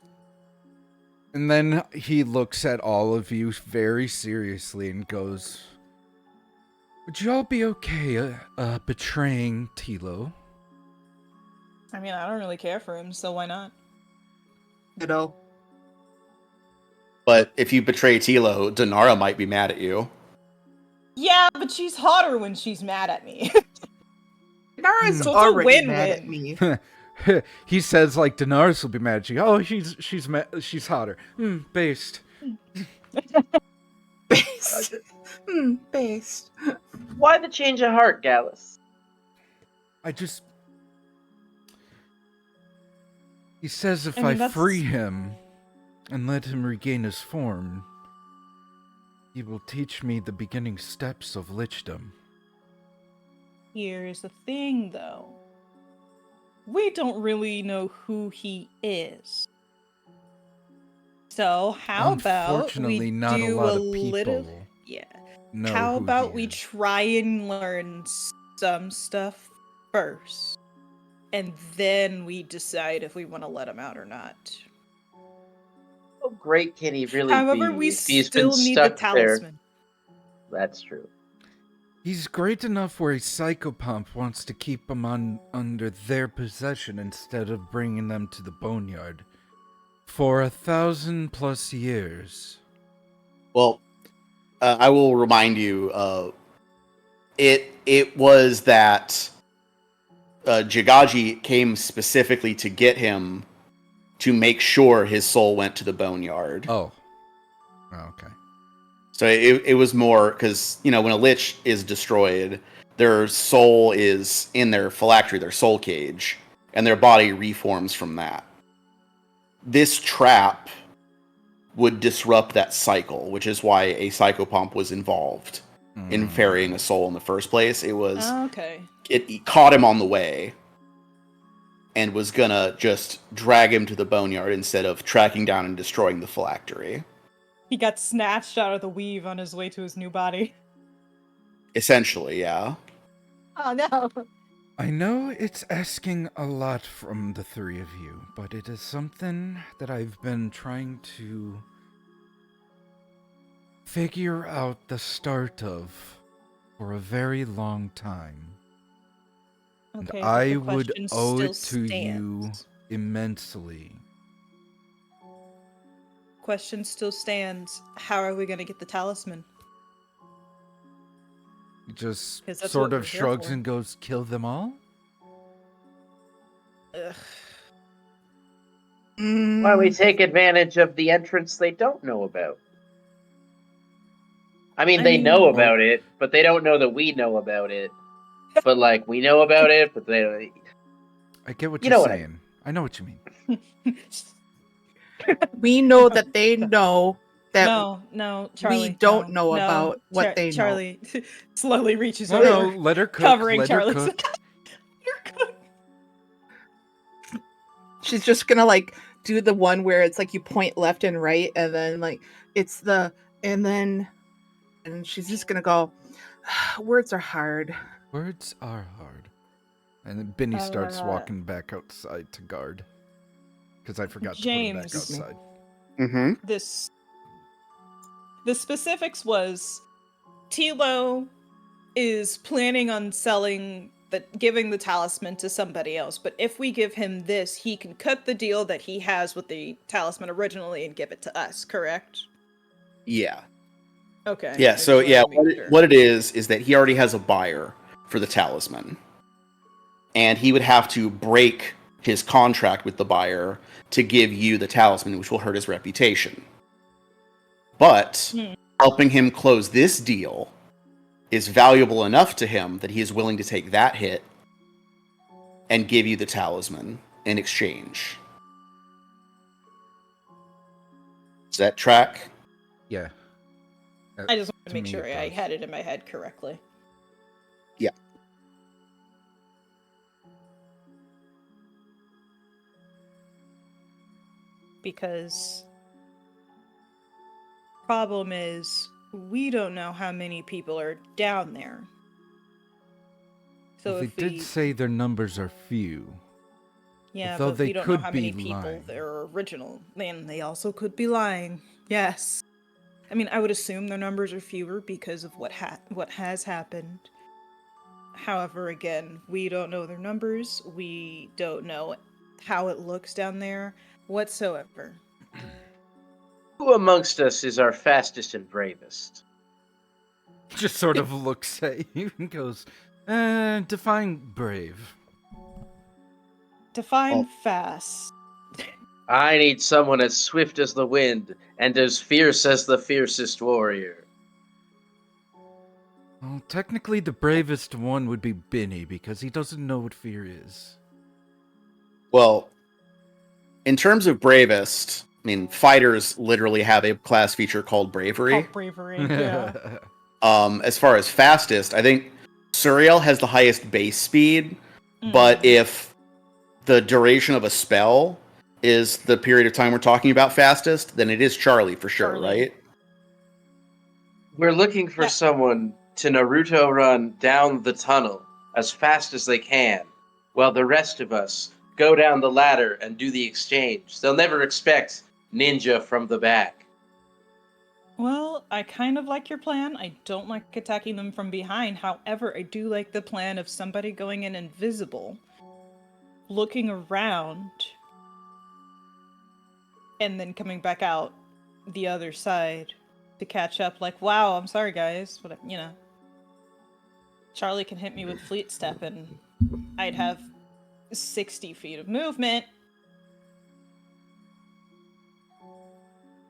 And then he looks at all of you very seriously and goes, "Would you all be okay betraying Tilo?" I mean, I don't really care for him, so why not? Ditto. But if you betray Tilo, Denara might be mad at you. Yeah, but she's hotter when she's mad at me. Nara's So it's a already mad at win-win. me. He says like Daenerys will be mad at you. Oh, she's hotter. Based. Based. Based. Why the change of heart, Gallus? He says if I mean, I that's- free him and let him regain his form, he will teach me the beginning steps of lichdom. Here's the thing, though. We don't really know who he is. So how about Unfortunately, we not do a lot of little? people Yeah. know How who about he we is. try and learn some stuff first, and then we decide if we want to let him out or not. How great can he really However, be we if he's been still need the stuck there? talisman. That's true. He's great enough where a psychopomp wants to keep them under their possession instead of bringing them to the boneyard. For 1,000+ years. Well, I will remind you, it was that Jagaji came specifically to get him to make sure his soul went to the boneyard. Oh, okay. So it was more because, when a lich is destroyed, their soul is in their phylactery, their soul cage, and their body reforms from that. This trap would disrupt that cycle, which is why a psychopomp was involved in ferrying a soul in the first place. It was Okay. it caught him on the way and was gonna just drag him to the boneyard instead of tracking down and destroying the phylactery. He got snatched out of the weave on his way to his new body. Essentially, yeah. Oh no. I know it's asking a lot from the three of you, but it is something that I've been trying to figure out the start of for a very long time. And Okay, I the would question owe it to still you stands. immensely. Question still stands. How are we gonna get the talisman? He just 'Cause that's sort what of we're here shrugs for. and goes, "Kill them all?" Ugh. Why don't we take advantage of the entrance they don't know about? I mean, they know about it, but they don't know that we know about it. But like, we know about it, but they. I get what You you're know what I saying. I know what you mean. We know that they know that No, Charlie. we don't no, know no. about what they know. Charlie slowly reaches No, over, no, let her cook. covering Let her Charlie's. cook. she's just gonna like do the one where it's like you point left and right, and then like it's the and she's just gonna go, Words are hard. Words are hard. And then Benny starts walking back outside to guard. Because I forgot to put him back James. outside. Mm-hmm. The specifics was Tilo is planning on giving the talisman to somebody else, but if we give him this, he can cut the deal that he has with the talisman originally and give it to us, correct? Yeah. Okay. Yeah, I so just yeah, wanted to make sure. what it is that he already has a buyer for the talisman. And he would have to break his contract with the buyer to give you the talisman, which will hurt his reputation. But helping him close this deal is valuable enough to him that he is willing to take that hit and give you the talisman in exchange. Does that track? Yeah. I just wanted to To make me, sure it I does. had it in my head correctly. Yeah. Because problem is we don't know how many people are down there. So Well, they if did say their numbers are few. yeah, although but they we don't know could how be many people lying. they're original. And they also could be lying. Yes. I mean, I would assume their numbers are fewer because of what has happened. However, again, we don't know their numbers. We don't know how it looks down there whatsoever. Who amongst us is our fastest and bravest? Just sort of looks at you and goes, define brave. Define fast. I need someone as swift as the wind and as fierce as the fiercest warrior. Well, technically the bravest one would be Benny, because he doesn't know what fear is. Well, in terms of bravest, I mean, fighters literally have a class feature called bravery. Called bravery, yeah. As far as fastest, I think Suriel has the highest base speed, but if the duration of a spell is the period of time we're talking about fastest, then it is Charlie for sure, Charlie. right? We're looking for someone to Naruto run down the tunnel as fast as they can, while the rest of us go down the ladder and do the exchange. They'll never expect ninja from the back. Well, I kind of like your plan. I don't like attacking them from behind. However, I do like the plan of somebody going in invisible, looking around, and then coming back out the other side to catch up. Like, wow, I'm sorry, guys. But, Charlie can hit me with Fleet Step, and I'd have 60 feet of movement.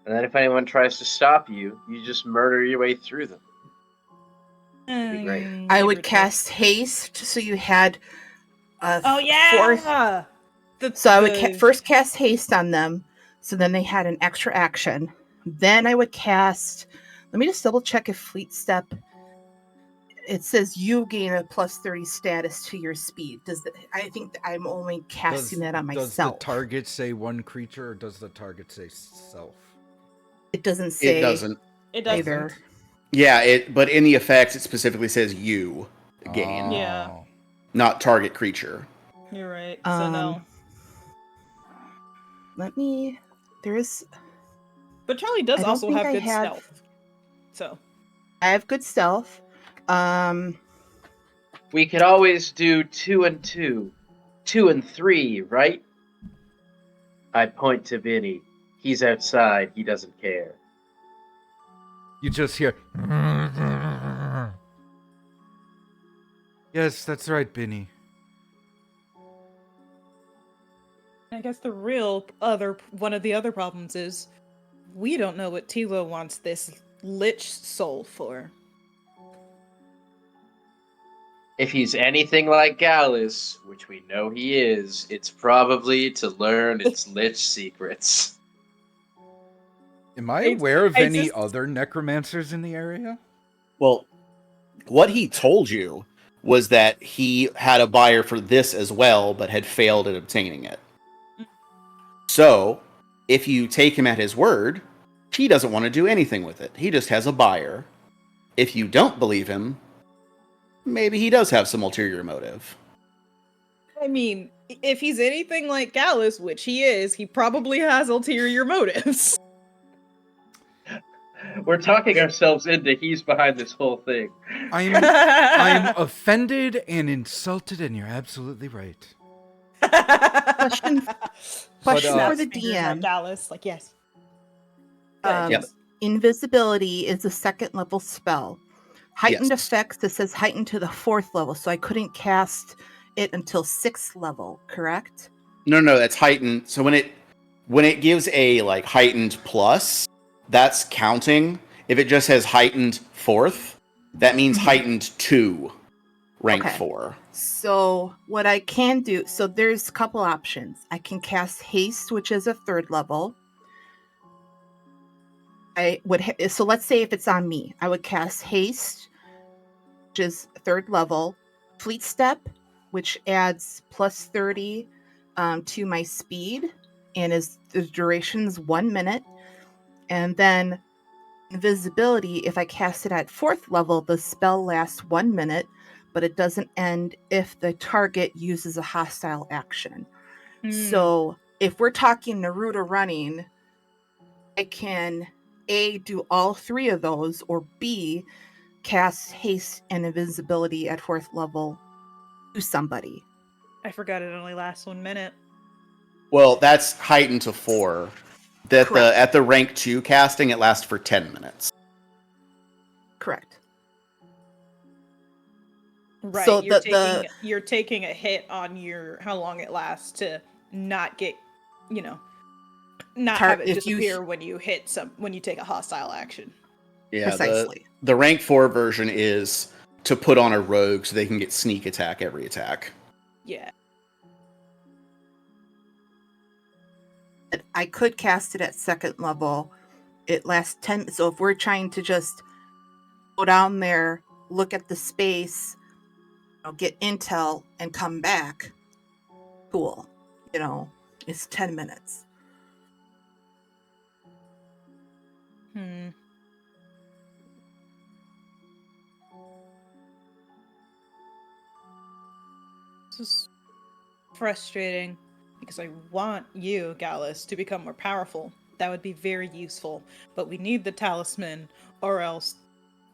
And then if anyone tries to stop you, you just murder your way through them. That'd be great. I would cast haste, so you had Oh yeah. So I would first cast haste on them, so then they had an extra action. Then I would cast. Let me just double check if Fleet Step. It says you gain a plus 30 status to your speed. I think I'm only casting that on myself. Does the target say one creature, or does the target say self? It doesn't say. It doesn't. It either. doesn't. Yeah, but in the effects, it specifically says you gain, Yeah. not target creature. You're right. So no. Let me. There is. But Charlie does I don't also think have I good have- stealth. So I have good stealth. We could always do 2 and 2, 2 and 3, right? I point to Benny. He's outside. He doesn't care. You just hear. Yes, that's right, Benny. I guess the one of the other problems is we don't know what Tilo wants this Lich soul for. If he's anything like Gallus, which we know he is, it's probably to learn its Lich secrets. Am I aware of I any just- other necromancers in the area? Well, what he told you was that he had a buyer for this as well, but had failed at obtaining it. So, if you take him at his word, he doesn't want to do anything with it. He just has a buyer. If you don't believe him, maybe he does have some ulterior motive. I mean, if he's anything like Gallus, which he is, he probably has ulterior motives. We're talking ourselves into he's behind this whole thing. I'm offended and insulted, and you're absolutely right. Question for Snaps the Fingers like DM. Gallus, like yes. Yep. Invisibility is a 2nd level spell. Heightened Yes. effects, it says heightened to the 4th level, so I couldn't cast it until 6th level, correct? No, that's heightened. So when it gives a like heightened plus, that's counting. If it just says heightened 4th, that means heightened 2, rank Okay. 4. So what I can do, so there's a couple options. I can cast haste, which is a 3rd level. So let's say if it's on me, I would cast haste, which is 3rd level, fleet step, which adds plus 30 to my speed, and the duration's 1 minute. And then invisibility, if I cast it at 4th level, the spell lasts 1 minute, but it doesn't end if the target uses a hostile action. So if we're talking Naruto running, I can A, do all 3 of those, or B, cast haste and invisibility at 4th level to somebody. I forgot it only lasts 1 minute. Well, that's heightened to 4. Correct. At the rank 2 casting, it lasts for 10 minutes. Correct. Right. So you're taking a hit on your how long it lasts to not get, not have it disappear when you take a hostile action. Yeah, precisely. The rank 4 version is to put on a rogue so they can get sneak attack every attack. Yeah. I could cast it at 2nd level. It lasts 10. So if we're trying to just go down there, look at the space, get intel, and come back, cool. It's 10 minutes. This is frustrating because I want you, Gallus, to become more powerful. That would be very useful. But we need the talisman, or else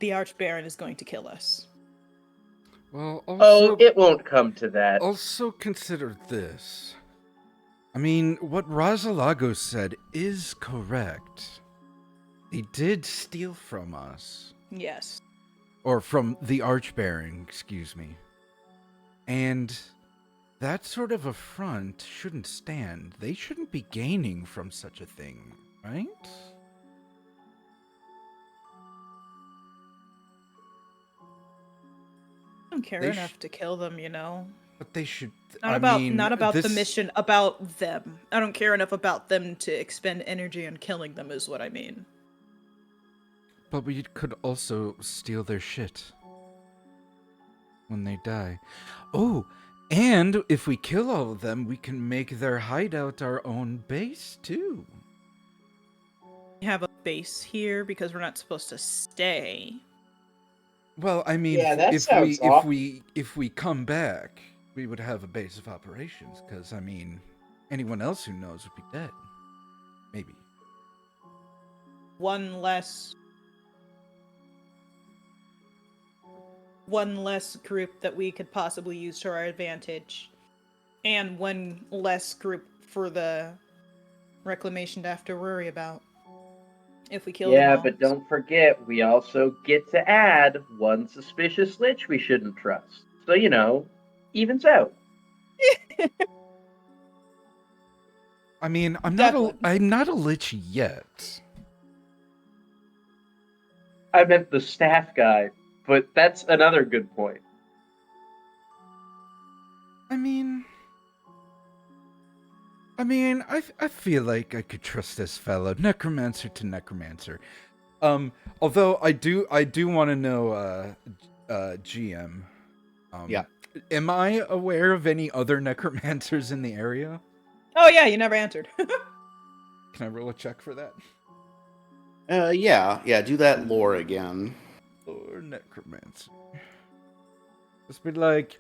the Archbaron is going to kill us. Well, also, it won't come to that. Also consider this. I mean, what Razalago said is correct. They did steal from us. Yes. Or from the Archbaron, excuse me. And that sort of affront shouldn't stand. They shouldn't be gaining from such a thing, right? I don't care enough to kill them, But they should. Not about the mission, about them. I don't care enough about them to expend energy on killing them, is what I mean. But we could also steal their shit when they die. Oh, and if we kill all of them, we can make their hideout our own base too. We have a base here because we're not supposed to stay. Well, I mean, Yeah, that sounds awful. if we come back, we would have a base of operations. Because I mean, anyone else who knows would be dead. Maybe. One less group that we could possibly use to our advantage, and one less group for the reclamation to have to worry about. If we kill them all. But don't forget, we also get to add one suspicious lich we shouldn't trust. So, evens out. I mean, I'm not a lich yet. I meant the staff guy, but that's another good point. I feel like I could trust this fellow, necromancer to necromancer. Although I do want to know, GM. Yeah. Am I aware of any other necromancers in the area? Oh yeah, you never answered. Can I roll a check for that? Yeah, do that lore again. Or necromancer. Just be like,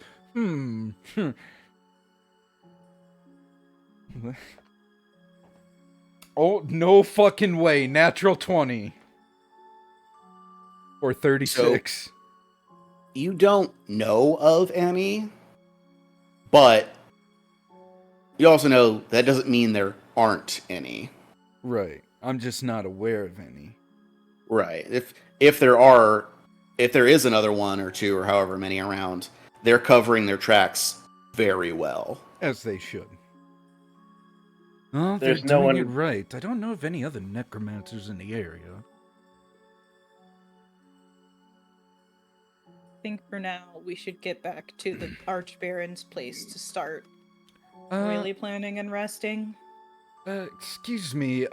Oh, no fucking way. Natural 20. Or 36. You don't know of any, but you also know that doesn't mean there aren't any. Right. I'm just not aware of any. Right. If there is another one or two or however many around, they're covering their tracks very well. As they should. Well, There's they're no doing one- it right. I don't know of any other necromancers in the area. I think for now we should get back to the Archbaron's place to start really planning and resting. Excuse me,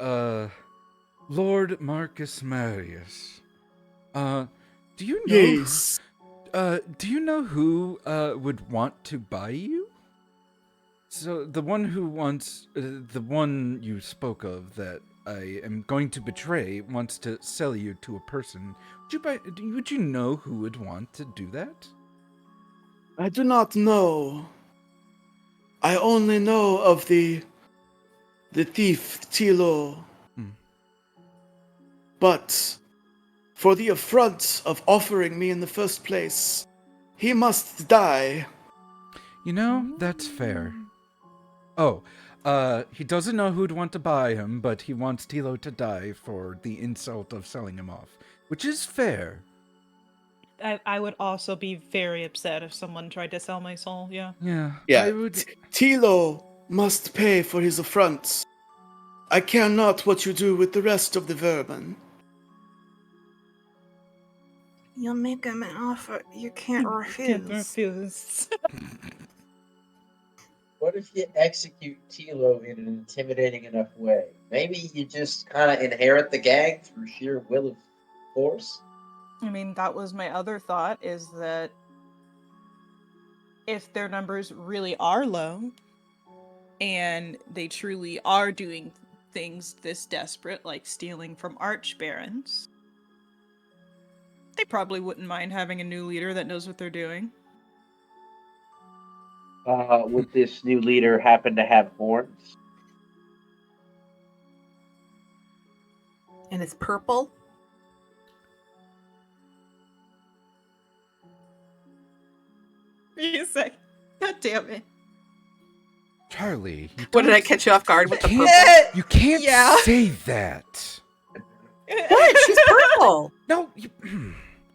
Lord Marcus Marius. Do you know? Yes. Do you know who would want to buy you? So the one who wants, the one you spoke of that I am going to betray wants to sell you to a person. Would you know who would want to do that? I do not know. I only know of the thief Tilo. But for the affront of offering me in the first place, he must die. You know, that's fair. Oh, he doesn't know who'd want to buy him, but he wants Tilo to die for the insult of selling him off, which is fair. I would also be very upset if someone tried to sell my soul, yeah. Yeah, Yeah. I would. Tilo must pay for his affronts. I care not what you do with the rest of the vermin. You'll make him an offer you can't Can't refuse. What if you execute Tilo in an intimidating enough way? Maybe you just kind of inherit the gang through sheer will of force? I mean, that was my other thought, is that if their numbers really are low, and they truly are doing things this desperate, like stealing from Archbarons, they probably wouldn't mind having a new leader that knows what they're doing. Would this new leader happen to have horns? And it's purple. You say, God damn it. Charlie, What, did I catch you off guard with the purple? You can't Yeah. say that. What? She's purple. No, you,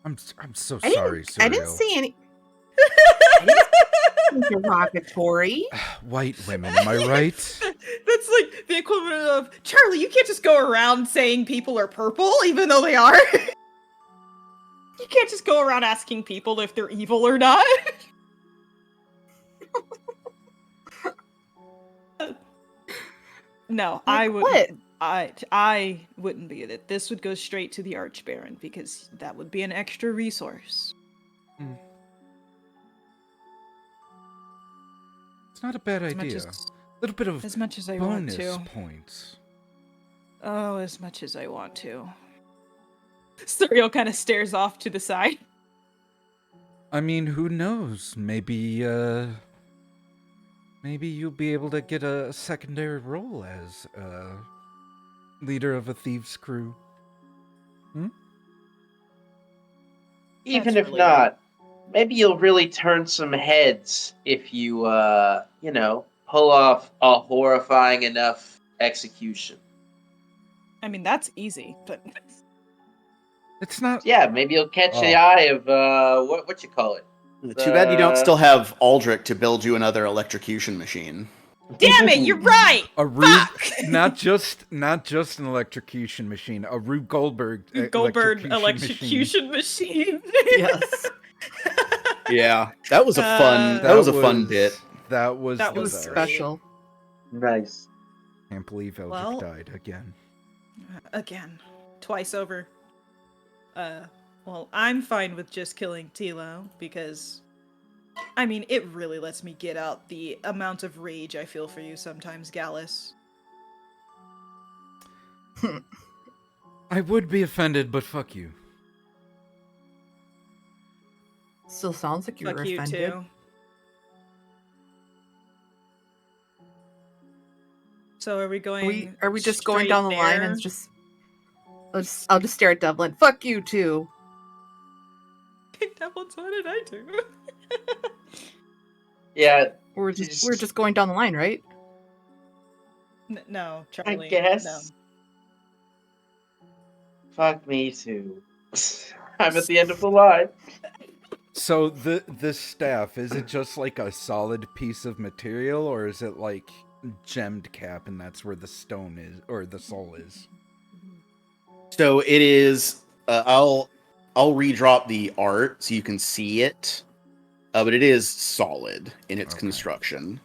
I'm so I didn't- sorry, I didn't Serial. see any. I didn't see derogatory. White women, am I right? That's like the equivalent of, Charlie, you can't just go around saying people are purple, even though they are. You can't just go around asking people if they're evil or not. No, I would. What? I wouldn't be it. This would go straight to the Archbaron because that would be an extra resource. It's not a bad As much idea. as- A little bit of As much as I want bonus to. points. Oh, as much as I want to. Serial kind of stares off to the side. I mean, who knows? Maybe you'll be able to get a secondary role as leader of a thieves' crew. Even That's if really not, maybe you'll really turn some heads if you, pull off a horrifying enough execution. I mean, that's easy, but It's not. Yeah, maybe you'll catch the Oh. eye of, what you call it? Too bad you don't still have Aldrich to build you another electrocution machine. damn it, you're right. A Rube, not just an electrocution machine, a Rube Goldberg Goldberg machine. electrocution machine. Yes. Yeah, that was a fun. That was a fun bit. That was That the It was best. special. Nice. Can't believe Eldrick Well- died again. Again, twice over. Well, I'm fine with just killing Tilo because, I mean, it really lets me get out the amount of rage I feel for you sometimes, Gallus. I would be offended, but fuck you. Still sounds like you were Fuck you offended. too. So are we going? Are we just going straight down the line there? and just I'll just stare at Devlin. Fuck you too. Devlin's, what did I do? Yeah, We're just going down the line, right? No, I Charlie. guess. No. Fuck me too. I'm at the end of the line. So the staff, is it just like a solid piece of material, or is it like gemmed cap and that's where the stone is or the soul is? So it is. I'll redrop the art so you can see it, but it is solid in its Okay. construction.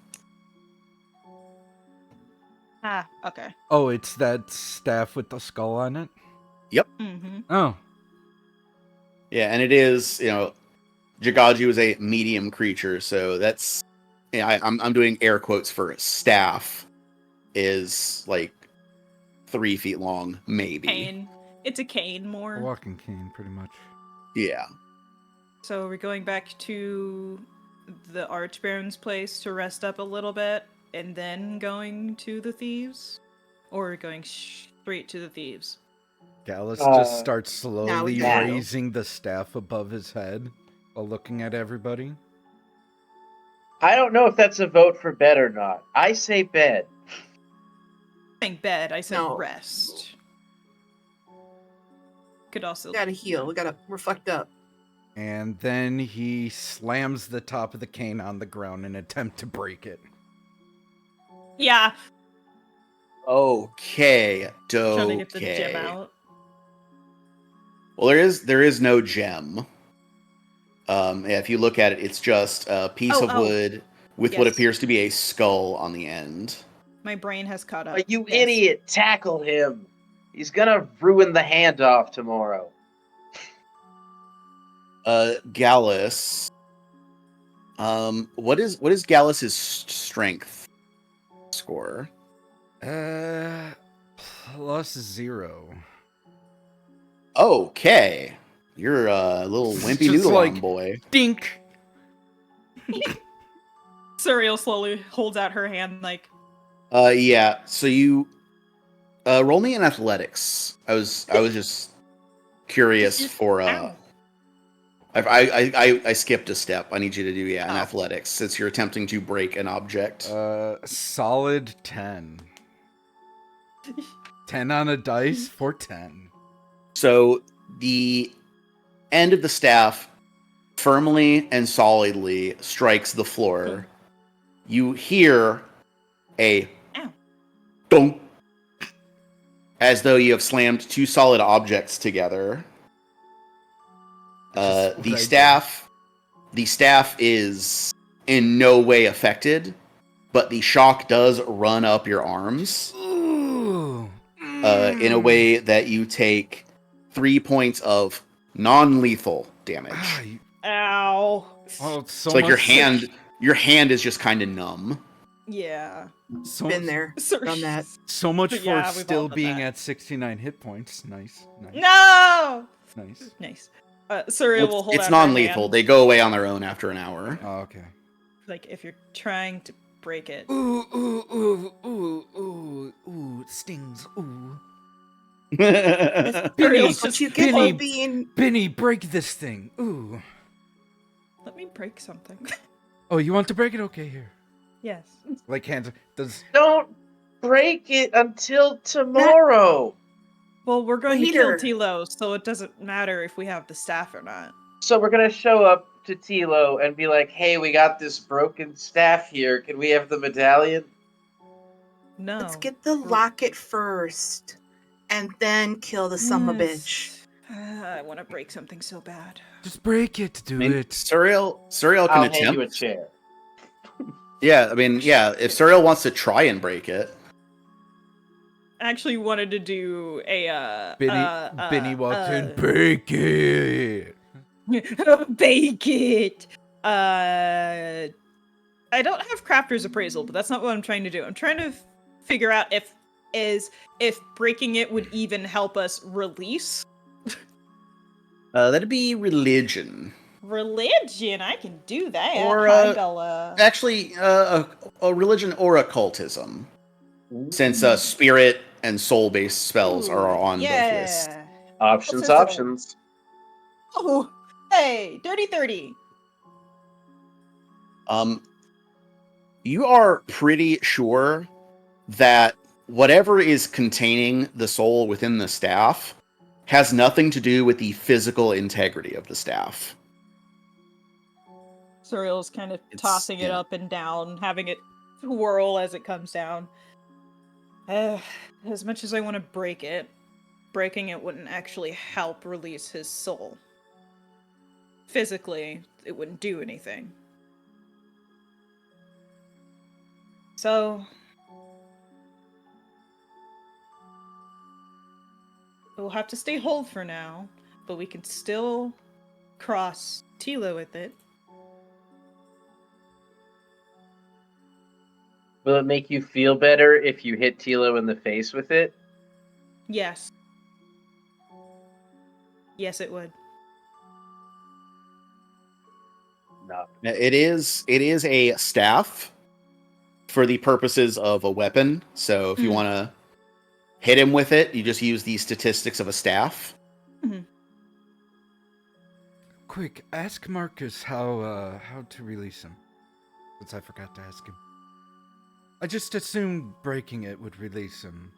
Ah, okay. Oh, it's that staff with the skull on it? Mm-hmm. Oh. Yeah, and it is. Jagaju is a medium creature, so that's. Yeah, I'm doing air quotes for staff. Is like 3 feet long, maybe. Cane. It's a cane A more. walking cane, pretty much. Yeah. So we're going back to the Archbaron's place to rest up a little bit, and then going to the thieves? Or going straight to the thieves? Gallus just starts now slowly we know. raising the staff above his head while looking at everybody. I don't know if that's a vote for bed or not. I say bed. Saying bed, I said No. rest. Could also We gotta heal. We're fucked up. And then he slams the top of the cane on the ground in an attempt to break it. Yeah. Okay. Trying to get the Okay. gem out. Well, there is no gem. Yeah, if you look at it, it's just a piece of wood with what Yes. appears to be a skull on the end. My brain has caught up. But you Yes. idiot, tackle him. He's gonna ruin the handoff tomorrow. Gallus. What is Gallus's strength score? +0. Okay. You're a little wimpy Just noodle like- arm boy. Dink! Suriel slowly holds out her hand like, Yeah. So you roll me in athletics. I was just curious for Ow. I skipped a step. I need you to do in Oh. athletics since you're attempting to break an object. Solid 10. 10 on a dice for 10. So the end of the staff firmly and solidly strikes the floor. You hear a Ow. dunk, as though you have slammed two solid objects together. Just The right staff is in no way affected, but the shock does run up your arms Ooh. in a way that you take 3 points of non-lethal damage. Ah, you- ow. oh, it's so It's like much your hand is just kind of numb. Yeah. so, Been there, done that. So much But for yeah, we've all still done being that. at 69 hit points. Nice. No! Nice. Nice. Suriel will hold It's out non-lethal. her hand. They go away on their own after an hour. Oh, okay. Like, if you're trying to break it. Ooh, ooh, ooh, ooh, ooh, ooh, it stings. Ooh. Suriel's just you get Benny- for being Benny, break this thing. Ooh. Let me break something. Oh, you want to break it? Okay, here. Yes. Like hands. Does Don't break it until tomorrow. Well, we're going to kill Later. Tilo, so it doesn't matter if we have the staff or not. So we're gonna show up to Tilo and be like, "Hey, we got this broken staff here. Can we have the medallion?" No. let's get the locket first, and then kill the son of a bitch. I want to break something so bad. just break it? Do I mean, it. Suriel can I'll hand you a attempt. chair. Yeah, I mean, yeah. If Suriel wants to try and break it, I actually wanted to do a Benny walked in. Break it. bake it. I don't have crafter's appraisal, but that's not what I'm trying to do. I'm trying to figure out if breaking it would even help us release. that'd be religion. Religion, I can do that. Or, Handala. Actually, a religion or occultism, since spirit and soul-based spells are on both lists. Yeah. Options, Occultism. options. Oh, hey, dirty 30. You are pretty sure that whatever is containing the soul within the staff has nothing to do with the physical integrity of the staff. Surreal's kind of It's- tossing it yeah. up and down, having it whirl as it comes down. As much as I want to break it, breaking it wouldn't actually help release his soul. Physically, it wouldn't do anything. So, we'll have to stay hold for now, but we can still cross Tilo with it. Will it make you feel better if you hit Tilo in the face with it? Yes. Yes, it would. No. It is a staff for the purposes of a weapon. So if you want to hit him with it, you just use the statistics of a staff. Quick, ask Marcus how to release him. Since I forgot to ask him. I just assumed breaking it would release him.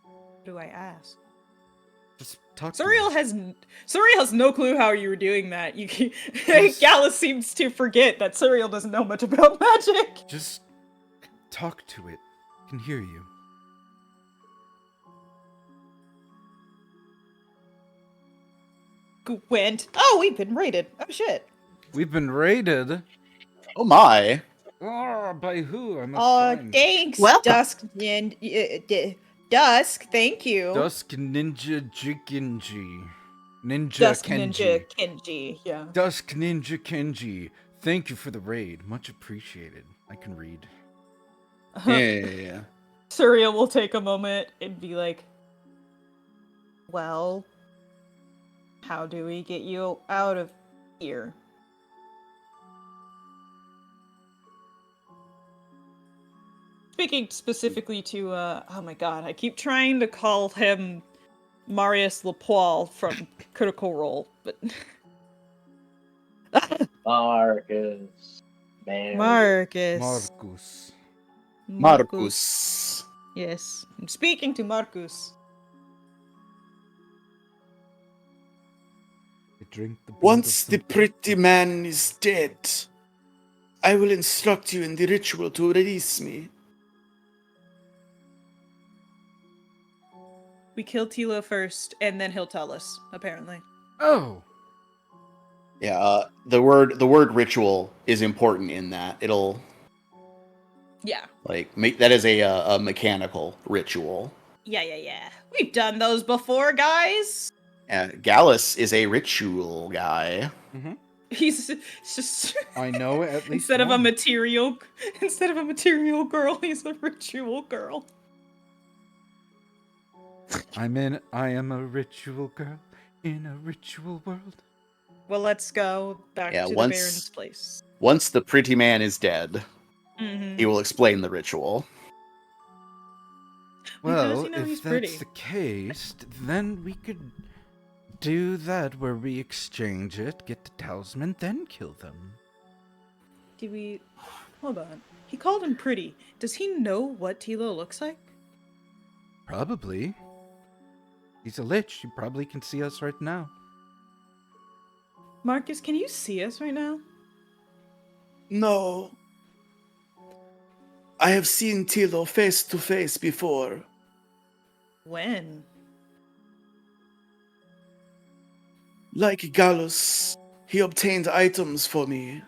What do I ask? Just talk to Surreal him. has no clue how you were doing that. Yes. Gallus seems to forget that Surreal doesn't know much about magic. Just talk to it. I can hear you. Gwent. Oh, we've been raided. Oh shit. We've been raided. Oh my. Oh, by who? I must find. Thanks, Welcome. Dusk. Dusk, thank you. Dusk Ninja Jikinji. Ninja Dusk Kenji. Ninja Kenji, yeah. Dusk Ninja Kenji. Thank you for the raid. Much appreciated. I can read. Yeah. Surreal will take a moment and be like, well, how do we get you out of here? Speaking specifically to, oh my god, I keep trying to call him Marius Lapoil from Critical Role, but... Marcus. Man. Marcus. Marcus. Yes, I'm speaking to Marcus. I drink the blood Once of the pretty man is dead, I will instruct you in the ritual to release me. We kill Tilo first, and then he'll tell us, apparently. Oh! Yeah, the word ritual is important in that. It'll Yeah. make that is a mechanical ritual. Yeah. We've done those before, guys. Gallus is a ritual guy. Mm-hmm. He's just I know at least instead of a one. material girl, he's a ritual girl. I am a ritual girl in a ritual world. Well, let's go back to the Baron's place. Once the pretty man is dead, Mm-hmm. he will explain the ritual. Well, he's if pretty? that's the case, then we could do that where we exchange it, get the talisman, then kill them. Hold on. He called him pretty. Does he know what Tilo looks like? Probably. He's a lich. He probably can see us right now. Marcus, can you see us right now? No. I have seen Tilo face to face before. When? Like Gallus, he obtained items for me.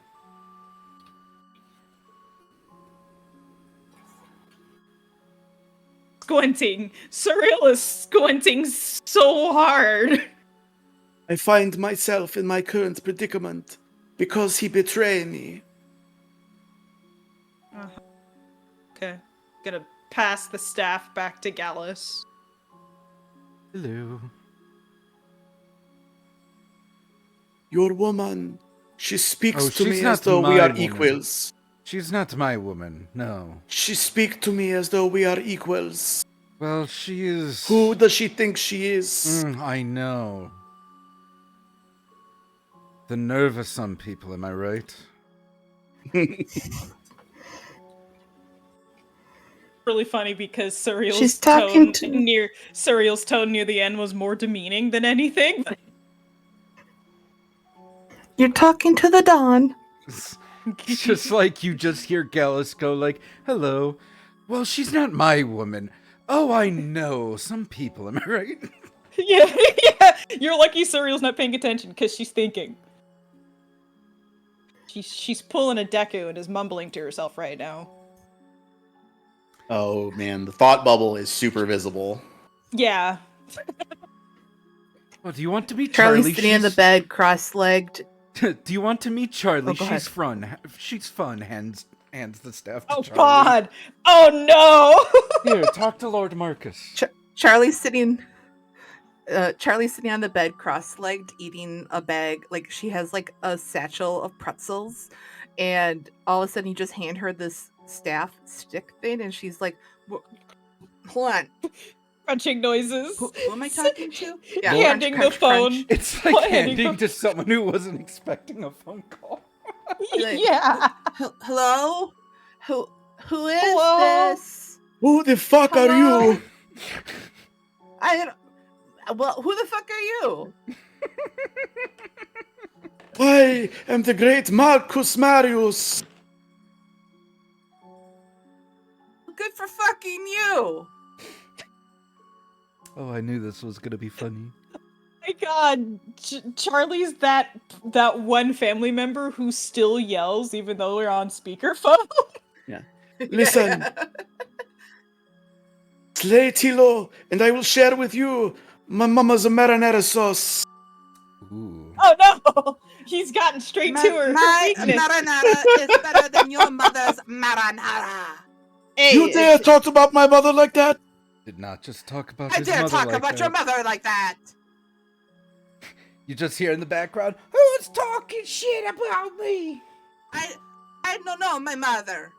Squinting. Surreal is squinting so hard. I find myself in my current predicament because he betrayed me. Okay. Gonna pass the staff back to Gallus. Hello. your woman. She speaks Oh, to she's me not as though we my are woman. equals. She's not my woman, no. She speaks to me as though we are equals. Well, she is... Who does she think she is? I know. The nerve of some people, am I right? Really funny because She's talking to- Surreal's tone near the end was more demeaning than anything. You're talking to the Dawn. It's just like you just hear Gallus go like, hello. Well, she's not my woman. Oh, I know. Some people, am I right? Yeah, yeah. You're lucky Surreal's not paying attention because she's thinking. She's pulling a Deku and is mumbling to herself right now. Oh man, the thought bubble is super visible. Yeah. Well, do you want to meet Charlie's Charlie? sitting in the bed, cross-legged. Do you want to meet Charlie? Oh, go ahead. She's fun. She's fun. Hands the staff to Oh Charlie. God. Oh no. Here, talk to Lord Marcus. Charlie's sitting on the bed, cross-legged, eating a bag. Like she has like a satchel of pretzels, and all of a sudden you just hand her this staff stick thing, and she's like, "Hold on, Crunching noises. who am I talking to?" Yeah, handing the phone. It's like What? handing to someone who wasn't expecting a phone call. Yeah. Hello, who is Hello? this? Who the fuck are Hello? you? Well, who the fuck are you? I am the great Marcus Marius. Good for fucking you. Oh, I knew this was gonna be funny. My God, Charlie's that one family member who still yells even though we're on speakerphone. Listen. Slay Tilo, and I will share with you my mama's marinara sauce. Ooh. Oh no, he's gotten straight to her. My weakness. marinara is better than your mother's marinara. Hey, You dare talk about my mother like that? Did not just talk about I his dare mother talk like about that. your mother like that. You just hear in the background, who's talking shit about me? I don't know my mother.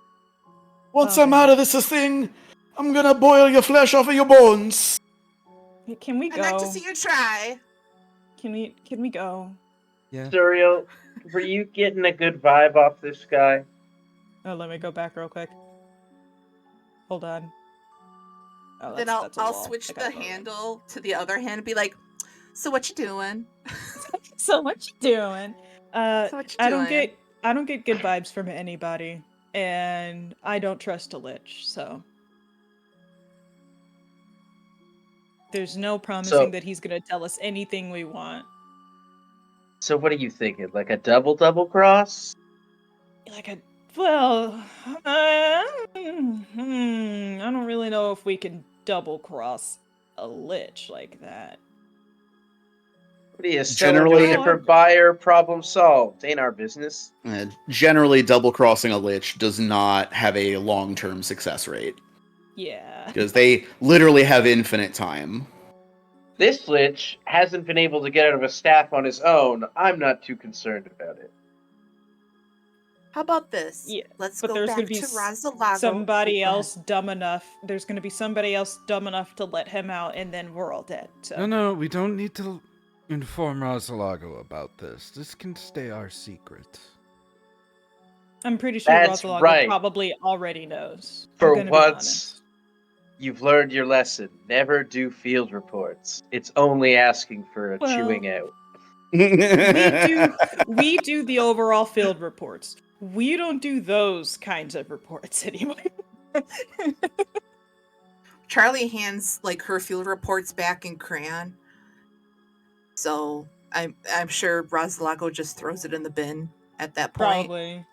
Once Okay. I'm out of this thing, I'm gonna boil your flesh off of your bones. Can we I'd go? like to see you try. Can we go? Yeah. Surreal, were you getting a good vibe off this guy? Oh, let me go back real quick. Hold on. Oh, Then that's a I'll wall. switch I the gotta go around. handle to the other hand and be like, "So what you doing? So what you doing? So what you I don't doing?" get good vibes from anybody, and I don't trust a lich. So there's no promising that he's gonna tell us anything we want. So what are you thinking? Like a double cross? Like a well, I don't really know if we can double cross a lich like that. What are you selling to a Generally- different buyer? Problem solved. Ain't our business. Generally, double-crossing a Lich does not have a long-term success rate. Yeah. Because they literally have infinite time. This Lich hasn't been able to get out of a staff on his own. I'm not too concerned about it. How about this? Yeah, Let's but go there's back gonna be to Razalago. somebody Oh, go else dumb enough. There's gonna be somebody else dumb enough to let him out, and then we're all dead. So No, we don't need to inform Rosalago about this. This can stay our secret. I'm pretty sure That's Rosalago right. probably already knows. I'm For gonna be once, honest. you've learned your lesson. Never do field reports. It's only asking for a Well- chewing out. We do the overall field reports. We don't do those kinds of reports anymore. Charlie hands like her field reports back in crayon. So I'm sure Razalago just throws it in the bin at that point. Probably.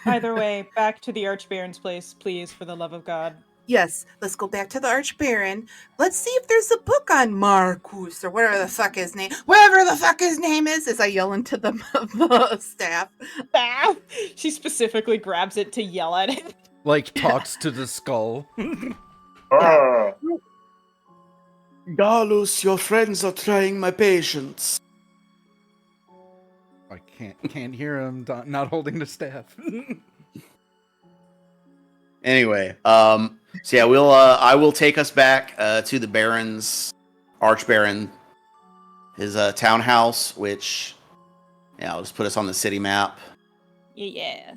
Either way, back to the Archbaron's place, please, for the love of God. Yes, let's go back to the Archbaron. Let's see if there's a book on Marcus or whatever the fuck his name, whatever the fuck his name is. As I yell into the staff. Ah! She specifically grabs it to yell at it. Like, talks to the skull. Oh, Galus, your friends are trying my patience. Can't hear him. Not holding the staff. Anyway, so yeah, I will take us back to the Baron's Archbaron, his townhouse, which I'll just put us on the city map. Yeah.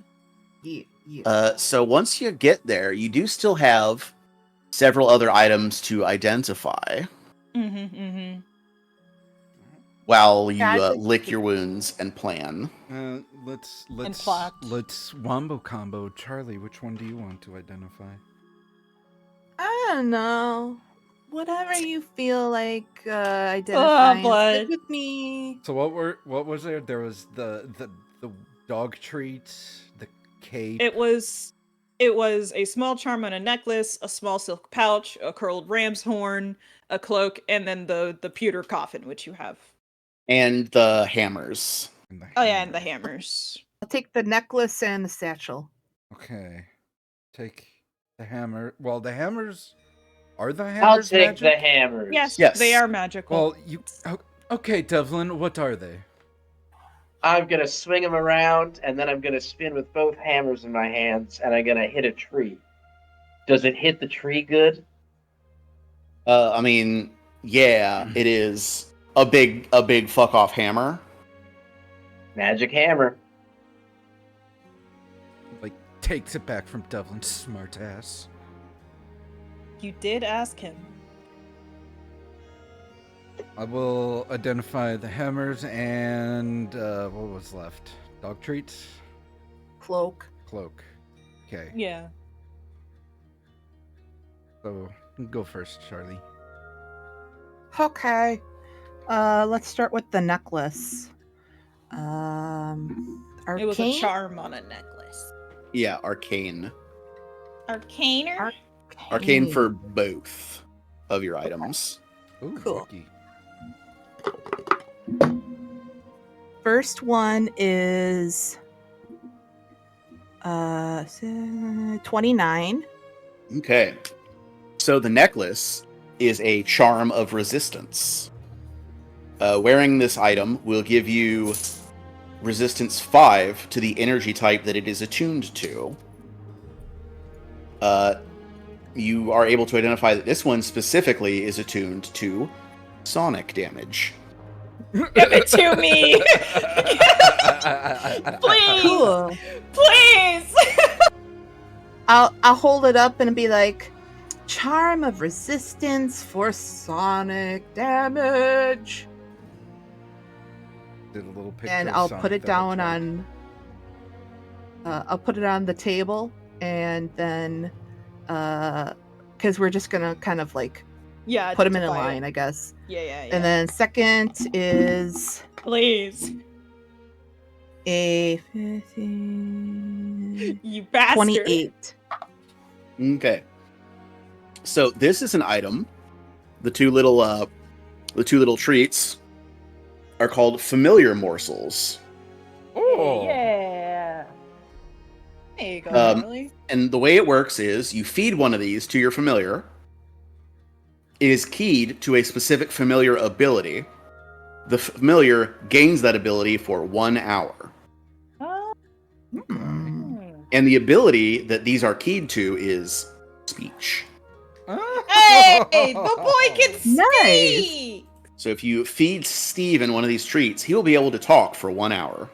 So once you get there, you do still have several other items to identify while you lick your wounds and plan. Let's wombo combo. Charlie, which one do you want to identify? I don't know. Whatever you feel like identifying is good with me. So what was there? There was the dog treats, the cape. It was a small charm on a necklace, a small silk pouch, a curled ram's horn, a cloak, and then the pewter coffin, which you have. And the hammers. And the hammers. I'll take the necklace and the satchel. Okay. Take the hammer. Well, the hammers... Are the hammers I'll take magic? the hammers. Yes, they are magical. Well, okay, Devlin, what are they? I'm going to swing them around, and then I'm going to spin with both hammers in my hands, and I'm going to hit a tree. Does it hit the tree good? I mean, yeah, it is a big fuck off hammer. Magic hammer. Like, takes it back from Devlin's smart ass. You did ask him. I will identify the hammers and what was left? Dog treats? Cloak. Okay. Yeah. So, go first, Charlie. Okay. Let's start with the necklace. Arcane? It was a charm on a necklace. Yeah, arcane. Arcaner? Arcane for both of your items. Ooh, cool. Lucky. First one is 29. Okay. So the necklace is a charm of resistance. Wearing this item will give you resistance 5 to the energy type that it is attuned to. You are able to identify that this one specifically is attuned to sonic damage. Give it to me! Please! Cool. Please! I'll hold it up and be like, charm of resistance for sonic damage. Did a little picture And of I'll Sonic put it the down Hedgehog. I'll put it on the table, and then because we're just gonna kind of like put them in a line, I guess. Yeah. And then second is Please. a You bastard. 28. Okay. So this is an item. The two little treats are called familiar morsels. Oh. Yeah. There you go, Emily. And the way it works is you feed one of these to your familiar. It is keyed to a specific familiar ability. The familiar gains that ability for 1 hour. And the ability that these are keyed to is speech. Hey, the boy can speak. So if you feed Steven one of these treats, he will be able to talk for 1 hour.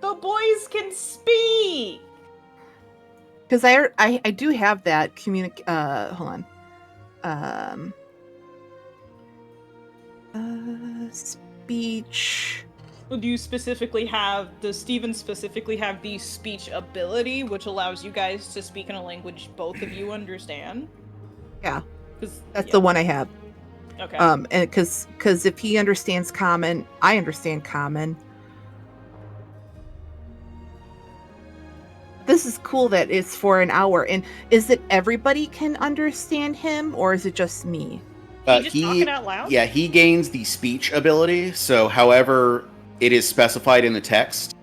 The boys can speak. Because I do have that hold on. Speech. Does Steven specifically have the speech ability, which allows you guys to speak in a language both of you understand? Yeah. That's the one I have. Okay. And because if he understands common, I understand common. This is cool that it's for an hour. And is it everybody can understand him, or is it just me? Just talking out loud? Yeah, he gains the speech ability. So, however it is specified in the text,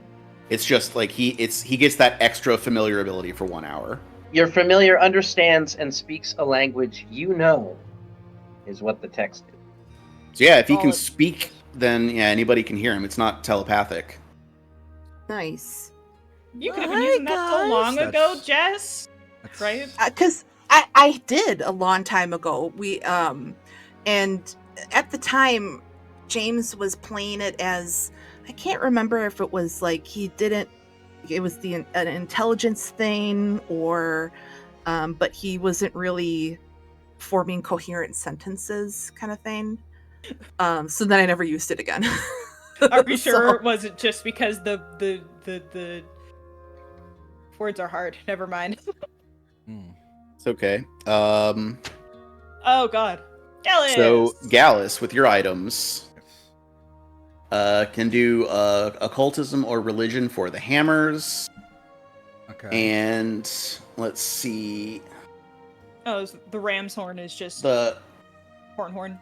it's just like he gets that extra familiar ability for 1 hour. Your familiar understands and speaks a language you know, is what the text is. So yeah, if he can speak, then yeah, anybody can hear him. It's not telepathic. Nice. You could have been Hi, using that so long guys. ago, That's- Jess. That's- Right? Because I did a long time ago. And at the time, James was playing it as, I can't remember if it was like it was an intelligence thing or, but he wasn't really forming coherent sentences kind of thing. So then I never used it again. Are we sure So- it wasn't just because the words are hard? Never mind. Hmm. It's okay. Oh god. Gallus! So Gallus, with your items, can do occultism or religion for the hammers. Okay. And let's see, Oh, the ram's horn is just the horn.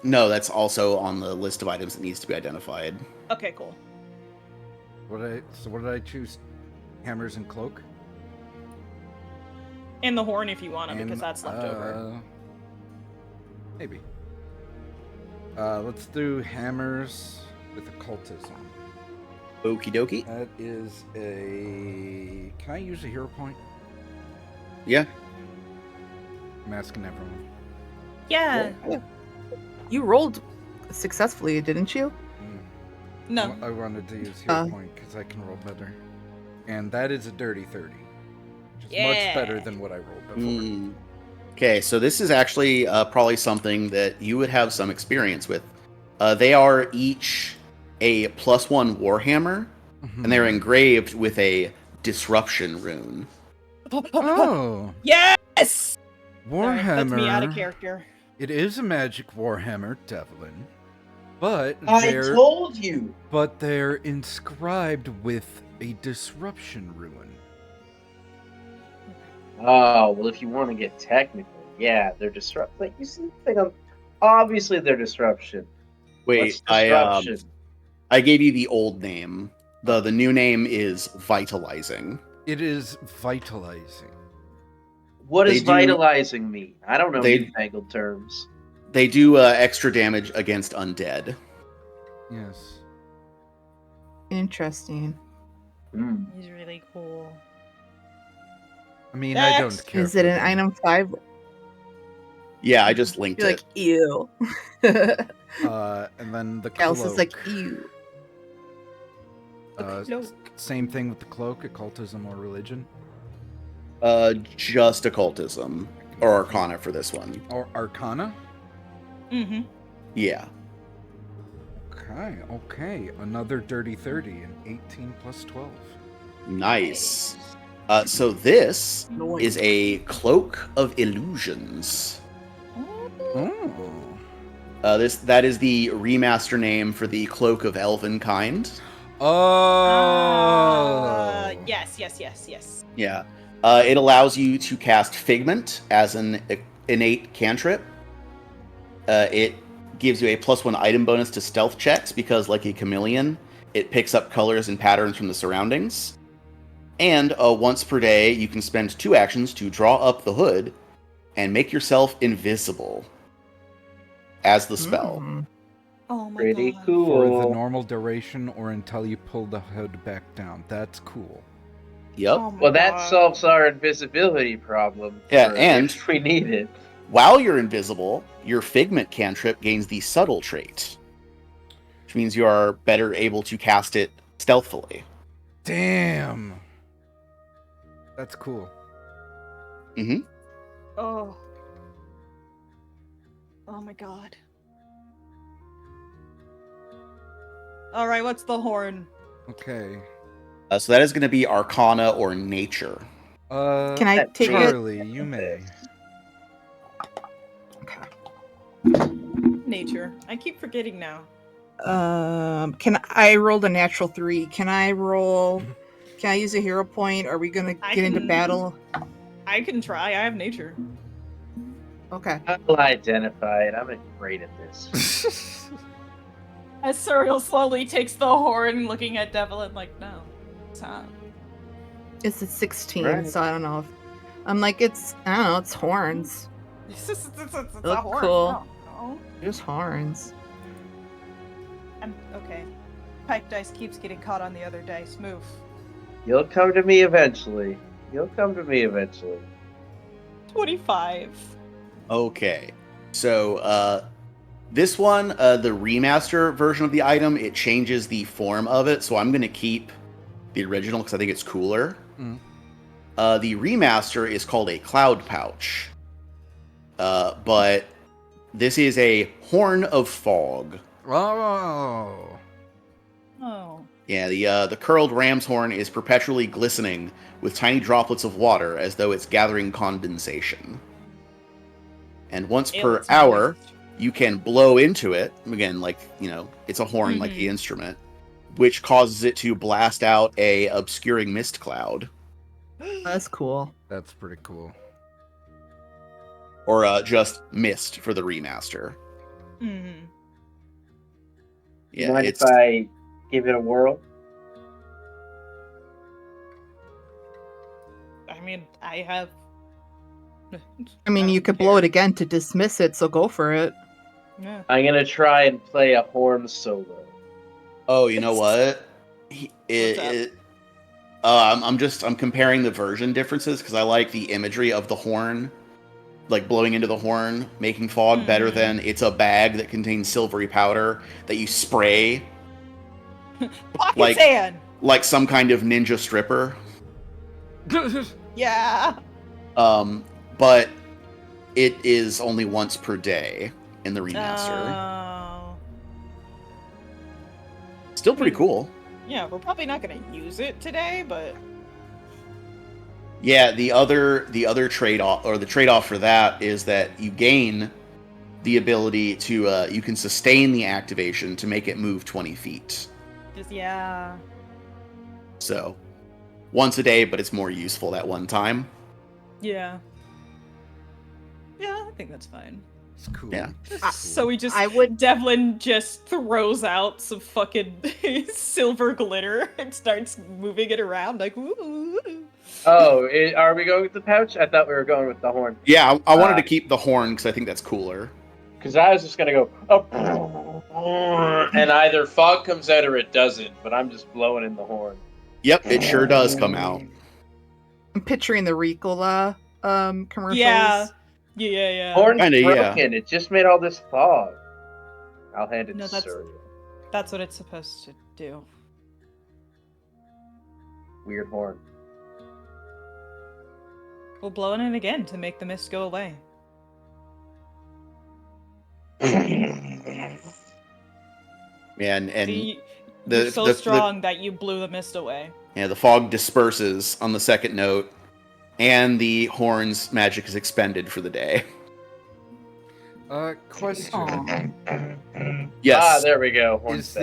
no, that's also on the list of items that needs to be identified. Okay, cool. What did I choose? Hammers and cloak? And the horn if you want it, And, because that's left over. Maybe. Let's do hammers with occultism. Okie dokie. That is a... Can I use a hero point? Yeah. I'm asking everyone. Yeah. You rolled successfully, didn't you? No. I wanted to use hero point because I can roll better. And that is a dirty 30. Which is much better than what I rolled before. Okay, so this is actually probably something that you would have some experience with. They are each a +1 warhammer, and they're engraved with a disruption rune. Oh! Yes! Warhammer. Sorry, that's me out of character. It is a magic warhammer, Devlin. But I told you. But they're inscribed with a disruption rune. Oh, well, if you want to get technical, yeah, they're disrupt. Like, you see the thing on... Obviously, they're disruption. Wait, What's disruption? I gave you the old name. The new name is vitalizing. It is vitalizing. What does they do- vitalizing mean? I don't know they- newfangled terms. They do extra damage against undead. Yes. Interesting. He's really cool. I mean, I don't Next. care. Is it for an them. item 5? Yeah, I just linked You're it. like, ew. And then the Gals cloak. is like, ew. Same thing with the cloak, occultism or religion. Just occultism. Or arcana for this one. Or arcana? Mm-hmm. Yeah. Okay. Another dirty 30 and 18 plus 12. Nice. So this Noise. is a cloak of illusions. Oh. That is the remaster name for the cloak of elven kind. Yes. Yeah. It allows you to cast Figment as an innate cantrip. It gives you a +1 item bonus to stealth checks because, like a chameleon, it picks up colors and patterns from the surroundings. And once per day, you can spend 2 actions to draw up the hood and make yourself invisible as the spell. Oh my Pretty god. cool. For the normal duration or until you pull the hood back down. That's cool. Yep. Oh my Well, that God. solves our invisibility problem. Yeah, for and- if we need it. While you're invisible, your Figment cantrip gains the subtle trait, which means you are better able to cast it stealthily. Damn. That's cool. Oh. Oh my god. All right, what's the horn? Okay. So that is going to be Arcana or Nature. Can I That take it? Charlie, you may. Nature. I keep forgetting now. Can I rolled a natural 3? Can I use a hero point? Are we gonna I get into can- battle? I can try. I have nature. Okay. I'll identify it. I'm great at this. As Suriel slowly takes the horn, looking at Devlin like, no, it's not. It's a 16, Right. so I don't know if I'm like it's horns. It's a Look horn. cool. No. Just horns. Okay. Pipe dice keeps getting caught on the other dice. Move. You'll come to me eventually. You'll come to me eventually. 25. Okay. So, this one, the remaster version of the item, it changes the form of it, so I'm going to keep the original because I think it's cooler. Mm. The remaster is called a Cloud Pouch. But this is a Horn of Fog. Oh. Oh. Yeah, the curled ram's horn is perpetually glistening with tiny droplets of water as though it's gathering condensation. And once per It's hour, moist. you can blow into it. Again, like, it's a horn like the instrument, which causes it to blast out a obscuring mist cloud. That's cool. That's pretty cool. Or just mist for the remaster. Mm-hmm. Yeah, Mind it's... if I give it a whirl? I mean, I have. I mean, you could blow it again to dismiss it, so go for it. Yeah. I'm gonna try and play a horn solo. Oh, you know what? What's I'm comparing the version differences because I like the imagery of the horn, like blowing into the horn, making fog better than it's a bag that contains silvery powder that you spray Pocket like- sand! like some kind of ninja stripper. Yeah! But it is only once per day in the remaster. Oh. Still pretty cool. Yeah, we're probably not gonna use it today, but Yeah, the other trade-off, or the trade-off for that, is that you gain the ability to you can sustain the activation to make it move 20 feet. just yeah. So once a day, but it's more useful that one time. Yeah. Yeah, I think that's fine. It's cool. Yeah. It's cool. So we just I would- Devlin just throws out some fucking silver glitter and starts moving it around like ooh. Oh, are we going with the pouch? I thought we were going with the horn. Yeah, I wanted to keep the horn because I think that's cooler. Because I was just gonna go, and either fog comes out or it doesn't, but I'm just blowing in the horn. Yep, it sure does come out. I'm picturing the Ricola commercials. Yeah. Yeah. Horn's Kinda, yeah. broken. It just made all this fog. I'll hand it No, to that's- Surya. That's what it's supposed to do. Weird horn. We'll blow in it again to make the mist go away. Yeah, and See, the- you're so the- strong that you blew the mist away. yeah, the fog disperses on the second note, and the horn's magic is expended for the day. Question. Aw. Yes. Ah, there we go. Horn's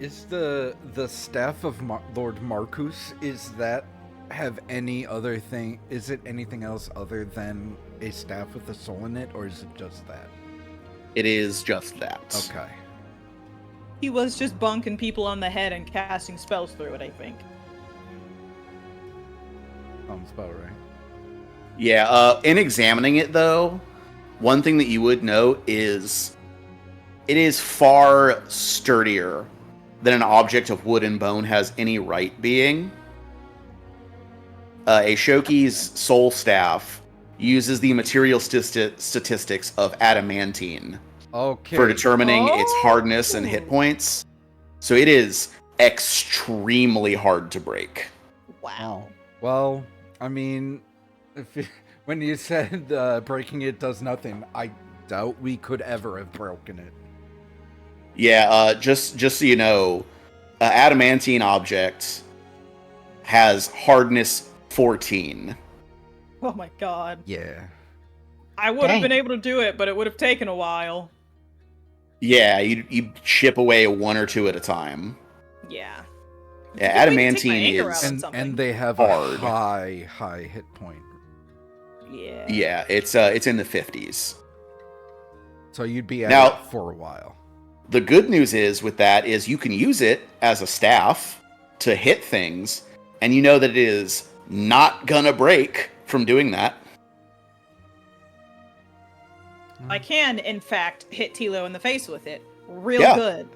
Is the staff of Lord Marcus, is that have any other thing? Is it anything else other than a staff with a soul in it, or is it just that? It is just that. Okay. He was just bunking people on the head and casting spells through it, I think. Sounds about right. Yeah, in examining it though, one thing that you would note is it is far sturdier than an object of wood and bone has any right being. A Shoki's soul staff uses the material statistics of adamantine Okay. for determining its hardness and hit points. So it is extremely hard to break. Wow. Well, I mean, when you said breaking it does nothing, I doubt we could ever have broken it. Yeah, just so you know, adamantine object has hardness 14. Oh my god. Yeah. I would have Dang. been able to do it, but it would have taken a while. Yeah, you chip away one or two at a time. Yeah. Yeah, You can take my adamantine anger out. is on something. And they have hard. a high hit point. Yeah. yeah, it's in the 50s. So you'd be at Now- it for a while. The good news is with that is you can use it as a staff to hit things, and you know that it is not gonna break from doing that. I can, in fact, hit Tilo in the face with it. Real Yeah. good.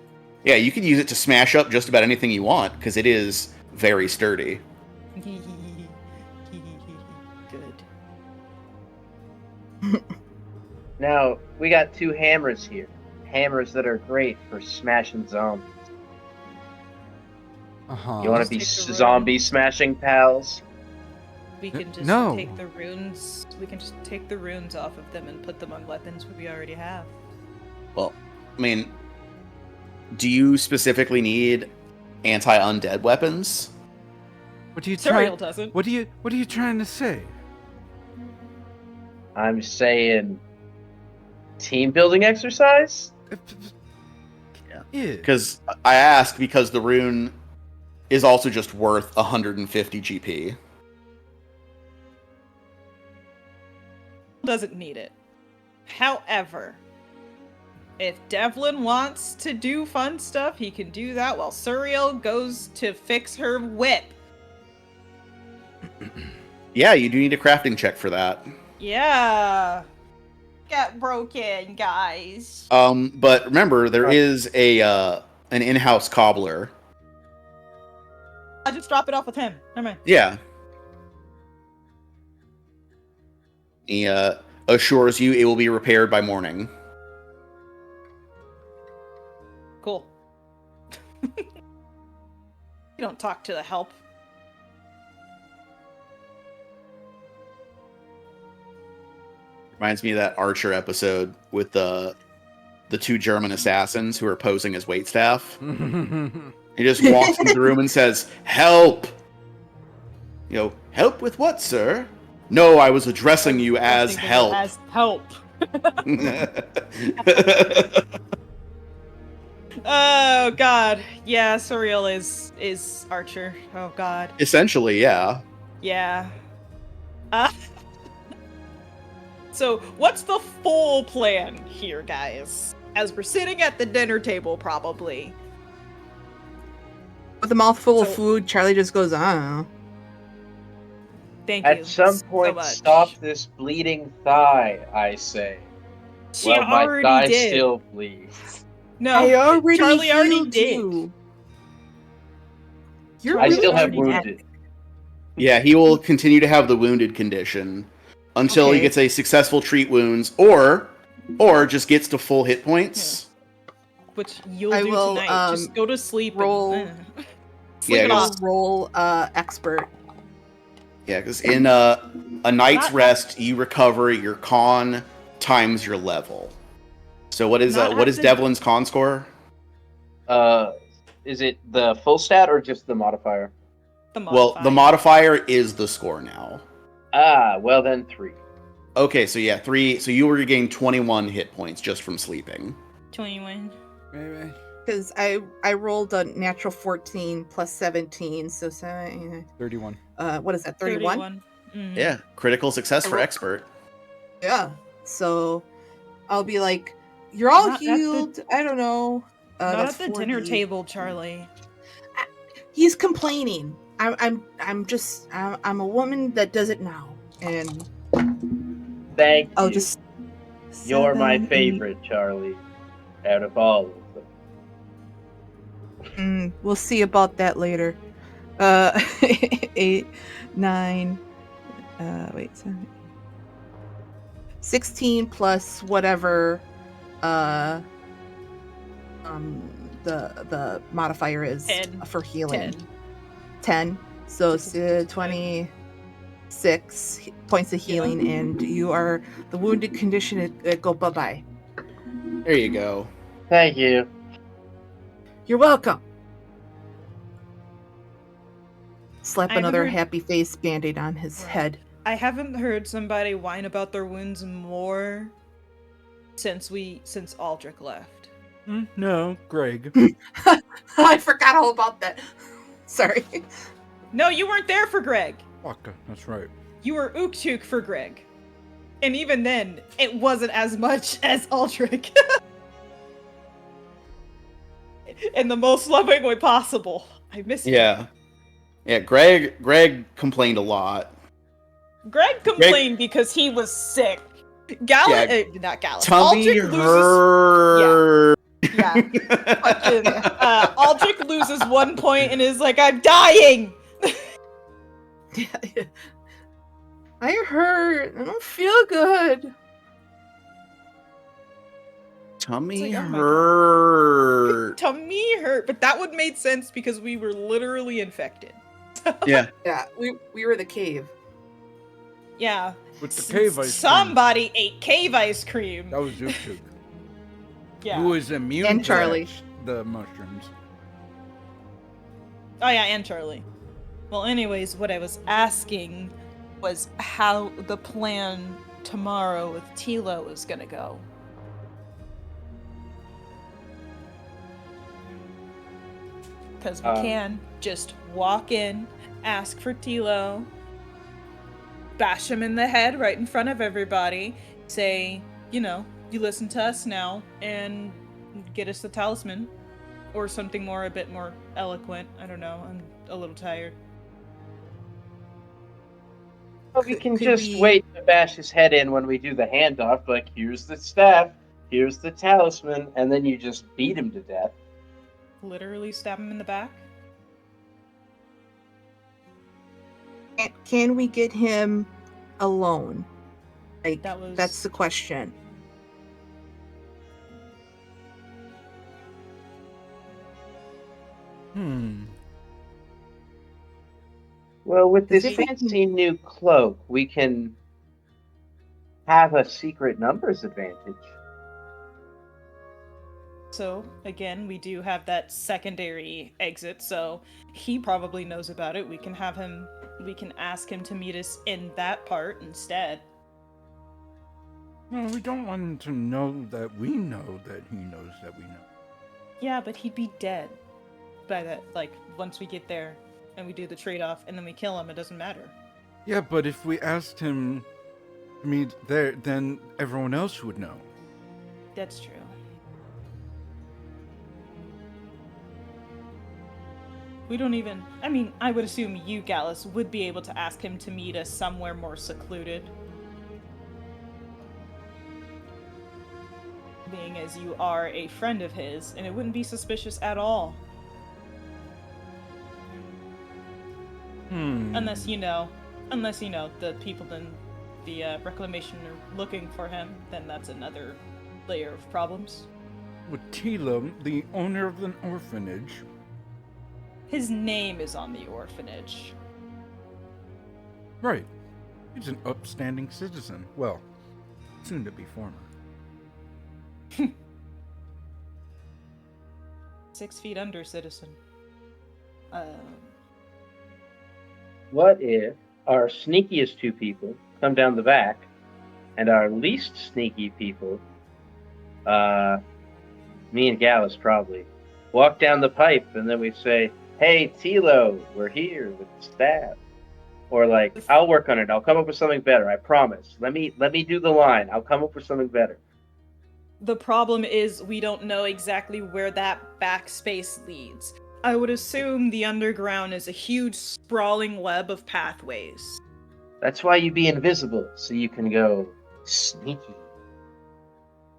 Yeah, you can use it to smash up just about anything you want, because it is very sturdy. Good. Now, we got 2 hammers here. Hammers that are great for smashing zombies. Uh-huh. You want to Just be take the zombie runes. smashing pals? We can just No. take the runes. We can just take the runes off of them and put them on weapons we already have. Well, I mean, do you specifically need anti-undead weapons? What are you Suriel trying? doesn't. What are you trying to say? I'm saying team building exercise? Yeah. Because I ask because the rune is also just worth 150 GP. Doesn't need it. However, if Devlin wants to do fun stuff, he can do that while Suriel goes to fix her whip. Yeah, you do need a crafting check for that. Yeah. Got broken, guys. But remember, there is a an in-house cobbler. I'll just drop it off with him. Never mind. Yeah. He assures you it will be repaired by morning. Cool. You don't talk to the help. Reminds me of that Archer episode with the 2 German assassins who are posing as waitstaff. He just walks into the room and says, "Help!" You know, help with what, sir? No, I was addressing you as help. As help. Oh god. Yeah, Suriel is Archer. Oh god. Essentially, yeah. Yeah. So, what's the full plan here, guys? As we're sitting at the dinner table, probably. With a mouthful of So- food, Charlie just goes, Thank you At some so point, much. stop this bleeding thigh, I say. She Well, my already thigh did. still bleeds. No, I already Charlie already healed did. you. You're I really still have already dead. wounded. Yeah, he will continue to have the wounded condition until he Okay. gets a successful treat wounds, or just gets to full hit points. Which you'll I do will, tonight. Just go to sleep. roll- And, Yeah, sleep it because- off. Roll expert. Yeah, because in a night's Not- rest, you recover your con times your level. So what is Not what is after- Devlin's con score? Is it the full stat or just the modifier? The Well, the modifier is the score now. Ah, well then 3. Okay, so yeah, 3. So you were getting 21 hit points just from sleeping. 21. Maybe. Because I rolled a natural 14 plus 17, so 31. what is that, 31? 31. Mhm. Yeah, critical success I for roll- expert. Yeah. So I'll be like, you're all Not at the- healed. I don't know. Not that's at the dinner 40. table, Charlie. He's complaining. I'm a woman that does it now, and Thank I'll you. just. You're my 7, 8, favorite, Charlie. Out of all of them. we'll see about that later. 8, 9. Wait. 7, 16 plus whatever. The modifier is 10. for healing. 10. 10. So it's 26 points of healing, and you are the wounded condition. Go bye bye. There you go. Thank you. You're welcome. Slap I haven't another heard- happy face band-aid on his Right. head. I haven't heard somebody whine about their wounds more since Aldrich left. No, Greg. I forgot all about that. Sorry. No, you weren't there for Greg. Fuck, that's right. You were Uktuk for Greg. And even then, it wasn't as much as Aldrich. In the most loving way possible. I miss him. Yeah. Yeah, Greg complained a lot. Greg complained because he was sick. Not Gallus. Tummy Aldrich loses. hurt. Yeah, Yeah. Aldrich loses 1 point and is like, I'm dying! I hurt. I don't feel good. Tummy like, oh my God. hurt. Tummy hurt, but that would made sense because we were literally infected. Yeah. Yeah, we were the cave. Yeah. With the cave ice cream. Somebody ate cave ice cream. That was Zook. Yeah. Who is immune And to Charlie. the mushrooms. Oh yeah, and Charlie. Well, anyways, what I was asking was how the plan tomorrow with Tilo is gonna go. Because we can just walk in, ask for Tilo, bash him in the head right in front of everybody, say, you know, you listen to us now, and get us the talisman. Or something more, a bit more eloquent. I don't know, I'm a little tired. Well, we can Could just we- wait to bash his head in when we do the handoff. Like, here's the staff, here's the talisman, and then you just beat him to death. Literally stab him in the back? Can we get him alone? Like, That that's the question. Well, with this Is it- fancy new cloak, we can have a secret numbers advantage. So, again, we do have that secondary exit, so he probably knows about it. We can ask him to meet us in that part instead. No, we don't want him to know that we know that he knows that we know. Yeah, but he'd be dead by that, like, once we get there and we do the trade-off and then we kill him, it doesn't matter. Yeah, but if we asked him to meet there, then everyone else would know. That's true. We don't even... I mean, I would assume you, Gallus, would be able to ask him to meet us somewhere more secluded. Being as you are a friend of his, and it wouldn't be suspicious at all. Unless you know the people in the Reclamation are looking for him, then that's another layer of problems. With Tila, the owner of an orphanage. His name is on the orphanage. Right. He's an upstanding citizen. Well, soon to be former. 6 feet under citizen. What if our sneakiest 2 people come down the back, and our least sneaky people, me and Gallus probably, walk down the pipe, and then we say, "Hey, Tilo, we're here with the staff." Or like, "I'll work on it. I'll come up with something better. I promise. Let me do the line. I'll come up with something better." The problem is we don't know exactly where that backspace leads. I would assume the underground is a huge sprawling web of pathways. That's why you be invisible, so you can go sneaky.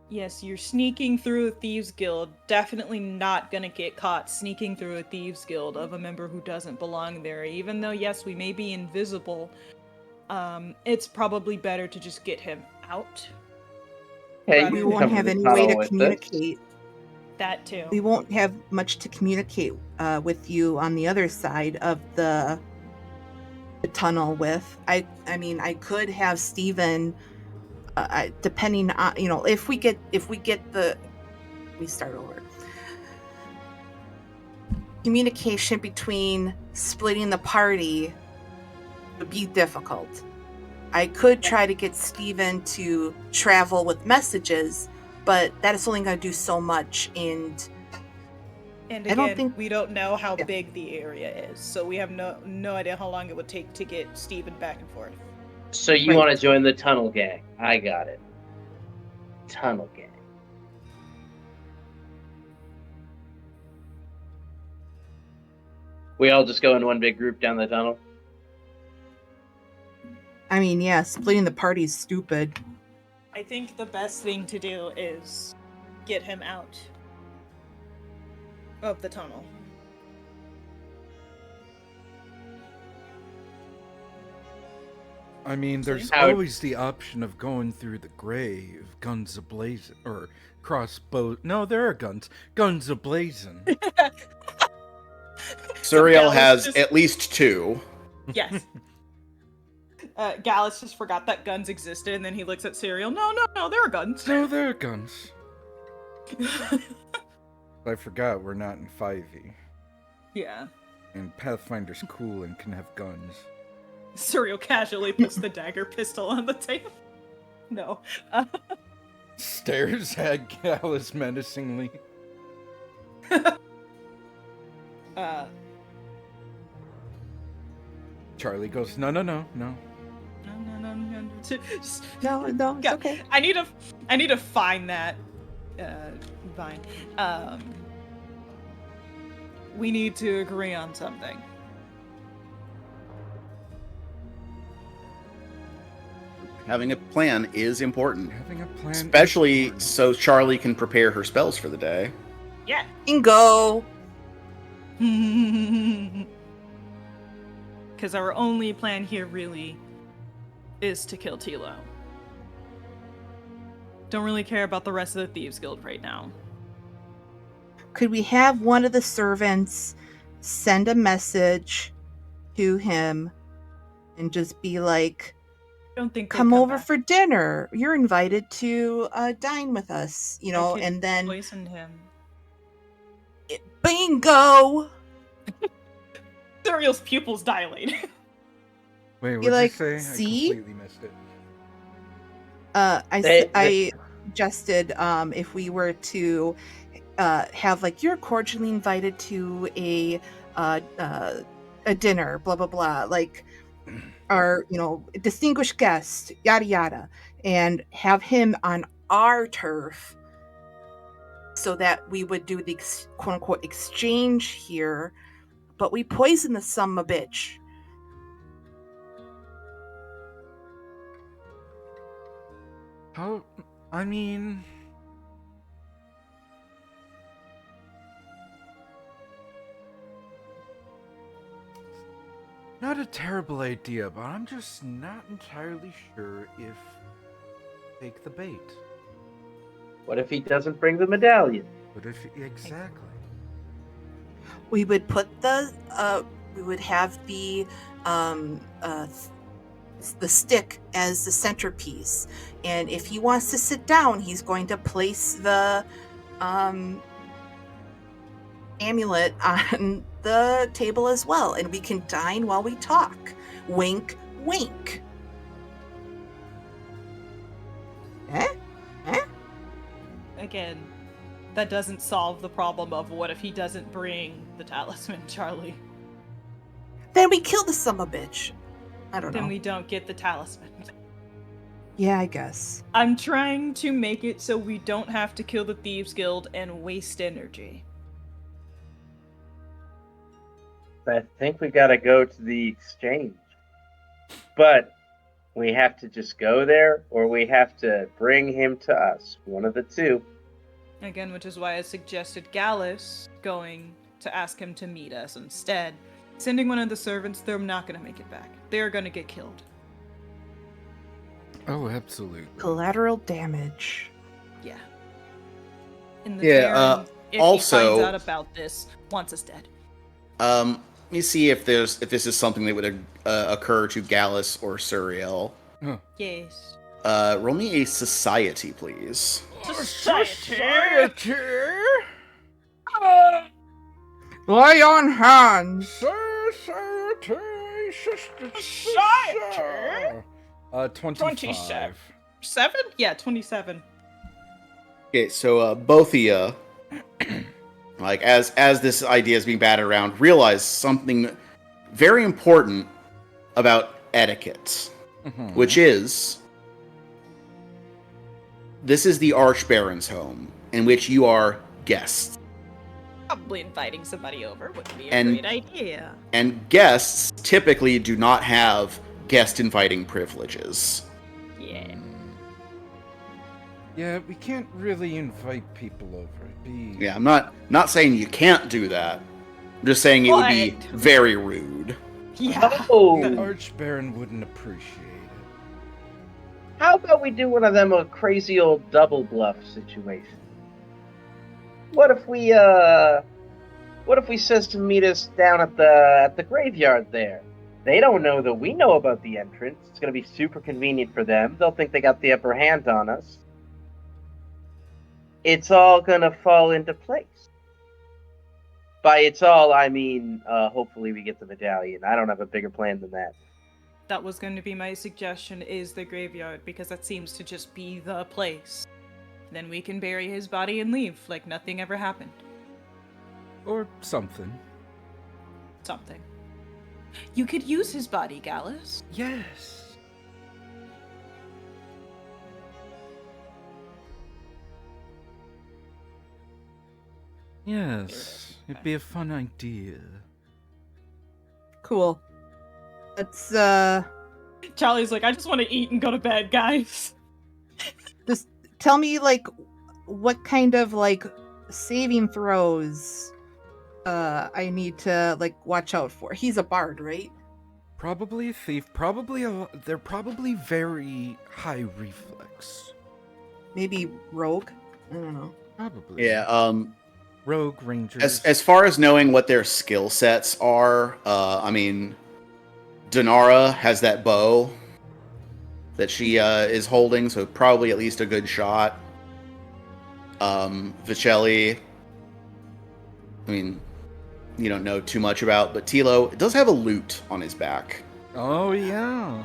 Yes, you're sneaking through a thieves guild. Definitely not gonna get caught sneaking through a thieves guild of a member who doesn't belong there. Even though, yes, we may be invisible, it's probably better to just get him out. Hey, Rather We you than- can won't come have to the any tunnel way to with us. communicate. That too. We won't have much to communicate with you on the other side of the tunnel with. I mean, I could have Steven, depending on, if we get the, let me start over. Communication between splitting the party would be difficult. I could try to get Steven to travel with messages, but that is only going to do so much, and And I again, don't think- we don't know how Yeah. big the area is, so we have no idea how long it would take to get Steven back and forth. So you Right. want to join the tunnel gang? I got it. Tunnel gang. We all just go in one big group down the tunnel. I mean, yeah, splitting the party is stupid. I think the best thing to do is get him out. of the tunnel. I mean, there's How- always the option of going through the grave, guns ablazing, or crossbow. No, there are guns. Guns ablazing. Suriel Gallus has just- at least 2. Yes. Gallus just forgot that guns existed, and then he looks at Serial. No, there are guns. No, there are guns. I forgot we're not in 5e. Yeah. And Pathfinder's cool and can have guns. Serial casually puts the dagger pistol on the table. No. Stares at Gallus menacingly. Charlie goes, no. No. Just, No, it's God, okay. I need to find that vine. We need to agree on something. Having a plan is important, Having a plan. is especially important. so Charlie can prepare her spells for the day. Yeah. Bingo. Because our only plan here really is to kill Tilo. Don't really care about the rest of the Thieves Guild right now. Could we have one of the servants send a message to him and just be like, Don't think they'd come over back. for dinner. You're invited to dine with us, you know, I could and then poison him. bingo. Serial's pupils dilate. Wait, You're what'd like, you say? see? I completely missed it. I suggested if we were to have like you're cordially invited to a dinner, blah blah blah, like our distinguished guest, yada yada, and have him on our turf, so that we would do the quote unquote exchange here, but we poison the son of a bitch. How? I mean, not a terrible idea, but I'm just not entirely sure if take the bait. What if he doesn't bring the medallion? But if exactly. We would put we would have the stick as the centerpiece, and if he wants to sit down, he's going to place the amulet on the table as well, and we can dine while we talk. Wink, wink. Again, that doesn't solve the problem of what if he doesn't bring the talisman, Charlie. Then we kill the son of a bitch. I don't know. Then we don't get the talisman. Yeah, I guess. I'm trying to make it so we don't have to kill the Thieves Guild and waste energy. I think we gotta go to the exchange. But we have to just go there, or we have to bring him to us. One of the two. Again, which is why I suggested Gallus going to ask him to meet us instead. Sending one of the servants, they're not going to make it back. They're going to get killed. Oh, absolutely. Collateral damage. Yeah. In the Yeah, Baron, if also- he finds out about this, wants us dead. Let me see if this is something that would occur to Gallus or Suriel. Yes. Roll me a society, please. Society! Lay on hands. Society. 25. 7? Yeah, 27. Okay, so both of you, like as this idea is being batted around, realize something very important about etiquette, which is this is the Archbaron's home, in which you are guests. Probably inviting somebody over would be a And- great idea. And guests typically do not have guest inviting privileges. Yeah. Yeah, we can't really invite people over. Yeah, I'm not saying you can't do that. I'm just saying it would be What? very rude. Yeah. The Oh, Archbaron wouldn't appreciate it. how about we do one of them a crazy old double bluff situation? What if we says to meet us down at the graveyard there? They don't know that we know about the entrance. It's gonna be super convenient for them. They'll think they got the upper hand on us. It's all gonna fall into place. By it's all, I mean, hopefully we get the medallion. I don't have a bigger plan than that. That was going to be my suggestion, is the graveyard, because that seems to just be the place. Then we can bury his body and leave, like nothing ever happened. Or something. Something. You could use his body, Gallus. Yes. Yes, it'd be a fun idea. Cool. Let's Charlie's like, I just want to eat and go to bed, guys. just tell me like what kind of like saving throws I need to like watch out for. He's a bard, right? Probably a thief. They're probably very high reflex. Maybe rogue? I don't know. Probably. Yeah. Rogue rangers. As far as knowing what their skill sets are, I mean, Dinara has that bow that she is holding, so probably at least a good shot. Vicelli, I mean, you don't know too much about, but Tilo does have a lute on his back. Oh yeah.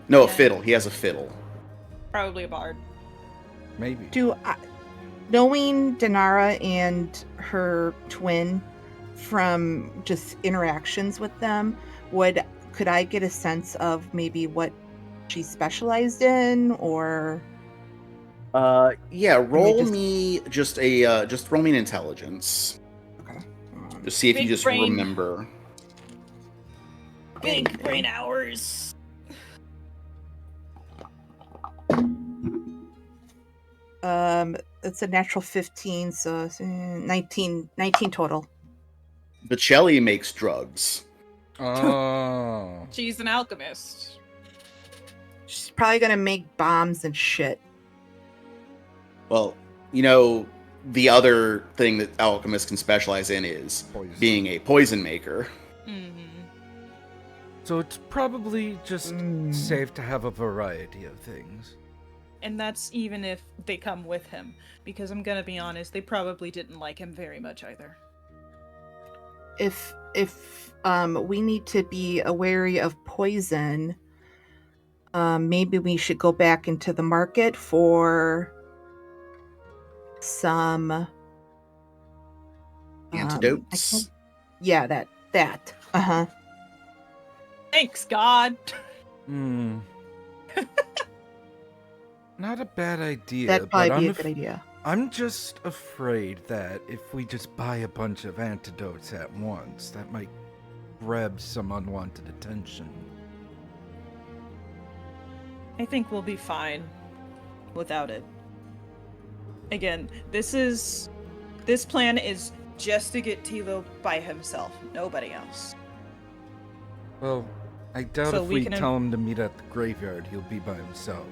No, a Yeah. fiddle. He has a fiddle. Probably a bard. Maybe. Knowing Dinara and her twin from just interactions with them, could I get a sense of maybe what she specialized in, or Yeah. Roll just- me just roll me an intelligence. okay. Just see if you Big just brain. remember. Big brain hours. It's a natural 15, so 19 total. Vicelli makes drugs. Oh. She's an alchemist. She's probably gonna make bombs and shit. Well, you know, the other thing that alchemists can specialize in is Poison. being a poison maker. Mm-hmm. So it's probably just Mm. safe to have a variety of things. And that's even if they come with him. Because I'm gonna be honest, they probably didn't like him very much either. If we need to be wary of poison, maybe we should go back into the market for some Antidotes. yeah, that. Uh-huh. Thanks, God! Hmm. Not a bad idea, That'd but probably be a good idea. I'm just afraid that if we just buy a bunch of antidotes at once, that might grab some unwanted attention. I think we'll be fine without it. Again, this plan is just to get Tilo by himself, nobody else. Well, I doubt So if we we can- tell him to meet at the graveyard, he'll be by himself.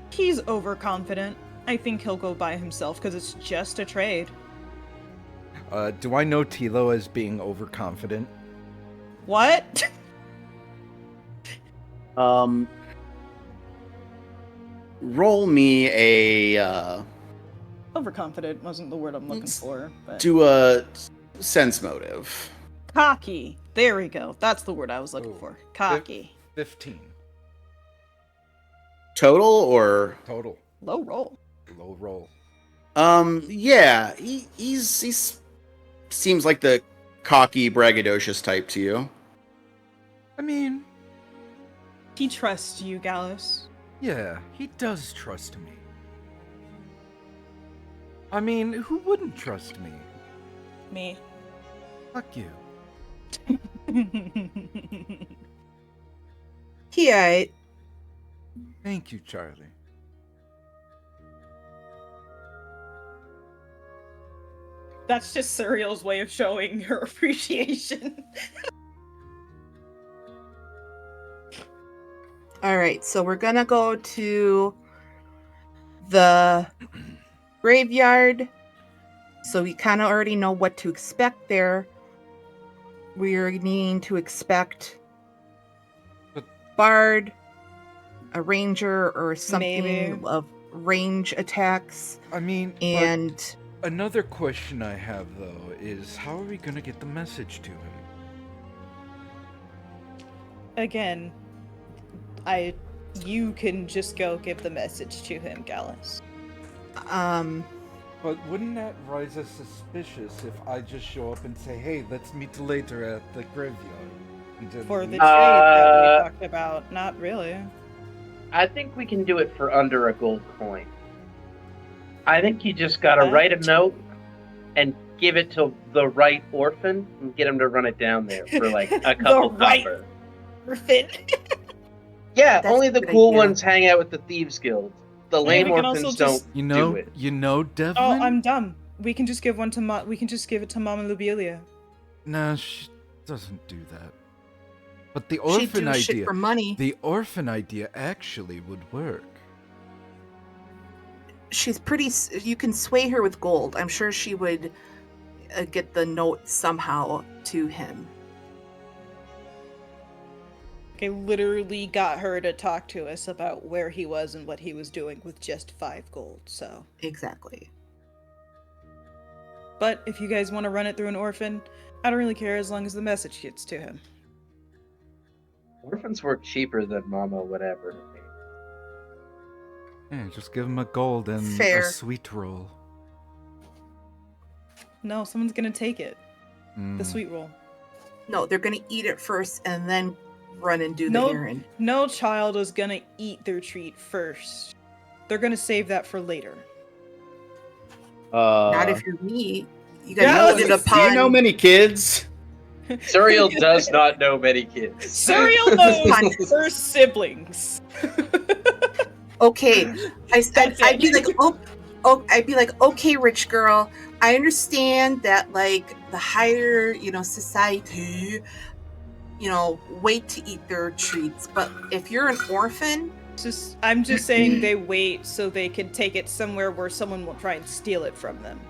He's overconfident. I think he'll go by himself because it's just a trade. Do I know Tilo as being overconfident? What? Roll me a Overconfident wasn't the word I'm looking for, but do a sense motive. cocky. There we go. That's the word I was looking Ooh. for. Cocky. 15. Total or Total. Low roll. Low roll. yeah, he's seems like the cocky, braggadocious type to you. I mean, He trusts you, Gallus. yeah, he does trust me. I mean, who wouldn't trust me? Me. Fuck you. Yeah, Thank you, Charlie. That's just Serial's way of showing her appreciation. All right, so we're gonna go to the graveyard. So we kind of already know what to expect there. We're needing to expect bard, a ranger, or something Maybe. of range attacks. I mean, And another question I have though is how are we gonna get the message to him? Again, you can just go give the message to him, Gallus. But wouldn't that rise as suspicious if I just show up and say, "Hey, let's meet later at the graveyard"? And then For the leave? trade that we talked about, not really. I think we can do it for under a gold coin. I think you just gotta write a note and give it to the right orphan and get him to run it down there for like a couple copper. Orphan. Yeah, That's only a the good cool idea. ones hang out with the Thieves Guild. The lame we can orphans also don't just- do it. You know, Devlin. Oh, I'm dumb. We can just give one to we can just give it to Mama Lubelia. Nah, she doesn't do that. But the she'd orphan do shit idea, for money. the orphan idea actually would work. She's pretty. You can sway her with gold. I'm sure she would get the note somehow to him. I literally got her to talk to us about where he was and what he was doing with just 5 gold, so. Exactly. But if you guys want to run it through an orphan, I don't really care as long as the message gets to him. Orphans work cheaper than Mama whatever. Yeah, just give him a gold and Fair. a sweet roll. No, someone's gonna take it. The sweet roll. No, they're gonna eat it first and then run and do the errand. No child is gonna eat their treat first. They're gonna save that for later. Not if you're me. You Yeah, guys do did upon. you know many kids? Cereal does not know many kids. Cereal knows her siblings. Okay, That's I'd be it. like, I'd be like, okay, rich girl, I understand that like the higher, society, wait to eat their treats, but if you're an orphan, I'm just saying they wait so they can take it somewhere where someone will try and steal it from them.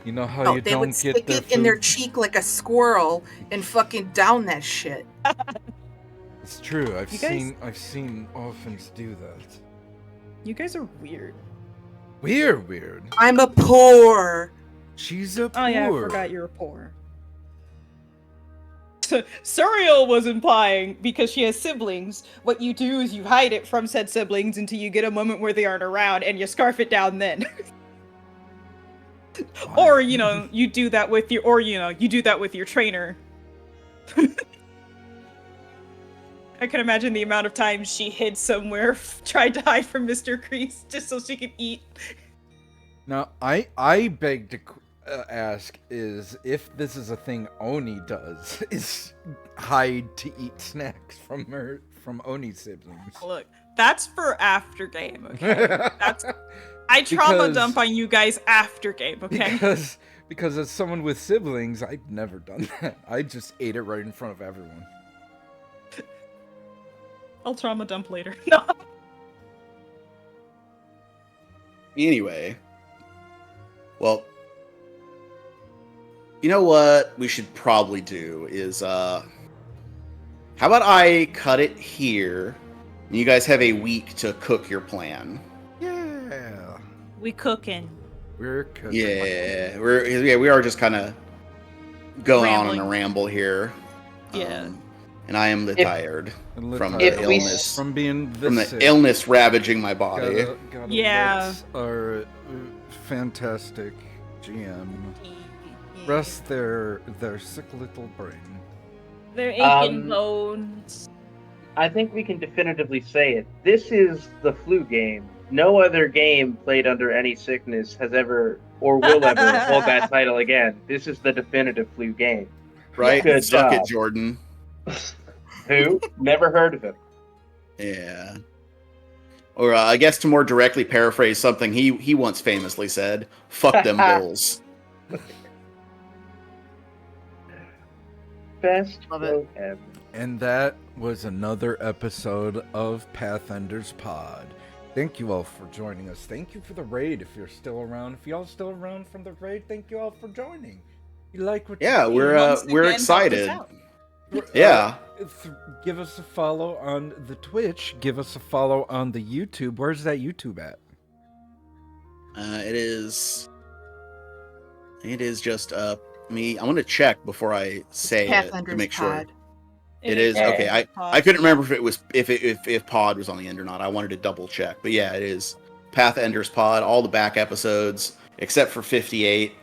You know how no, you they don't would get stick their it in their food? cheek like a squirrel and fucking down that shit. It's true. I've You guys- seen orphans do that. You guys are weird. We're weird. I'm a poor. She's a poor. Oh yeah, I forgot you were poor. Suriel was implying, because she has siblings, what you do is you hide it from said siblings until you get a moment where they aren't around and you scarf it down then. Or, you do that with you do that with your trainer. I can imagine the amount of times she hid somewhere, tried to hide from Mr. Kreese just so she could eat. Now, I beg to ask is if this is a thing Oni does, is hide to eat snacks from Oni's siblings. Look, that's for after game, okay? I trauma Because- dump on you guys after game, okay? Because as someone with siblings, I've never done that. I just ate it right in front of everyone. I'll trauma dump later. No. Anyway. Well, you know what we should probably do is, how about I cut it here, and you guys have a week to cook your plan. Yeah. We cooking. We're cooking. Yeah, we are just kind of going on Rambling. a ramble here. Yeah. And I am tired And from let's- the If we illness, from being this from the sick. illness ravaging my body. Gotta Yeah. let our fantastic GM rest their sick little brain. They're aching bones. I think we can definitively say it. This is the flu game. No other game played under any sickness has ever or will ever hold that title again. This is the definitive flu game. Right? Good Suck job. it, Jordan. Who? Never heard of him. Yeah. Or I guess to more directly paraphrase something he once famously said, "Fuck them Bills." Best Love it. quote ever. And that was another episode of Pathenders Pod. Thank you all for joining us. Thank you for the raid if you're still around. If y'all still around from the raid, thank you all for joining. You like what Yeah, you see? Once we're again, help us excited. out. Yeah. Give us a follow on the Twitch. Give us a follow on the YouTube. Where's that YouTube at? It is just me. I want to check before I say it to Pathenders make sure. Pod. It is Yeah. okay. I couldn't remember if it was if Pod was on the end or not. I wanted to double check, but yeah, it is Pathenders Pod. All the back episodes except for 58,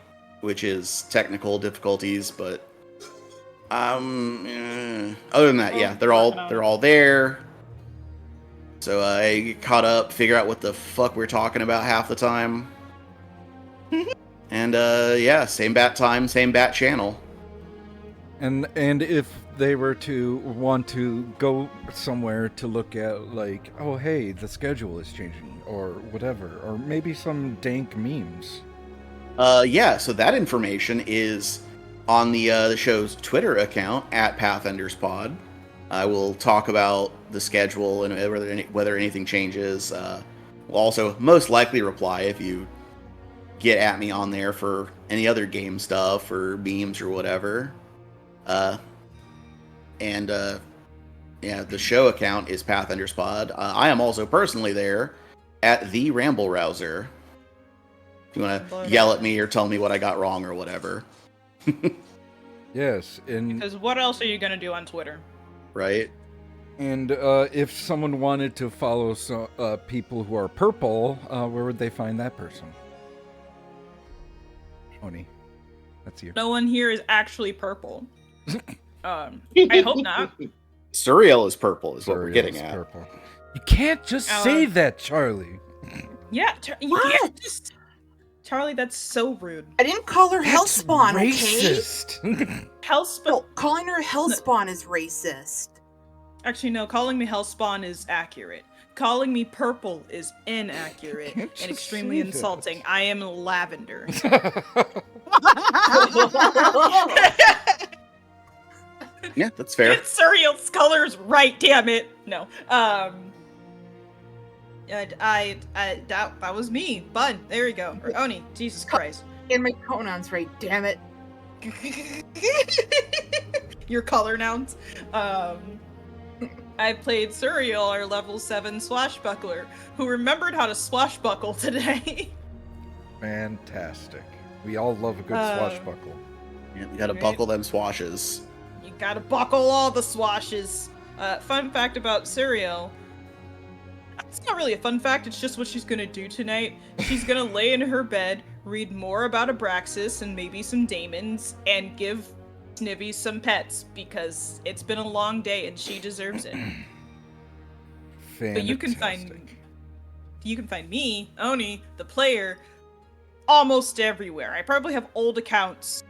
which is technical difficulties. But other than that, yeah, they're all there. So I get caught up, figure out what the fuck we're talking about half the time. And yeah, same bat time, same bat channel. And if they were to want to go somewhere to look at, like, oh hey, the schedule is changing or whatever, or maybe some dank memes. Yeah, so that information is on the show's Twitter account at Pathenders Pod. I will talk about the schedule and whether anything changes. We'll also most likely reply if you get at me on there for any other game stuff or memes or whatever. Yeah, the show account is Pathenders Pod. I am also personally there at the Ramble Rouser. If you want to yell at me or tell me what I got wrong or whatever. Yes, and Because what else are you gonna do on Twitter? Right? and if someone wanted to follow people who are purple, where would they find that person? Oni, that's you. No one here is actually purple. I hope not. Suriel is purple, is what we're Sorry, getting it's at. purple. You can't just say that, Charlie. Yeah, you What? can't just... Charlie, that's so rude. I didn't call her Hellspawn, okay? Racist. Hellspawn. No, calling her Hellspawn is racist. Actually, no. Calling me Hellspawn is accurate. Calling me purple is inaccurate Can't and just extremely say that. insulting. I am lavender. Yeah, that's fair. Get Suriel's colors right, damn it. No. That was me. Bud. There we go. Or Oni. Jesus Christ. And my pronouns right, damn it. Your color nouns. I played Suriel, our level 7 swashbuckler, who remembered how to swashbuckle today. Fantastic. We all love a good swashbuckle. Yeah, you gotta Right. buckle them swashes. You gotta buckle all the swashes. Fun fact about Suriel. It's not really a fun fact, it's just what she's gonna do tonight. She's gonna lay in her bed, read more about Abraxas and maybe some daemons, and give Snivy some pets, because it's been a long day and she deserves it. But you can find me, Oni, the player, almost everywhere. I probably have old accounts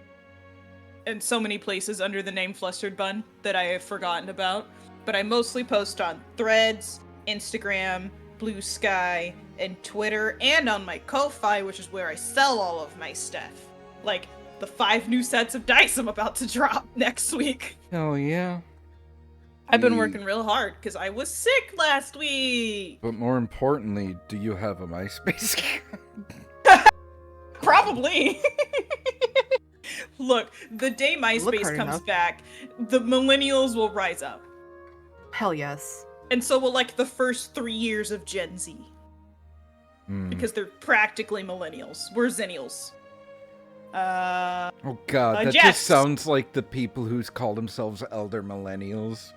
in so many places under the name Flustered Bun that I have forgotten about. But I mostly post on Threads, Instagram, Blue Sky, and Twitter, and on my Ko-Fi, which is where I sell all of my stuff. Like the 5 new sets of dice I'm about to drop next week. Hell yeah. I've been working real hard because I was sick last week. But more importantly, do you have a MySpace account? Probably. Look, the day Look MySpace hard comes enough. back, the millennials will rise up. Hell yes. And so will, like, the first 3 years of Gen Z. Because they're practically millennials. We're Zennials. Oh god, that Jess. just sounds like the people who call themselves elder millennials.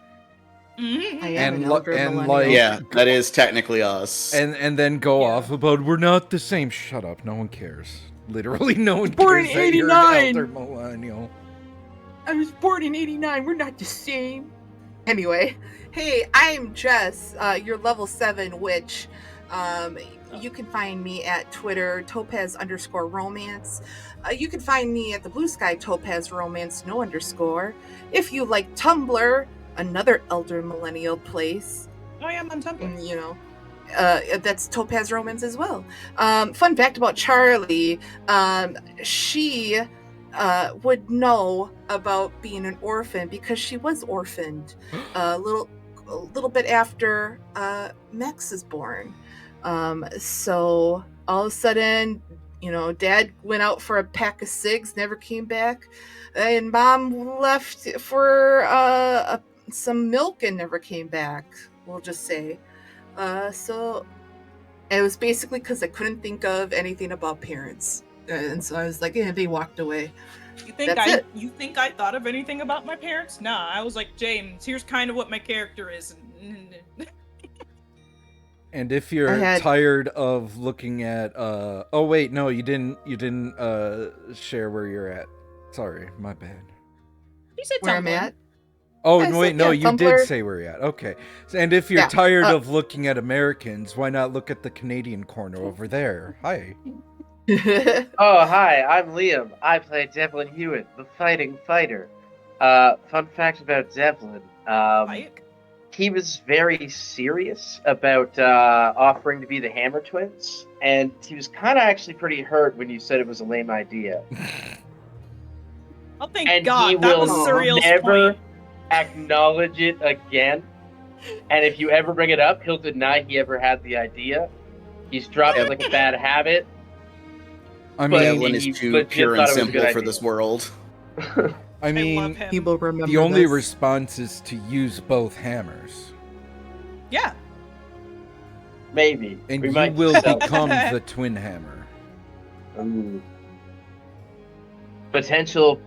Mhm. I am And an lo- elder and millennial. like- Yeah, that is technically us. And then go Yeah. off about we're not the same. Shut up, no one cares. Literally no one Born cares in that you're an 89. elder millennial. I was born in 89. We're not the same. Anyway, hey, I'm Jess, your level 7 witch. You can find me at Twitter, Topaz_romance. You can find me at the Blue Sky Topaz Romance, no underscore. If you like Tumblr, another elder millennial place, Oh yeah, I'm on Tumblr. you know. that's Topaz Romans as well. Fun fact about Charlie, she would know about being an orphan because she was orphaned a little bit after Max is born. So all of a sudden, Dad went out for a pack of cigs, never came back, and Mom left for some milk and never came back. We'll just say. So it was basically because I couldn't think of anything about parents, and so I was like, "Yeah," they walked away. You think That's it. You think I thought of anything about my parents? Nah, I was like, James, here's kind of what my character is. And if you're tired of looking at oh wait, no, you didn't share where you're at. Sorry, my bad. You said Where Tumblr. I'm at? Oh, I no, wait, said, no, yeah, you Tumblr. did say where you're at. Okay. And if you're Yeah, tired of looking at Americans, why not look at the Canadian corner over there? Hi. Oh, hi, I'm Liam. I play Devlin Hewitt, the fighting fighter. Fun fact about Devlin. He was very serious about offering to be the Hammer Twins, and he was kind of actually pretty hurt when you said it was a lame idea. Oh, thank And God. he That will was Surreal's never point. acknowledge it again. And if you ever bring it up, he'll deny he ever had the idea. He's dropped it like a bad habit. I mean, Devlin is too pure and simple for this world. I mean, He will remember the only this. response is to use both hammers. Yeah. Maybe. And We you might will sell- become the twin hammer. Ooh. Potential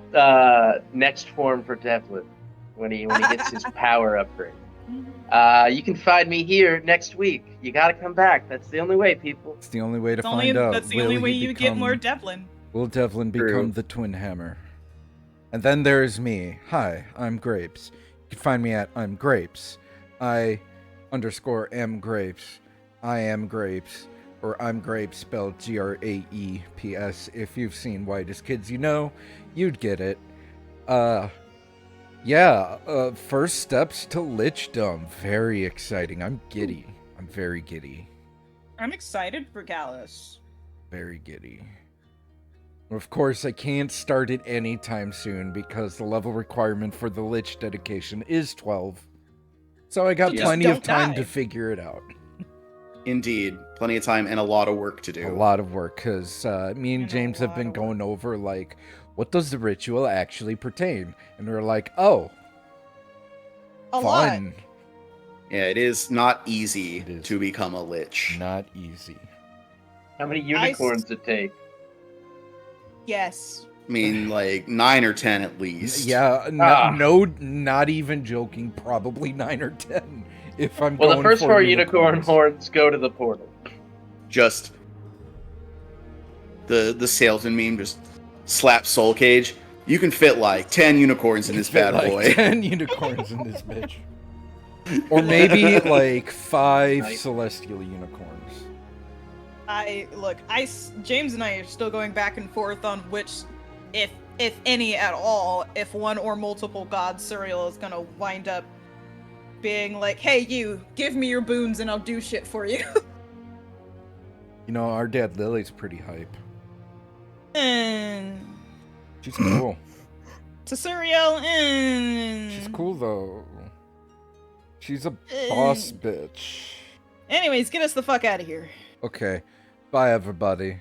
next form for Devlin when he gets his power upgrade. You can find me here next week. You gotta come back. That's the only way, people. It's the only way to find out. That's the Will only he way you get become- more Devlin. Will Devlin True. become the twin hammer? And then there's me. Hi, I'm Grapes. You can find me at I'm Grapes. I_am Grapes. I am Grapes. Or I'm Grapes spelled GRAEPS. If you've seen Whitest Kids You Know, you'd get it. First steps to Lichdom. Very exciting. I'm giddy. I'm very giddy. I'm excited for Gallus. Very giddy. Of course, I can't start it anytime soon because the level requirement for the Lich dedication is 12. So I got So just plenty of don't time die. to figure it out. Indeed. Plenty of time and a lot of work to do. A lot of work, because me and And a James have lot been of going over, like, what does the ritual actually pertain? And we're like, oh, A lot. fun. Yeah, it is not easy It is. to become a Lich. Not easy. How many unicorns it take? Yes. I mean, like 9 or 10 at least. Yeah, Ah. not even joking, probably 9 or 10. If I'm Well, going the first for 4 unicorn unicorns. horns go to the portal. Just the salesman meme just slap Soul Cage. You can fit like 10 unicorns in this bad Like boy. 10 unicorns in this bitch. Or maybe like 5 Nice. celestial unicorns. James and I are still going back and forth on which, if any at all, if one or multiple gods Surreal is gonna wind up being like, hey, you, give me your boons and I'll do shit for you. You know, our dad Lily's pretty hype. Mm. She's cool. To Surreal, She's cool though. She's a boss bitch. Anyways, get us the fuck out of here. Okay. Bye everybody.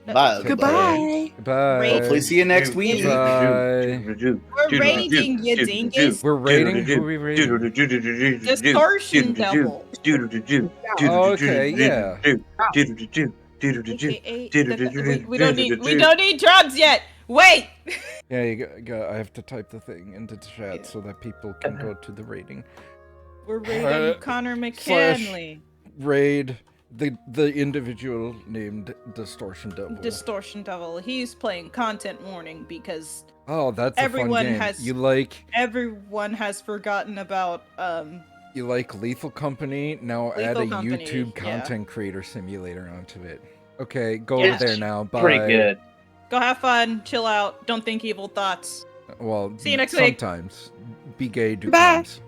Bye, Goodbye. Bye. Hopefully see you next week. Bye. We're raiding, you dingus. We're raiding? Who are we raiding? Distortion Devil. Oh, okay, yeah. We don't need drugs yet. Wait. Yeah, I have to type the thing into the chat so that people can go to the rating. We're raiding Connor McCanley. Raid the individual named Distortion Devil. Distortion Devil. He's playing content warning because Oh, that's a everyone fun game. has- You like everyone has forgotten about you like Lethal Company? Now add a Lethal Company, YouTube yeah. content creator simulator onto it. Okay, go It's over there now. Bye. Pretty good. go have fun, chill out, don't think evil thoughts. Well, See you next week. sometimes. Be gay, do Bye. crimes.